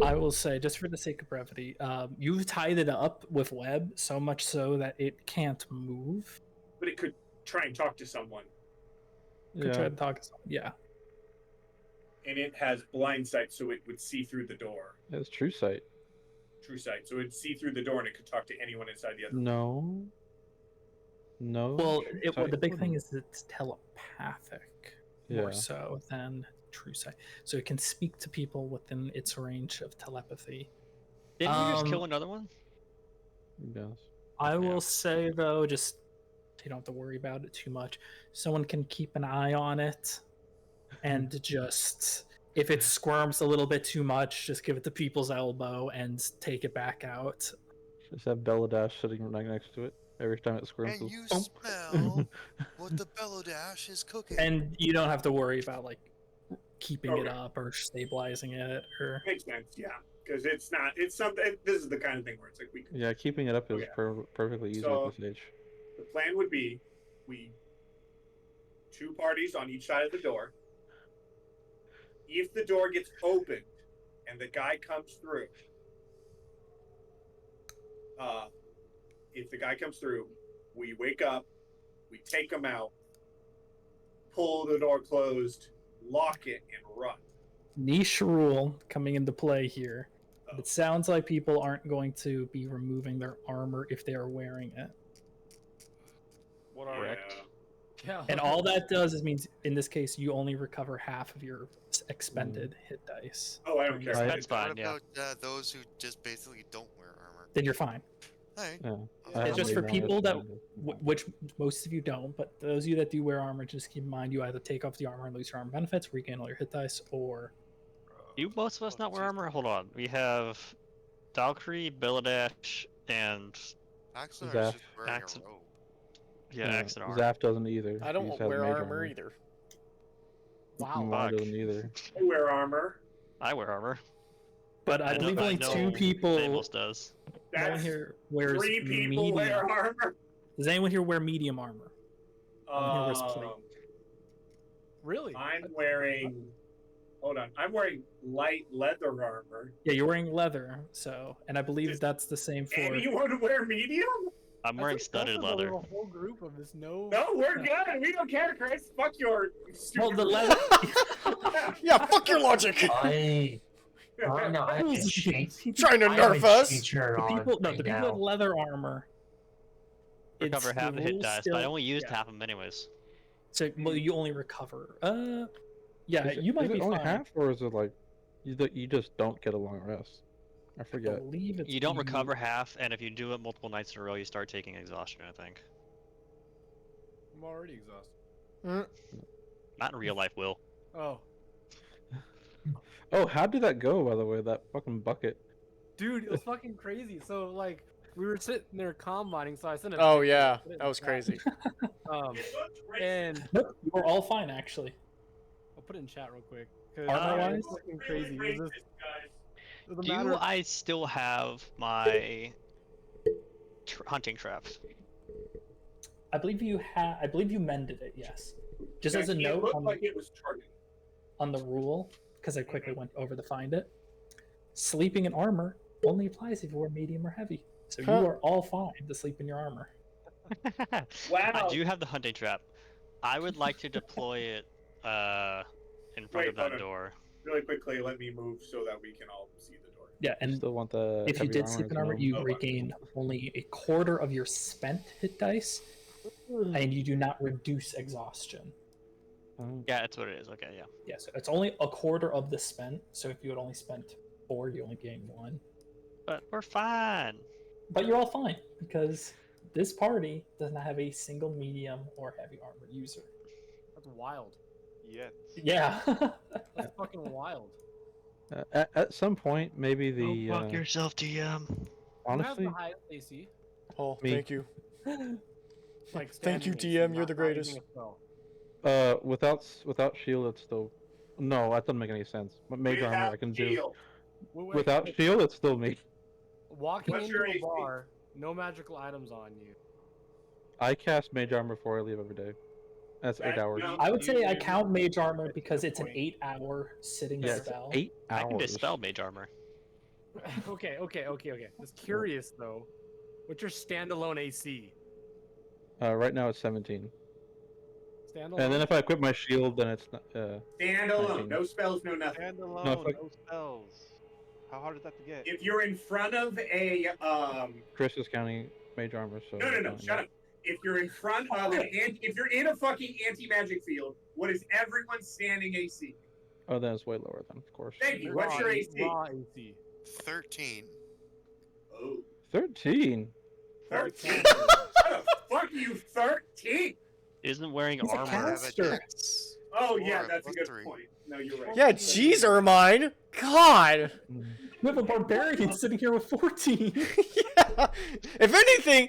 I will say, just for the sake of brevity, you've tied it up with web so much so that it can't move. But it could try and talk to someone, Could try Yeah, to talk to someone. Yeah. and it has blind sight, so it would see through the door. it's true sight. True sight, so it'd see through the door, and it could talk to anyone inside the other. No. No. Well, true the sight big thing wouldn't. is it's telepathic Yeah. more so than true sight. So it can speak to people within its range of telepathy. Didn't we just kill Um, another one? Yes. I Yeah. will say though, just you don't have to worry about it too much. Someone can keep an eye on it, and just if it squirms a little bit too much, just give it the people's elbow and take it back out. Just have Beladash sitting right next to it every time it squirms. And goes, you "Thump." smell what the Bellodash is cooking. And you don't have to worry about like keeping it Okay. up or stabilizing it or. Makes sense, yeah, because it's not. It's something. This is the kind of thing where it's like we. Yeah, keeping it up is Okay. perfectly easy So- at this age. The plan would be, we 2 parties on each side of the door. If the door gets opened and the guy comes through, if the guy comes through, we wake up, we take him out, pull the door closed, lock it, and run. Niche rule coming into play here. Oh. It sounds like people aren't going to be removing their armor if they are wearing it. What are Correct. Yeah. And all that does is means in this case you only recover half of your expended hit dice. Oh, I don't care. Right. That's fine. What Yeah. about those who just basically don't wear armor? Then you're fine. Alright. Yeah. Yeah, I It's have just for made people that, expended. which most of you don't, but those of you that do wear armor, just keep in mind you either take off the armor and lose your armor benefits, regain all your hit dice, or You most of us not wear armor? Hold on. We have Valkyrie, Beladash, and Axel Zaf. is just wearing Axel. a robe. yeah, Axonar. Zaf doesn't either. I He don't just has wear mage armor either. Wow. Mine Fuck. doesn't either. I wear armor. I wear armor. but I believe only know 2 people. Thanos does. No one That's here wears 3 people medium. wear armor. Does anyone here wear medium armor? Here wears plate. Really? I'm wearing. Hold on. I'm wearing light leather armor. Yeah, you're wearing leather, so, and I believe Does that's the same for. Anyone wear medium? I'm I wearing think studded both of them leather. are A whole group of this. No. No, we're good. We don't care, Chris. Fuck your. Well, the stupid- leather. Yeah, fuck your logic. Right now, I have a cheat. Trying to I have nerf a us. feature The on people, no, right the people now. with leather armor. Recover half the hit rules dice, still- but I only used yeah. half of them anyways. So, well, you only recover. Yeah, Is it- you might is it be only fine. half, or is it like you just don't get a long rest? I I forget. believe it's You don't recover half, and if you do it multiple nights in a row, you start taking exhaustion, I think. I'm already exhausted. Not in real life, Will. Oh, Oh, how did that go, by the way? That fucking bucket. dude, it was fucking crazy. So like, we were sitting there combining, so I sent a. Oh picture, yeah, put it in that was chat. crazy. And Nope, you were all fine actually. I'll put it in chat real quick. 'Cause Armor-wise? it was fucking crazy. It was just, it was a Do matter of- I still have my hunting traps? I believe you I believe you mended it. Yes. Just as a It note looked on, like it was targeted. on the rule, because I quickly went over to find it. Sleeping in armor only applies if you wear medium or heavy. So Huh. you are all fine to sleep in your armor. I Wow. do have the hunting trap. I would like to deploy it in front Wait, of that hold on. door. Really quickly, let me move so that we can all see the door. Yeah, and Still want the. if you heavy did sleep as in armor, well. you Oh, wow. regain only a quarter of your spent hit dice, and you do not reduce exhaustion. Oh, Yeah, that's what it is. Okay, yeah. Yeah, so it's only a quarter of the spent. So if you had only spent 4, you only gain 1. But we're fine. But you're all fine because this party does not have a single medium or heavy armor user. That's wild. yet. Yeah. That's fucking wild. At some point, maybe Don't the fuck yourself, DM. Who has honestly, the highest AC? Oh, Me. thank you. Like Thank you, standing AC, DM. You're not- the not greatest. using a spell. without shield, it's still no. That doesn't make any sense. But mage armor, Without I can do. shield. Wait, Without wait. shield, it's still me. Walking What's into your a AC? bar, no magical items on you. I cast mage armor before I leave every day. That's 8 That- hours. no. I would say I You- count mage armor that's because the it's an point. 8-hour sitting Yeah, it's spell. 8 hours. I can dispel mage armor. Okay. Just curious though. What's your standalone AC? Right now it's 17. Standalone. And then if I equip my shield, then it's not. Stand alone. 19. No spells, no nothing. Stand No, alone, if I- no spells. How hard is that to get? If you're in front of a Chris is counting mage armor, so. no, shut up. If you're in front of if you're in a fucking anti-magic field, what is everyone standing AC? Oh, then it's way lower then, of course. Thank you. What's your AC? Raw AC. 13. Oh, 13. 13. How the fuck are you 13? Isn't wearing He's a armor. I have a caster. dex. Oh Four, yeah, I that's a plus good 3. point. No, you're right. Yeah, jeez, Ermine. God. We have a barbarian sitting here with 14. Yeah. If anything,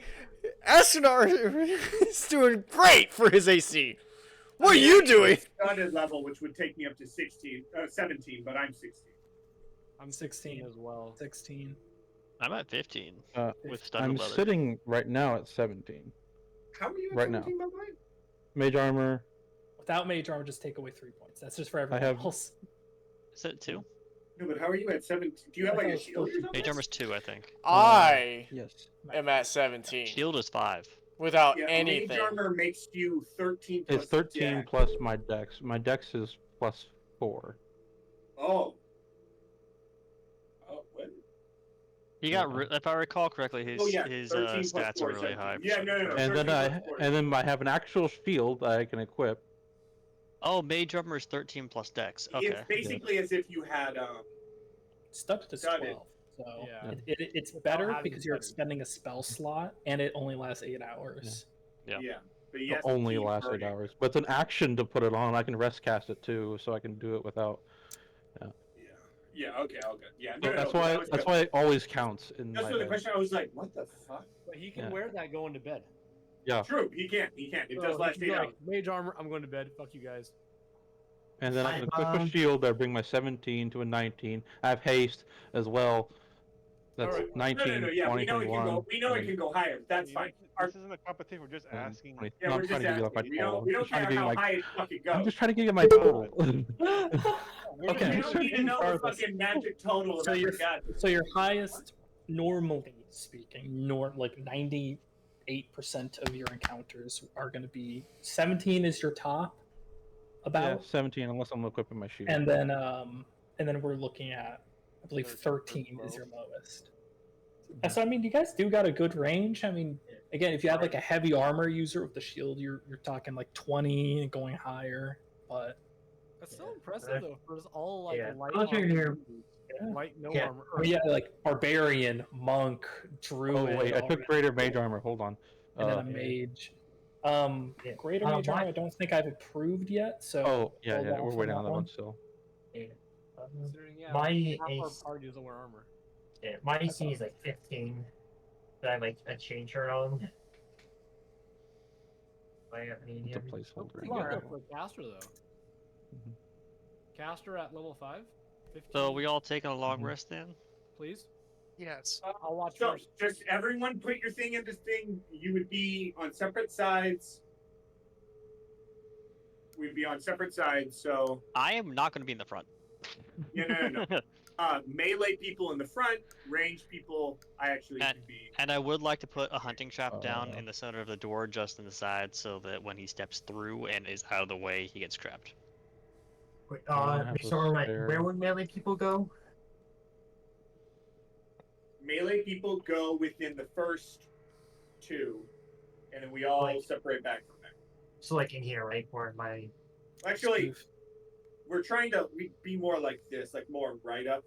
Astronar is doing great for his AC. What are you doing? Studded level, which would take me up to 17, but I'm 16. I'm 16 16 as well. 16. I'm at 15 with I'm studded leather. sitting right now at 17. How are you at Right now. 17, by the way? Mage armor. Without mage armor, just take away 3 points. That's just for everyone have- else. Is it 2? No, but how are you at 17? Do you have like a I thought it shield was or something? Mage armor's 2, I think. I Yes. am at 17 Shield is 5. without Yeah, anything. mage armor makes you 13 plus It's 13 dex. plus my dex. My dex is plus 4. Oh. Oh, what? He got, if I recall correctly, his Oh, yeah, his 13 plus stats 4 are really 17. high. for Yeah, some- no. for- And then 13 plus 4. I have an actual shield that I can equip. Oh, mage armor is 13 plus dex. Okay. It's basically as if you had Studded is Studded. 12. So Yeah. it's Without better having because you're studded. expending a spell slot and it only lasts 8 hours. Yeah. But It only lasts 8 hours. But it's an action to put it on. I can rest cast it too, so I can do it without. Yeah. Okay. Yeah. So No, that's no, why that was that's good. why it always counts in That's my what the head. question. I was like, what the fuck? But he can Yeah. wear that going to bed. Yeah. True. He can't. It So does he last can be 8 like, hours. mage armor, I'm going to bed. Fuck you guys. And then I can equip a Um, shield that bring my 17 to a 19. I have haste as well. That's Alright. 19, No. Yeah, 20, we know it can 21. go. We know it and can go higher. That's fine. This isn't a competition. We're just asking. 20. Yeah, No, we're I'm just trying to give you like my asking. We total. don't I'm just trying care to give you how my. high it fucking I'm goes. just trying to give you my total. Okay. We don't need to know the Regardless. fucking magic total of So you're- every god. So your highest, normally speaking, like 98% of your encounters are going to be 17 is your top, Yeah, about, 17 unless I'm equipping my shield. and then we're looking at, I believe 13 13 is your lowest. So I mean, you guys do got a good range. I mean, again, if you had like a heavy armor user with the shield, you're talking like 20 and going higher. But That's so impressive though. For us all like Yeah. light Those are armor your- dudes. Yeah. Light no Yeah. armor. I mean, yeah, like barbarian, monk, druid. Oh wait, I all took that, greater mage armor. Hold on. and then a Uh, mage. Yeah. Greater mage my- armor. I don't think I've approved yet. So oh yeah, hold yeah, off we're on waiting that on that one. one still. Considering, yeah, My half our ace- party doesn't wear armor. Yeah, my AC is like 15. That I like a changer on. I got It's a medium. That's placeholder. pretty I good guess. though for caster though. Mhm. Caster at level 5. 15, So we all taking a long Mhm. rest then? please. Yes. I'll watch So first. just everyone put your thing in this thing. You would be on separate sides. We'd be on separate sides. So I am not going to be in the front. yeah, no. Melee people in the front, range people. I actually At- can be. And I would like to put a hunting trap down Uh. in the center of the door, just in the side, so that when he steps through and is out of the way, he gets trapped. Wait, I have a so like, spare. where would melee people go? Melee people go within the first two, and then we all Like- separate back from there. So like in here, right? Where my Actually, we're trying to be more like this, like more right up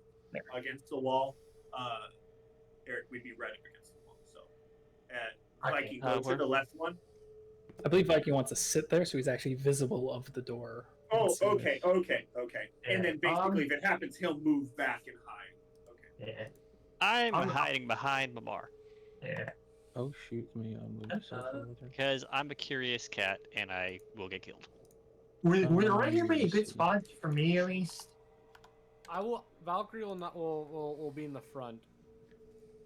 against the wall. Eric, we'd be right up against the wall. So, Viking, go to where- the left one. I believe Viking wants to sit there, so he's actually visible of the door. Oh, Let's see. okay. And then basically, if Yeah, it happens, he'll move back and hide. Okay. Yeah. I'm I'm- hiding behind Mamar Yeah. Oh shoot me! I'm moving so far over there. because I'm a curious cat and I will get killed. Would right here be a let's good see. spot for me at least? I will. Valkyrie will not. Will be in the front.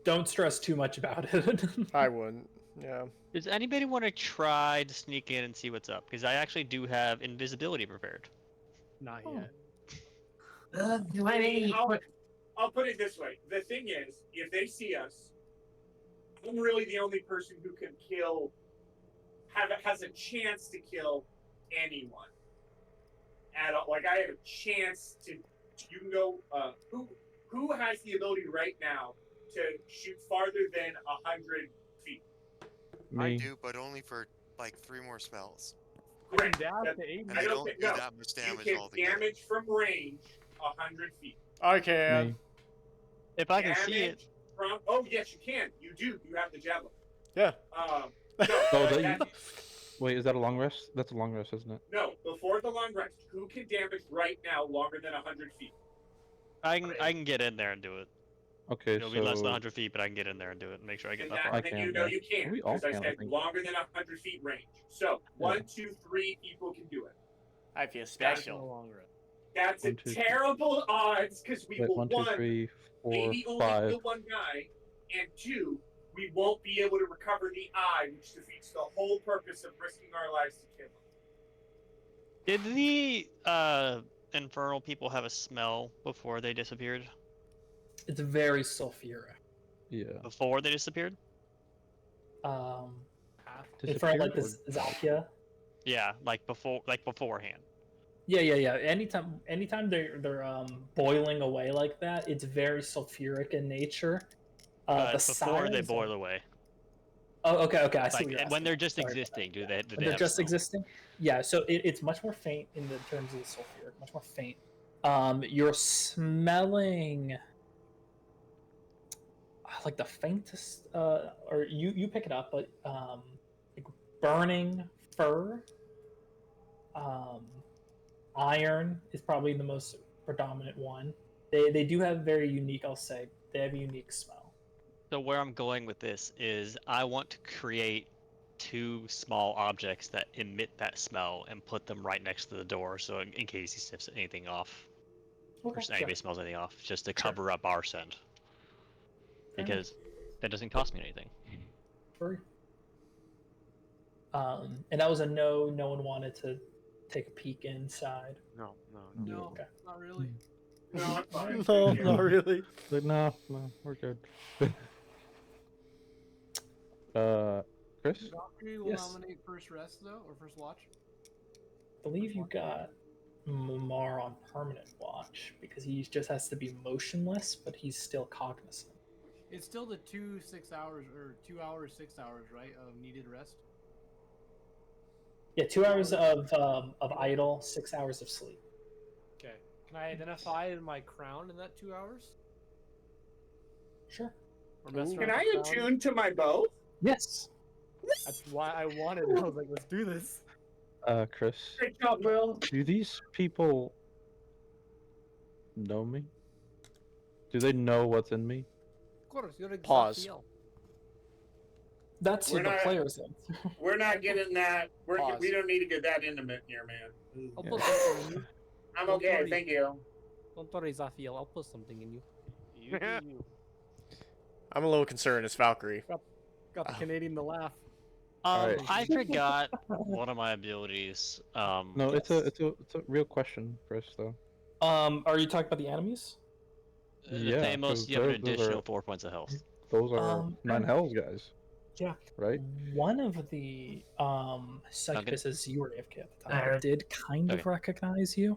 Don't stress too much about it. I wouldn't. Yeah. Does anybody want to try to sneak in and see what's up? Because I actually do have invisibility prepared. Not Oh. yet. Let me. I'll put it this way. The thing is, if they see us, I'm really the only person who can kill, has a chance to kill anyone. At all. Like, I have a chance to, who has the ability right now to shoot farther than 100 feet? I Me. do, but only for like 3 more spells. I can Correct. dash That- to 8 And I I meters. don't don't think- do no. that much You damage can altogether. damage from range 100 feet. I can. Me. If I can see it, Damage from, oh, yes, you can. You do. You have the javelin. Yeah. No, Oh, is that that- you? Wait, is that a long rest? That's a long rest, isn't it? no, before the long rest, who can damage right now longer than 100 feet? I can get in there and do it. Okay, It'll so be less than 100 feet, but I can get in there and do it. Make sure I get And that that, far. then can, you know yeah. you can. We all Because I can, I said think. longer than 100 feet range. So, Yeah. 1, 2, 3 people can do it. I feel No special. longer. That's 1, a 2, 3. terrible odds because we Wait, will, 1, 2, 3, 4, maybe only 5. kill one guy, and 2, we won't be able to recover the eye, which defeats the whole purpose of risking our lives to kill him. Did the infernal people have a smell before they disappeared? It's very sulfuric. Yeah. Before they disappeared? In front of like Disappeared this Zakia. Yeah, like beforehand. Yeah. Anytime they're boiling away like that, it's very sulfuric in nature. But The before they sirens boil are- away. Oh, okay. I see Like what you're when asking. they're just Sorry about existing, do they When they're have just smell? existing, yeah. So it's much more faint in the terms of the sulfuric, much more faint. You're smelling like the faintest, or you pick it up, but like burning fur. Iron is probably the most predominant one. They do have very unique. I'll say they have a unique smell. So where I'm going with this is I want to create 2 small objects that emit that smell and put them right next to the door, so in case he sniffs anything off, or Okay, anybody sure. smells anything off, just to cover up our scent. Fair Because that doesn't cost me anything. Free. And that was a no. No one wanted to take a peek inside. No. No, Okay. not really. No, I'm fine. No, Thank you. not really. But no, we're good. Chris? Valkyrie will Yes. nominate first rest though, or first watch. I believe you got Mamar on permanent watch because he just has to be motionless, but he's still cognizant. It's still the 2 6 hours or 2 hours 6 hours, right, of needed rest. Yeah, 2 hours of idle, 6 hours of sleep. Okay. Can I identify my crown in that 2 hours? Sure. Or mess Ooh. around Can I with the crown? attune to my bow? Yes. That's why I wanted it. I was like, let's do this. Chris, Great job, Will. do these people know me? Do they know what's in me? Of course, you're Pause. Xafiel. That's We're the not- players. We're not getting that. Pause. We don't need to get that intimate here, man. I'll Yeah. put something in you. I'm Don't okay, worry. thank you. Don't worry, Zafiel. I'll put something in you. You do you. I'm a little concerned. It's Valkyrie. Got the Ah. Canadian to laugh. Alright. I forgot one of my abilities. No, it's a real question, Chris. Though. Are you talking about the enemies? The Yeah, Thamos, 'cause you have an those additional are- 4 points of health. Those are nine Alright. hells guys. Yeah. Right. One of the succubuses you were AFK at the time Alright. did kind of Okay. recognize you.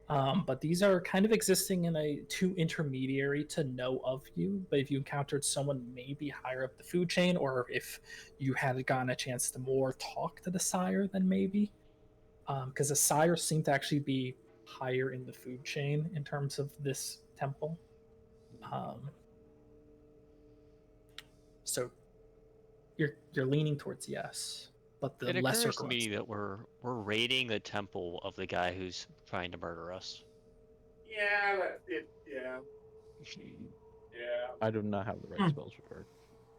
But these are kind of existing in a too intermediary to know of you. But if you encountered someone maybe higher up the food chain, or if you had gotten a chance to more talk to the sire, then maybe. Because the sire seemed to actually be higher in the food chain in terms of this temple. So you're leaning towards yes. but the It lesser occurs to me grunts. that we're raiding the temple of the guy who's trying to murder us. Yeah, yeah. I do not have the right spells for her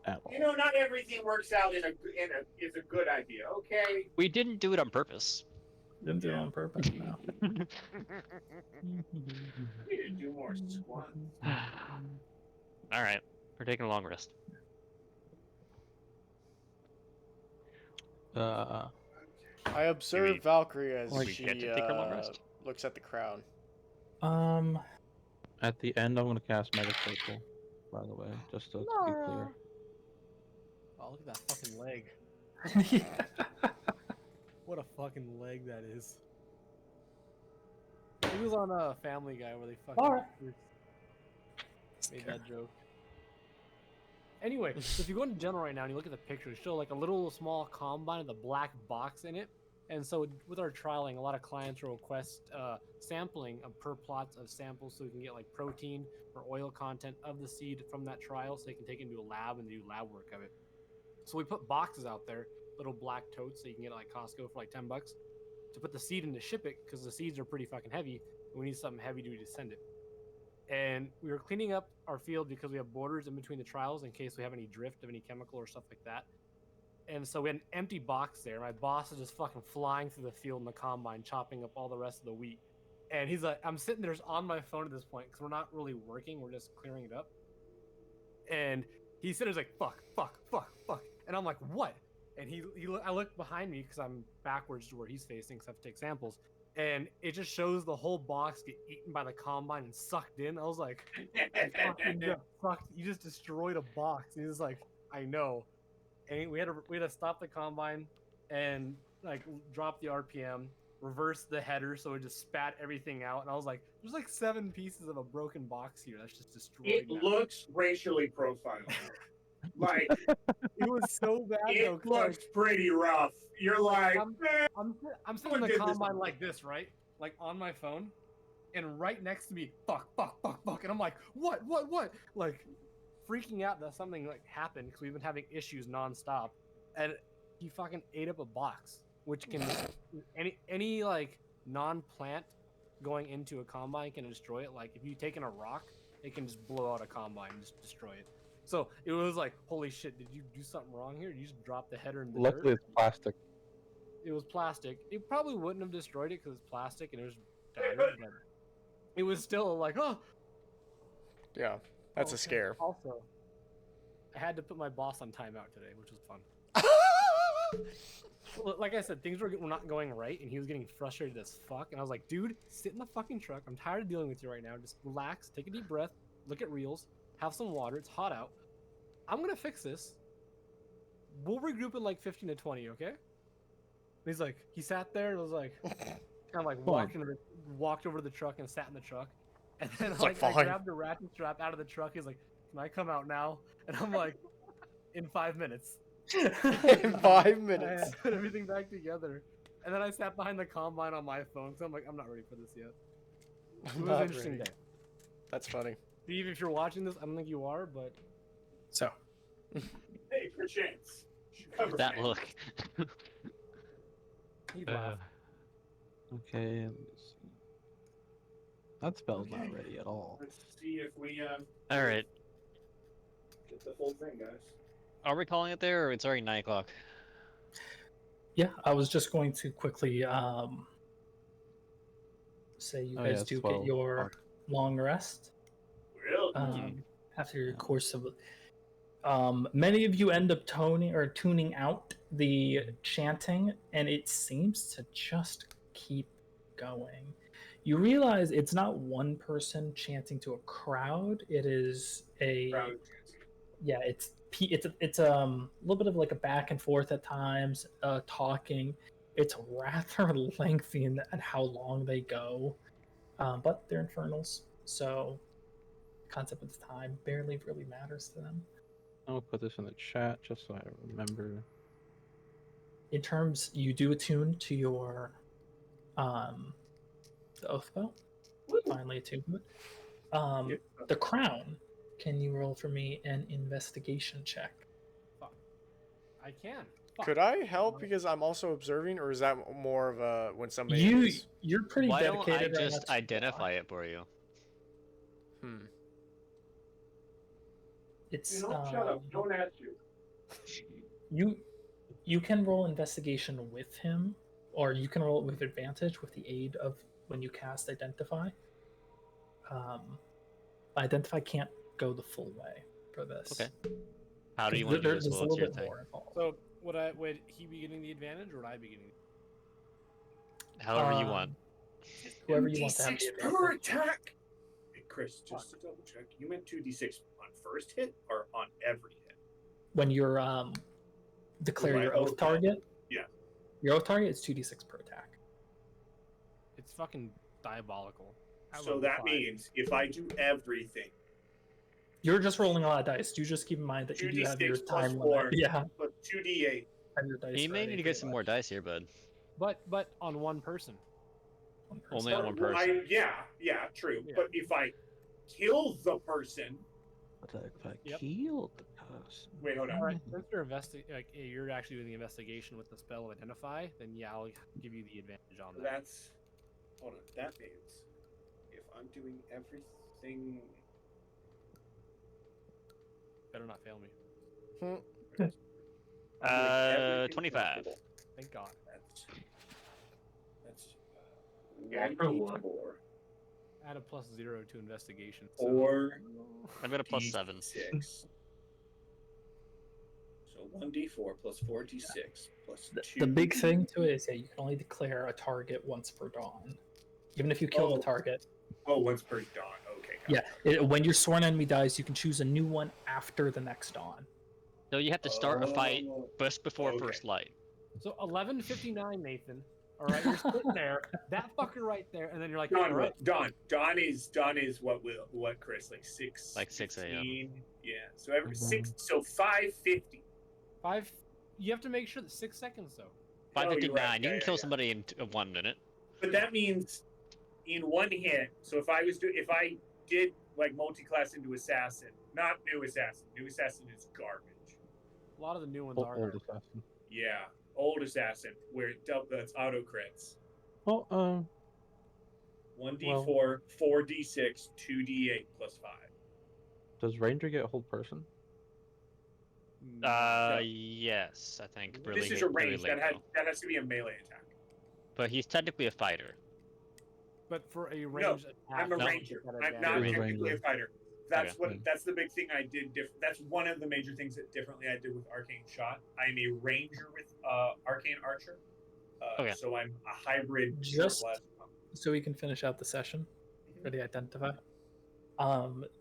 at all. You know, not everything works out is a good idea. Okay. We didn't do it on purpose. Didn't do it on purpose, no. We need to do more squats. All right, we're taking a long rest. I observe Valkyrie as we she get to take a long rest? looks at the crown. At the end, I'm gonna cast Mega Circle, by the way, just to be clear. Oh, look at that fucking leg. What a fucking leg that is. It was on a Family Guy where they fucking Alright. made that joke. Anyway, so if you go into general right now and you look at the pictures, show like a little small combine with a black box in it. And so with our trialing, a lot of clients will request sampling of per plots of samples so we can get like protein or oil content of the seed from that trial so they can take it into a lab and do lab work of it. So we put boxes out there, little black totes that you can get at like Costco for like $10 to put the seed in to ship it because the seeds are pretty fucking heavy and we need something heavy duty to send it. And we were cleaning up our field because we have borders in between the trials in case we have any drift of any chemical or stuff like that. And so we had an empty box there. My boss is just fucking flying through the field in the combine, chopping up all the rest of the wheat. And he's like, I'm sitting there on my phone at this point because we're not really working. We're just clearing it up. And he's sitting there like, fuck. And I'm like, what? And I look behind me because I'm backwards to where he's facing because I have to take samples. And it just shows the whole box get eaten by the combine and sucked in. I was like, you just destroyed a box. And he's like, I know. And we had to stop the combine and like drop the RPM, reverse the header so it just spat everything out. And I was like, there's like 7 pieces of a broken box here that's just destroyed. It looks racially profiled. Like it was so bad. It looks pretty rough. You're like, I'm sitting in the combine like this, right? Like on my phone, and right next to me, fuck, and I'm like, what? Like freaking out that something like happened because we've been having issues nonstop, and he fucking ate up a box, which can any like non-plant going into a combine can destroy it. Like if you take in a rock, it can just blow out a combine and just destroy it. So it was like, holy shit, did you do something wrong here? Did you just drop the header in the Luckily, dirt? it's plastic. It was plastic. It probably wouldn't have destroyed it because it's plastic and it was damaged, but it was still like, oh. Yeah, that's a scare. Also, I had to put my boss on timeout today, which was fun. Well, like I said, things were not going right, and he was getting frustrated as fuck. And I was like, dude, sit in the fucking truck. I'm tired of dealing with you right now. Just relax, take a deep breath, look at reels, have some water. It's hot out. I'm going to fix this. We'll regroup in like 15 to 20, okay? And he's like, he sat there and was like, kind of like walked over to the truck and sat in the truck. And then like I grabbed the ratchet strap out of the truck. He's like, can I come out now? And I'm like, in 5 minutes. In 5 minutes. I put everything back together. And then I sat behind the combine on my phone. So I'm like, I'm not ready for this yet. It was an interesting day. That's funny. Steve, if you're watching this, I don't think you are, but... So. Hey, for chance. That look. He'd laugh. Okay, let me see. That spell's not ready at all. Let's see if we All right. get the full thing, guys. Are we calling it there, or it's already 9 o'clock? Yeah, I was just going to quickly say you guys do get your long rest. Really? After your course of many of you end up tuning out the chanting, and it seems to just keep going. You realize it's not one person chanting to a crowd. It is a Crowd. Yeah, it's a little bit of like a back and forth at times, talking. It's rather lengthy in how long they go, but they're infernals, so the concept of time barely really matters to them. I'll put this in the chat just so I remember. In terms, you do attune to your the oath bow. Finally attuned to it. The crown. Can you roll for me an investigation check? I can. Could I help because I'm also observing, or is that more of a when somebody is? You're pretty Why don't I dedicated right just now to identify it for you? It's Shut up. Don't ask you. you can roll investigation with him, or you can roll it with advantage with the aid of when you cast identify. Identify can't go the full way for this. Okay. How do you want to do this? There's a What's little your bit thing? more involved. So would he be getting the advantage, or would I be getting? However you want. Whoever you want to have the 2d6 per advantage. attack. Hey, Chris, just to double check, you meant 2d6 on first hit or on every hit? When you're declare With your my oath oath target. Yeah. Your oath target is 2d6 per attack. It's fucking diabolical. So that means if I do everything, You're just rolling a lot of dice. Do just keep in mind that you do have your 2d6 plus time 4, limit. Yeah. but 2d8. Have your dice You may ready need to pretty get some more much. dice here, bud. But on one person. Only on one person. Yeah, true. Yeah. But if I kill the person, But if I Yep. killed the person. wait, hold on. All right, since you're actually doing the investigation with the spell of identify, then yeah, I'll give you the advantage on that. That's hold on. That means if I'm doing everything, Better not fail me. I'm doing everything 25. possible. Thank God. That's Yeah, for one. 1d4 Add a +0 to investigation. or I've got a +7. d6. So 1d4 plus 4d6 plus 2. The big thing to it is that you can only declare a target once per dawn. Even if you kill the target. Oh, once per dawn. Okay. Yeah. When your sworn enemy dies, you can choose a new one after the next dawn. So you have to start a fight just before Okay. first light. So 11:59, Nathan. All right, you're sitting there, that fucker right there, and then you're like, Dawn, all right, Dawn is what Chris, like 6 Like 6 a.m. Yeah. So every 6 so 5:50. You have to make sure that 6 seconds though. 5:59. you're right. You Yeah, can kill yeah. somebody in 1 minute. But that means in one hit. So if I did like multi-class into assassin, not new assassin. New assassin is garbage. A lot of the new ones are. Old assassin. Yeah, old assassin where that's auto crits. Well, 1d4, 4d6, 2d8 plus 5. does ranger get hold person? Yes, I think. Really, This is a really range late, that though. has to be a melee attack. But he's technically a fighter. But for a range attack, I'm a No. ranger. that I'm advantage. not You're a technically a ranger. fighter. That's Okay. that's the big thing I did that's one of the major things that differently I did with arcane shot. I'm a ranger with arcane archer. Okay. So I'm a hybrid Just- class. So we can finish out the session. Ready, identify.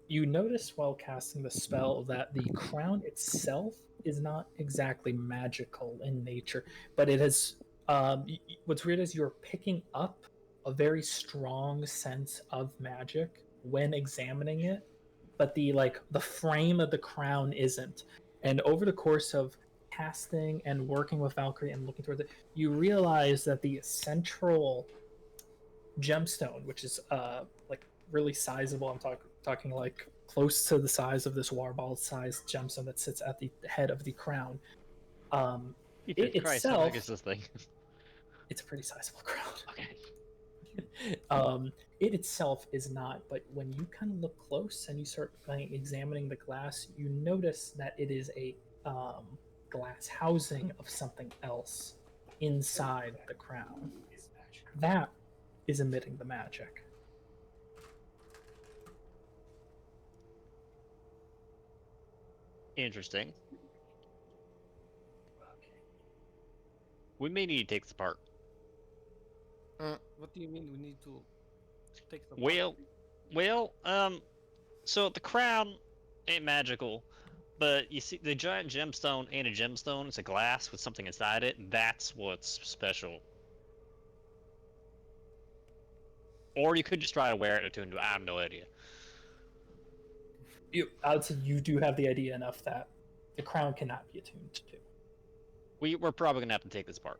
You notice while casting the spell that the crown itself is not exactly magical in nature, but it has. What's weird is you're picking up a very strong sense of magic when examining it, but the frame of the crown isn't. And over the course of casting and working with Valkyrie and looking towards it, you realize that the central gemstone, which is really sizable. I'm talking like close to the size of this warball sized gemstone that sits at the head of the crown. It Christ, how itself, big is this thing? it's a pretty sizable crown. Okay. It itself is not, but when you kind of look close and you start examining the glass, you notice that it is a glass housing of something else inside the crown. That is emitting the magic. Interesting. We may need to take this apart. What do you mean we need to take the So the crown ain't magical, but you see the giant gemstone ain't a gemstone, it's a glass with something inside it. That's what's special. Or you could just try to wear it attuned to it. I have no idea. I would say you do have the idea enough that the crown cannot be attuned to. We're probably gonna have to take this apart.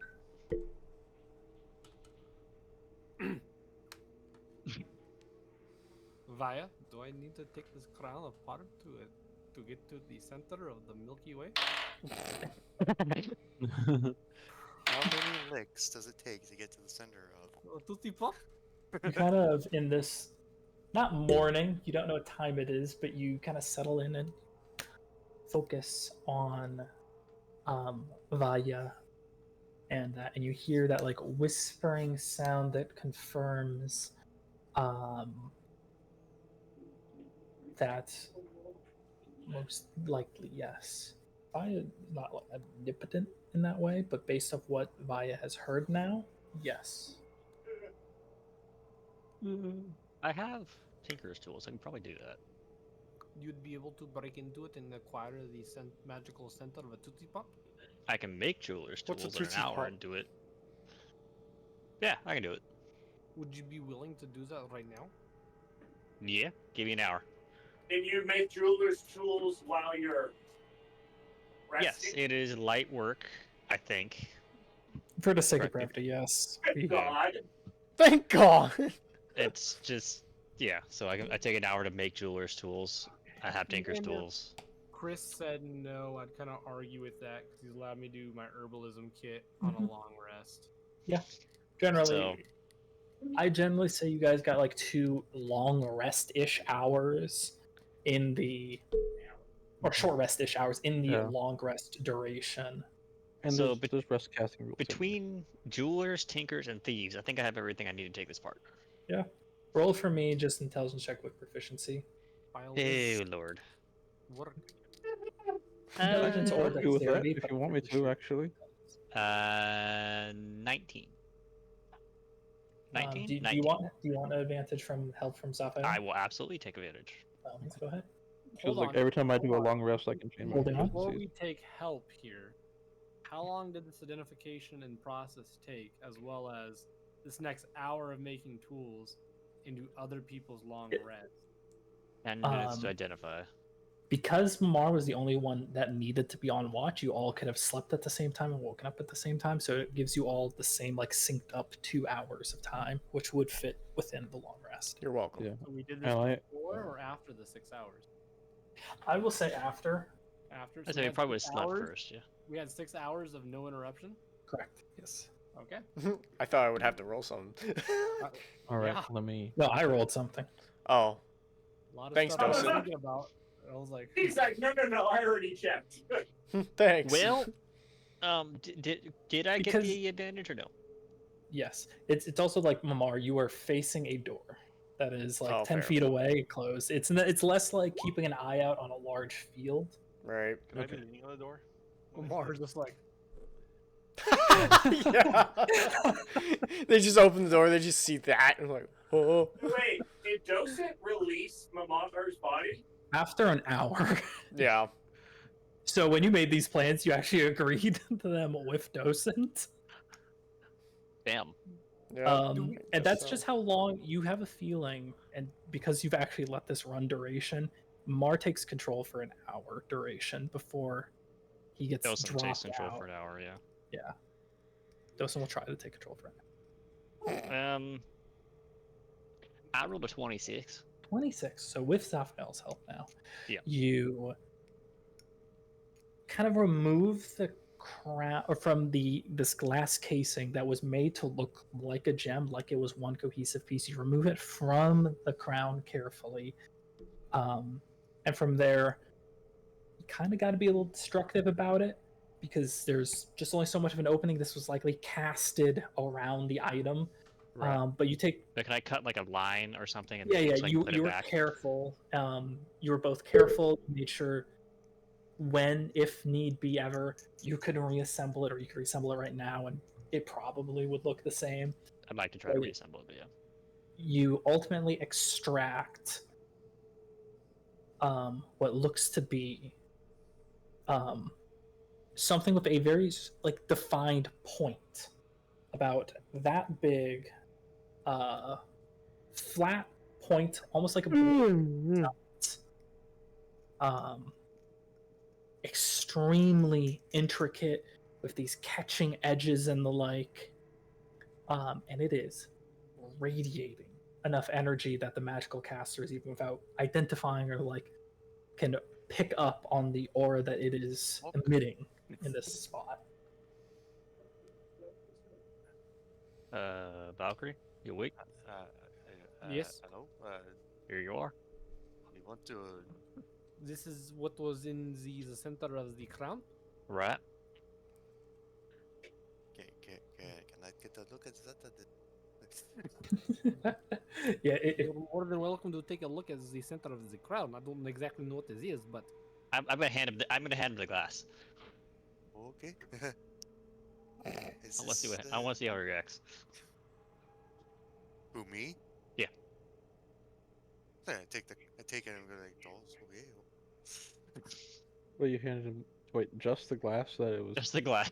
Vaya, do I need to take this crown apart to to get to the center of the Milky Way? How many licks does it take to get to the center of? Tootsie Pop? You kind of in this, not morning, you don't know what time it is, but you kind of settle in and focus on Vaya, and you hear that like whispering sound that confirms that most likely yes. Vaya not like omnipotent in that way, but based off what Vaya has heard now, yes. I have Tinker's tools. I can probably do that. You'd be able to break into it and acquire the magical center of a Tootsie Pop? I can make jeweler's What's a tools in an Tootsie hour Pop? and do it. Yeah, I can do it. Would you be willing to do that right now? Yeah, give me an hour. Can you make jeweler's tools while you're Yes, resting? it is light work, I think. For the sake of Correct. brevity, yes. Thank God. Thank God. It's just, yeah, so I take an hour to make jeweler's tools. I have Tinker's And if tools. Chris said no, I'd kind of argue with that because he's allowed me to do my herbalism kit on a long rest. Generally, So- I generally say you guys got like 2 long rest-ish hours in the, or short rest-ish hours in the Yeah. long rest duration. And So there's rest casting rules. Between jewelers, tinkers, and thieves, I think I have everything I need to take this part. Roll for me just intelligence check with proficiency. File Oh, this Lord. work. Intelligence or I'll do with that dexterity, if but you want me to, actually. 19. 19? do you 19. want an advantage from help from Sapphire? I will absolutely take advantage. Let's go ahead. Feels Hold like on, every time I do a hold on. long rest, I can change my Holding on. Before proficiencies. we take help here, how long did this identification and process take, as well as this next hour of making tools into other people's long rest? 10 minutes to Um, identify. Because Mar was the only one that needed to be on watch, you all could have slept at the same time and woken up at the same time, so it gives you all the same like synced up 2 hours of time, which would fit within the long rest. You're welcome. Yeah. So we did this I like- before or after the 6 hours? I will say after. After. I So say we had probably 6 slept hours? first, yeah. We had 6 hours of no interruption. Correct. Yes. Okay. I thought I would have to roll something. All right, Yeah. let me. No, I rolled something. Oh, A lot of Thanks, stuff I was Dawson. thinking about. I was like, He's like, no, I already checked. thanks. Well, did I get Because- the advantage or no? Yes. It's also like Mamar, you are facing a door that is like Oh, 10 fair. feet away, closed. It's less like keeping an eye out on a large field. Right. Can I Okay. be leaning on the door? Lamar's just like, Yeah. They just open the door. They just see that and like, oh. Wait, did Docent release Mamar's body? After an hour. Yeah. So when you made these plans, you actually agreed to them with Docent. Damn. Yeah. And guess that's so. just how long you have a feeling, and because you've actually let this run duration, Mar takes control for an hour duration before he gets Dawson dropped takes control out. for an hour, yeah. Docent will try to take control for an hour. I rolled a 26. 26. So with Zaphael's help now, Yeah. you kind of remove the crown or from this glass casing that was made to look like a gem, like it was one cohesive piece. You remove it from the crown carefully, and from there, you kind of got to be a little destructive about it because there's just only so much of an opening. This was likely casted around the item. Right. But you take But can I cut like a line or something? And yeah, so I can put you it were back? careful. You were both careful. You made sure when, if need be ever, you could reassemble it, or you could reassemble it right now, and it probably would look the same. I'd like to try to Right. reassemble it, but yeah. You ultimately extract what looks to be something with a very like defined point, about that big, flat point, almost like a bullet. Extremely intricate with these catching edges and the like, and it is radiating enough energy that the magical casters, even without identifying or like, can pick up on the aura that it is Okay. emitting in this spot. Valkyrie, you awake? Yes. Hello. Here you are. We want to. This is what was in the center of the crown. Right. Can I get a look at that? Yeah, You're more than welcome to take a look at the center of the crown. I don't exactly know what this is, but I'm gonna hand him. I'm gonna hand him the glass. Okay. I want to see what. I want to see how he reacts. Who, me? Yeah. Then I take it and go like, dolls. Okay. Well, you handed him. Wait, just the glass that it was. Just the glass.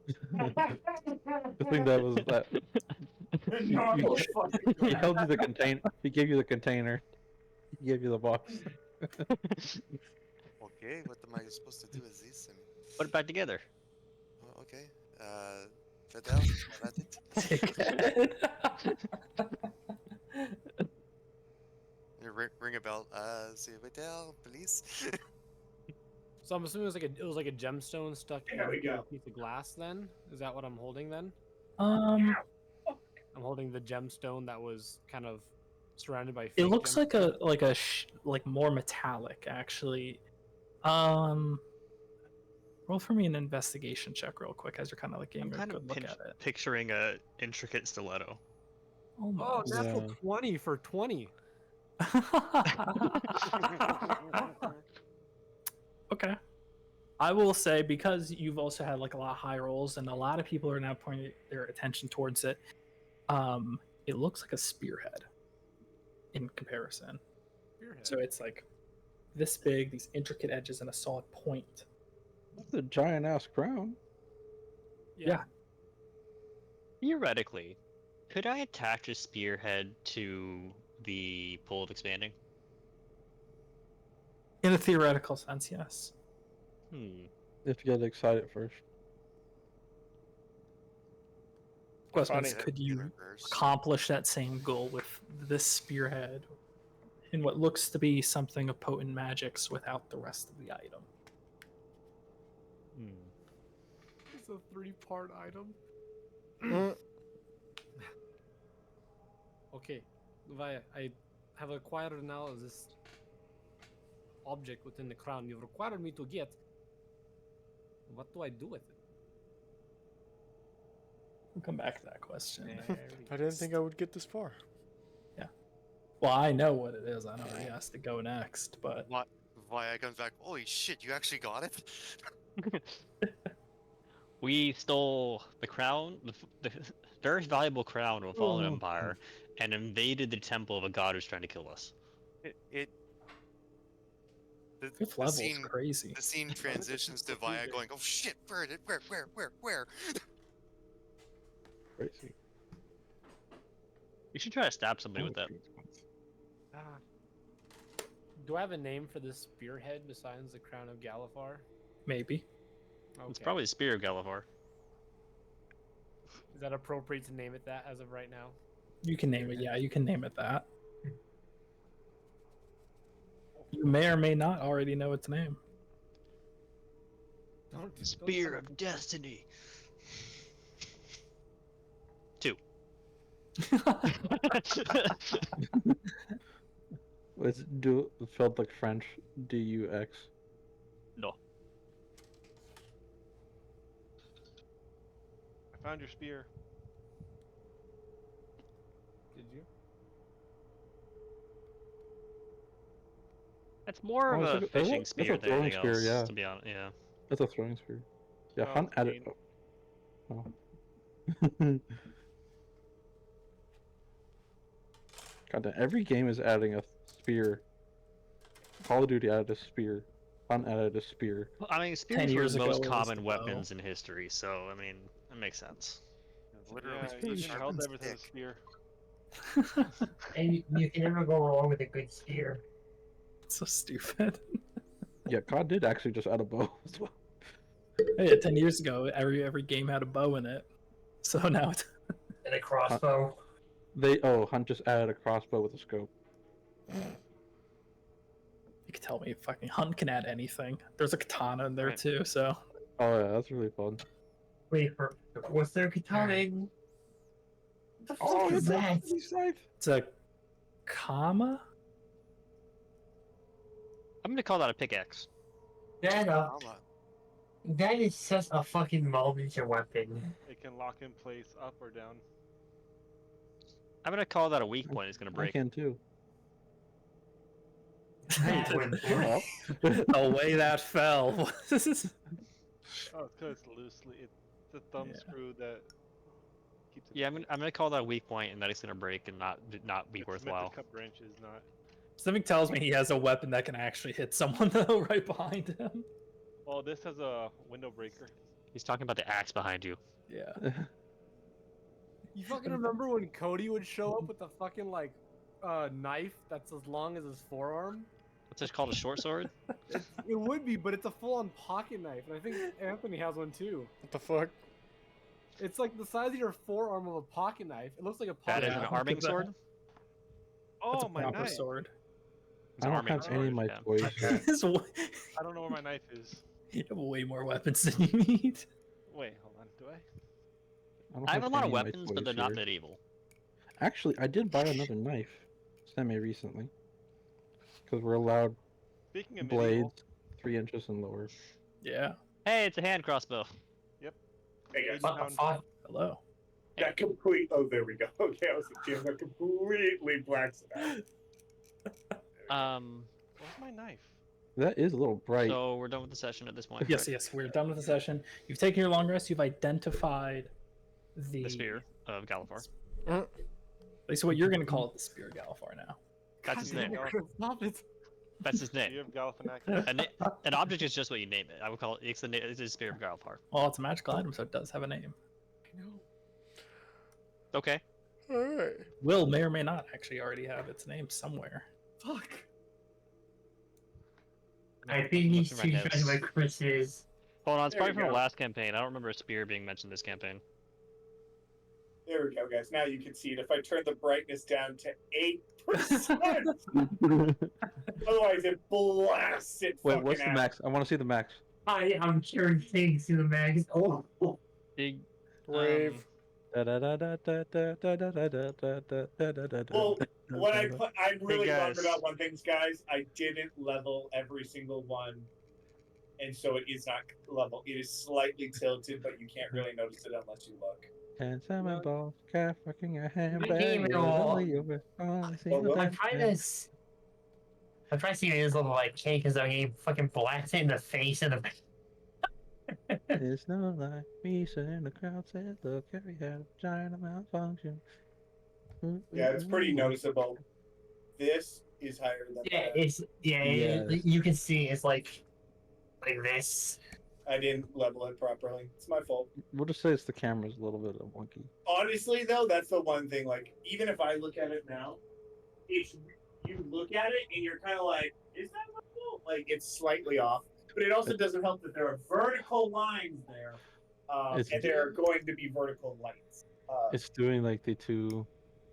The thing that was that. No, He held you the contain. He gave you the container. He gave you the box. Okay. What am I supposed to do with this? Put it back together. Oh, okay. Fidel, that's it. Ring a bell. See Fidel, please. so I'm assuming it was like a gemstone stuck There we in go. a piece of glass. Then is that what I'm holding? Then um, I'm holding the gemstone that was kind of surrounded by. it fake looks gemstones. like more metallic actually. Roll for me an investigation check real quick as you're kind of like I'm getting a kind good of look at it. picturing a intricate stiletto. Oh, Almost. natural Yeah. 20 for 20. Okay. I will say, because you've also had like a lot of high rolls and a lot of people are now pointing their attention towards it, it looks like a spearhead in comparison. Spearhead. So it's like this big, these intricate edges, and a solid point. That's a giant ass crown. Yeah. Theoretically, could I attach a spearhead to the pool of expanding? In a theoretical sense, yes. Hmm. You have to get excited first. Question Funny. is, could you Reverse. accomplish that same goal with this spearhead in what looks to be something of potent magics without the rest of the item? Hmm. It's a 3-part item. Mm. Okay, Vaya, I have acquired now this object within the crown you've required me to get. What do I do with it? We'll come back to that question. I didn't think I would get this far. Well, I know what it is. I know where he has to go next, but Why comes back? Holy shit! You actually got it. We stole the crown, the very valuable crown of a fallen empire, and invaded the temple of a god who's trying to kill us. The fifth level is scene, crazy. the scene transitions to Vaya going, "Oh shit! Where? Crazy. You should try to stab somebody with that. Do I have a name for this spearhead besides the crown of Galifar? Maybe. Okay. It's probably the spear of Galavar. Is that appropriate to name it that as of right now? You can name it. Yeah, you can name it that. You may or may not already know its name. Spear of Destiny. 2. It's do felt like French. DUX. No. I found your spear. Did you? That's more Oh, of it's a like a- fishing that's a spear than throwing anything spear, else, yeah. to be honest. Yeah. That's a throwing spear. Yeah, Oh, Hunt it's added. green. Oh. God damn, every game is adding a spear. Call of Duty added a spear. Hunt added a spear. Well, I mean, spears were years the ago, most it was common the bow. weapons in history, so I mean, that makes sense. Literally, Yeah, pretty even sharp held and ever to the thick. spear. And you can never go wrong with a good spear. So stupid. Yeah, COD did actually just add a bow as well. Hey, 10 years ago, every game had a bow in it. So now it's And a crossbow. Hunt just added a crossbow with a scope. You can tell me fucking Hunt can add anything. There's a katana in there Right. too, so. Oh yeah, that's really fun. Wait, what's their katana? What the fuck is that? It's a comma? I'm gonna call that a pickaxe. That is such a fucking mountain weapon. It can lock in place up or down. I'm gonna call that a weak point. It's gonna I break. can too. That would break. The way that fell. Oh, it's because it's loosely. It's the thumb Yeah. screw that keeps it. Yeah, I'm gonna call that a weak point, and that it's gonna break and not be It's worthwhile. meant to cut branches, not. Something tells me he has a weapon that can actually hit someone though, right behind him. Well, this has a window breaker. He's talking about the axe behind you. Yeah. You fucking remember when Cody would show up with the fucking like knife that's as long as his forearm? What's this called? A short sword? It would be, but it's a full-on pocket knife, and I think Anthony has one too. What the fuck? It's like the size of your forearm of a pocket knife. It looks like a pocket That is an knife. arming sword. That's Oh, a my proper knife! sword. It's I an don't arming have any of sword, my yeah. toys. This wa- I don't know where my knife is. You have way more weapons than you need. Wait, hold on. Do I? don't I have a lot of any my weapons, but toys they're not here. medieval. Actually, I did buy another knife semi-recently. Because we're allowed Speaking of blades medieval, 3 inches and lower. Yeah. Hey, it's a hand crossbow. Hey guys, What the fuck? Hello. that complete. Oh, there we go. Okay, I was Jim. That completely blacks it out. where's my knife? That is a little bright. So we're done with the session at this point. Yes, correct? yes, we're done with the session. You've taken your long rest. You've identified the The spear of Galifar. At least what you're going to call it, the spear of Galifar now. That's his God name. damn it. Stop it. That's his name. You have Galifianakis. An object is just what you name it. I would call it. It's the name. It's the spear of Galifar. Well, it's a magical item, so it does have a name. I know. Okay. Alright. Will may or may not actually already have its name somewhere. Fuck. I think he's Looking too right trying now. to Chris's. Hold on. It's There probably we from the go. last campaign. I don't remember a spear being mentioned this campaign. There we go, guys. Now you can see it. If I turn the brightness down to 8%, otherwise it blasts it. Wait, fucking what's the out. max? I want to see the max. I am curing things in the mags. Oh, Big. Brave. Well, what I'm really bummed guys. about one thing, guys. I didn't level every single one, and so it is not level. It is slightly tilted, but you can't really notice it unless you look. And salmon balls, calf fucking a Game handbag. it all. well, I'm trying to. I'm trying to see his little like cake because I mean, fucking blast it in the face and the. It's not like me in the crowd said, look, Harry had a giant malfunction. Yeah, it's pretty noticeable. This is higher than Yeah, that. it's Yes. you can see it's like this. I didn't level it properly. It's my fault. We'll just say it's the camera's a little bit wonky. Honestly, though, that's the one thing. Like, even if I look at it now, it's you look at it and you're kind of like, is that level? Like, it's slightly off. But it also doesn't help that there are vertical lines there, It's- and there are going to be vertical lights. It's doing like the two.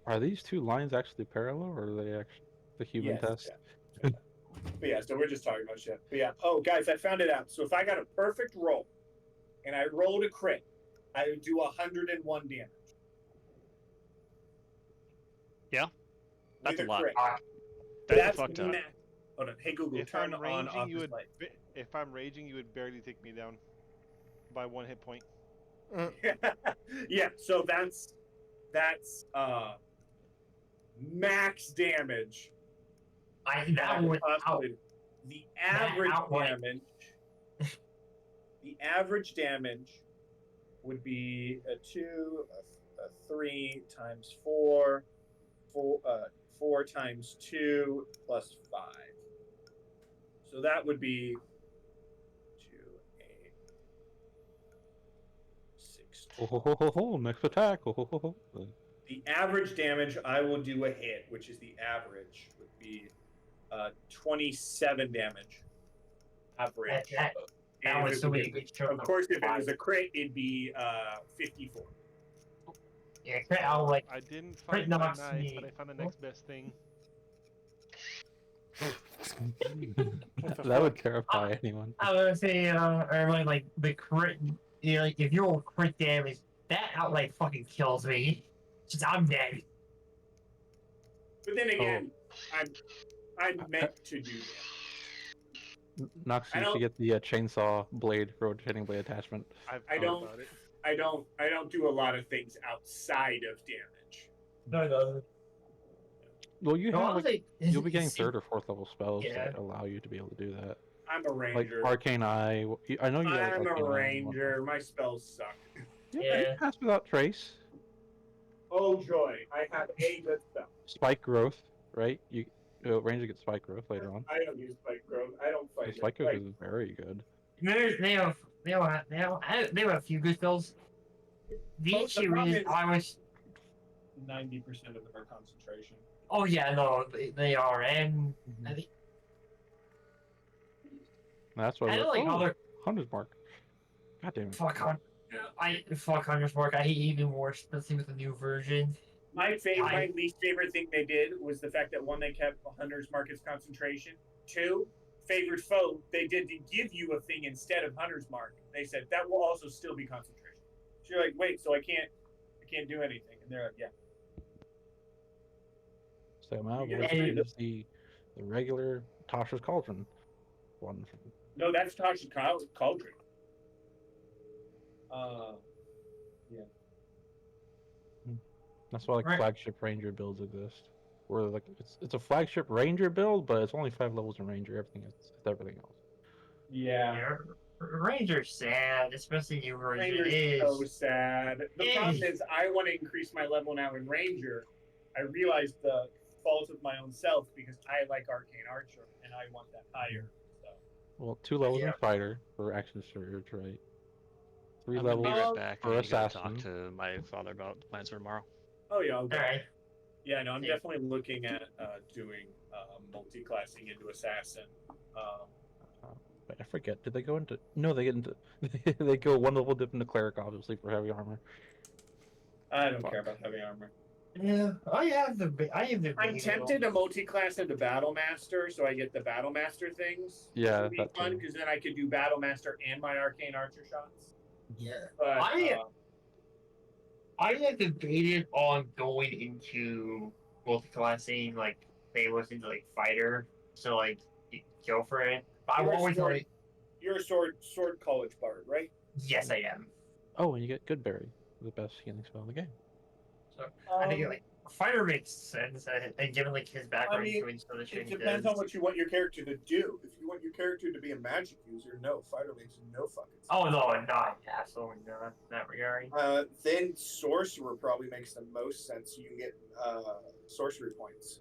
Are these two lines actually parallel, or are they actually the human yes, test? yeah. But yeah, so we're just talking about shit. But yeah, oh guys, I found it out. So if I got a perfect roll, and I rolled a crit, I would do 101 damage. Yeah, that's With a lot. crit. That's fucked up. max. Hold on, hey Google, If turn I'm on raging, off you this would. light. If I'm raging, you would barely take me down by 1 hit point. Yeah, so that's max damage. That would out. The average outright. damage. The average damage would be a 2, a 3 times 4, 4 times 2 plus 5. So that would be 2, 8, 6. Oh, ho, ho, ho, ho, next attack. Oh, ho, ho, ho. The average damage I will do a hit, which is the average, would be 27 damage. Average. That And was if so it many was- good shows. Of course, if it was a crit, it'd be 54. Yeah, crit out like I didn't Crit find my knocks knife, me. but I found the next best thing. What the That would fuck? terrify anyone. I was gonna say, or like the crit, you know, like if you roll crit damage, that outright fucking kills me. Just I'm dead. But then again, I'm meant to do that. Nox I used to don't. get the chainsaw blade, rotating blade attachment. I've I thought don't. about it. I don't do a lot of things outside of damage. No. Well, you No, have honestly, you'll be getting third or fourth level spells Yeah. that allow you to be able to do that. I'm a Like ranger. Arcane Eye. I know you like I'm a Arcane Eye. ranger. My spells suck. Yeah, you Yeah. pass without trace. Oh joy! I have a good spell. Spike growth, right? Ranger gets spike growth later on. I don't use spike growth. I don't The fight spike it. growth Like, is very good. They have a few good spells. The Well, the issue problem is is- I was. 90% of them are concentration. Oh yeah, no, they are, and I think That's why I we're don't like other Hunter's Mark. God damn it. fuck Hunter's Mark. I hate even worse. Let's see with the new version. My least favorite thing they did was the fact that one, they kept Hunter's Mark as concentration. Two, favorite foe, they did to give you a thing instead of Hunter's Mark. They said that will also still be concentration. So you're like, wait, so I can't do anything, and they're like, yeah. So I'm out. You What get is to- the regular Tasha's Cauldron one? No, that's Tasha's Cauldron. Yeah. That's why like Right. flagship ranger builds exist. Where like it's a flagship ranger build, but it's only 5 levels in ranger. Everything is everything else. Yeah. Ranger's sad, especially new version. Ranger's It so is. sad. The problem is, I want to increase my level now in Ranger. I realized the fault of my own self because I like Arcane Archer and I want that higher. So Well, 2 levels Yeah. in fighter for action surge, right? 3 I'm gonna levels be right Oh, back. for I'm gonna go talk assassin. to my father about plans for tomorrow. oh yeah, okay. All right. Yeah, no, I'm Yeah. definitely looking at doing multi-classing into assassin. But I forget. Did they go into? No, they get into. They go 1 level dip into cleric, obviously for heavy armor. I don't Fuck. care about heavy armor. Yeah, I have the. I'm tempted to multi-class into Battle Master, so I get the Battle Master things. Yeah, Would be that fun too. because then I could do Battle Master and my Arcane Archer shots. Yeah. But I have debated on going into multi-classing, like they was into like fighter, so like go for it. But I'm You're a always sword- like, you're a sword college bard, right? yes, I am. Oh, and you get Goodberry, the best healing spell in the game. So I think like fighter makes sense, and given like his background, mean, doing some of the shit It he depends does. on what you want your character to do. If you want your character to be a magic user, no, fighter makes no fucking sense. Oh no, not absolutely not in that regard. Then sorcerer probably makes the most sense. You can get sorcery points.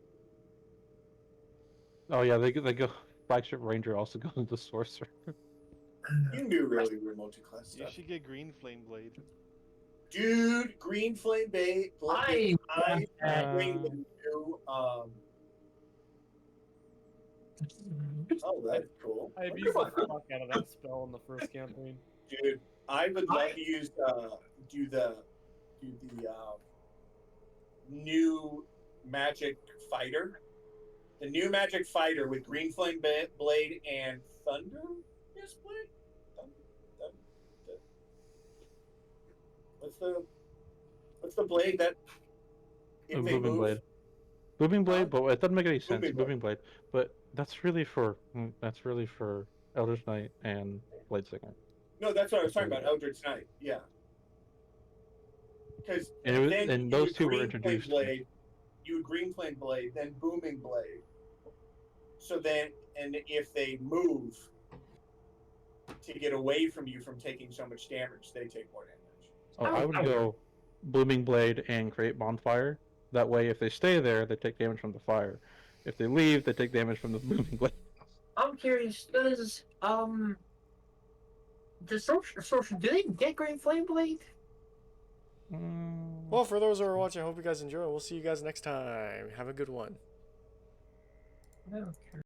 Oh yeah, they go. Flagship ranger also goes into sorcerer. You can do really weird multi-class You stuff. should get Green Flame Blade. Dude, green flame bait. I want that. bring the new Oh, that's cool. I've Wonder used the what- fuck out of that spell in the first campaign. Dude, I would love to use do the new magic fighter. The new magic fighter with green flame blade and thunder. Yes, blade. What's the blade that if they Booming move? blade. Booming blade, but it doesn't make any sense. Booming blade. Booming blade, but that's really for Eldritch Knight and Blade Singer. No, that's what I was talking about. Eldritch Knight. Yeah. Because And it was- then and you those would two were green introduced. Flame blade, you would green flame blade, then booming blade. So then, and if they move to get away from you from taking so much damage, they take more damage. Oh, I would go Blooming Blade and create Bonfire. That way, if they stay there, they take damage from the fire. If they leave, they take damage from the Blooming Blade. I'm curious, does the sorcerer do they get Green Flame Blade? Well, for those who are watching, I hope you guys enjoy. We'll see you guys next time. Have a good one. Okay.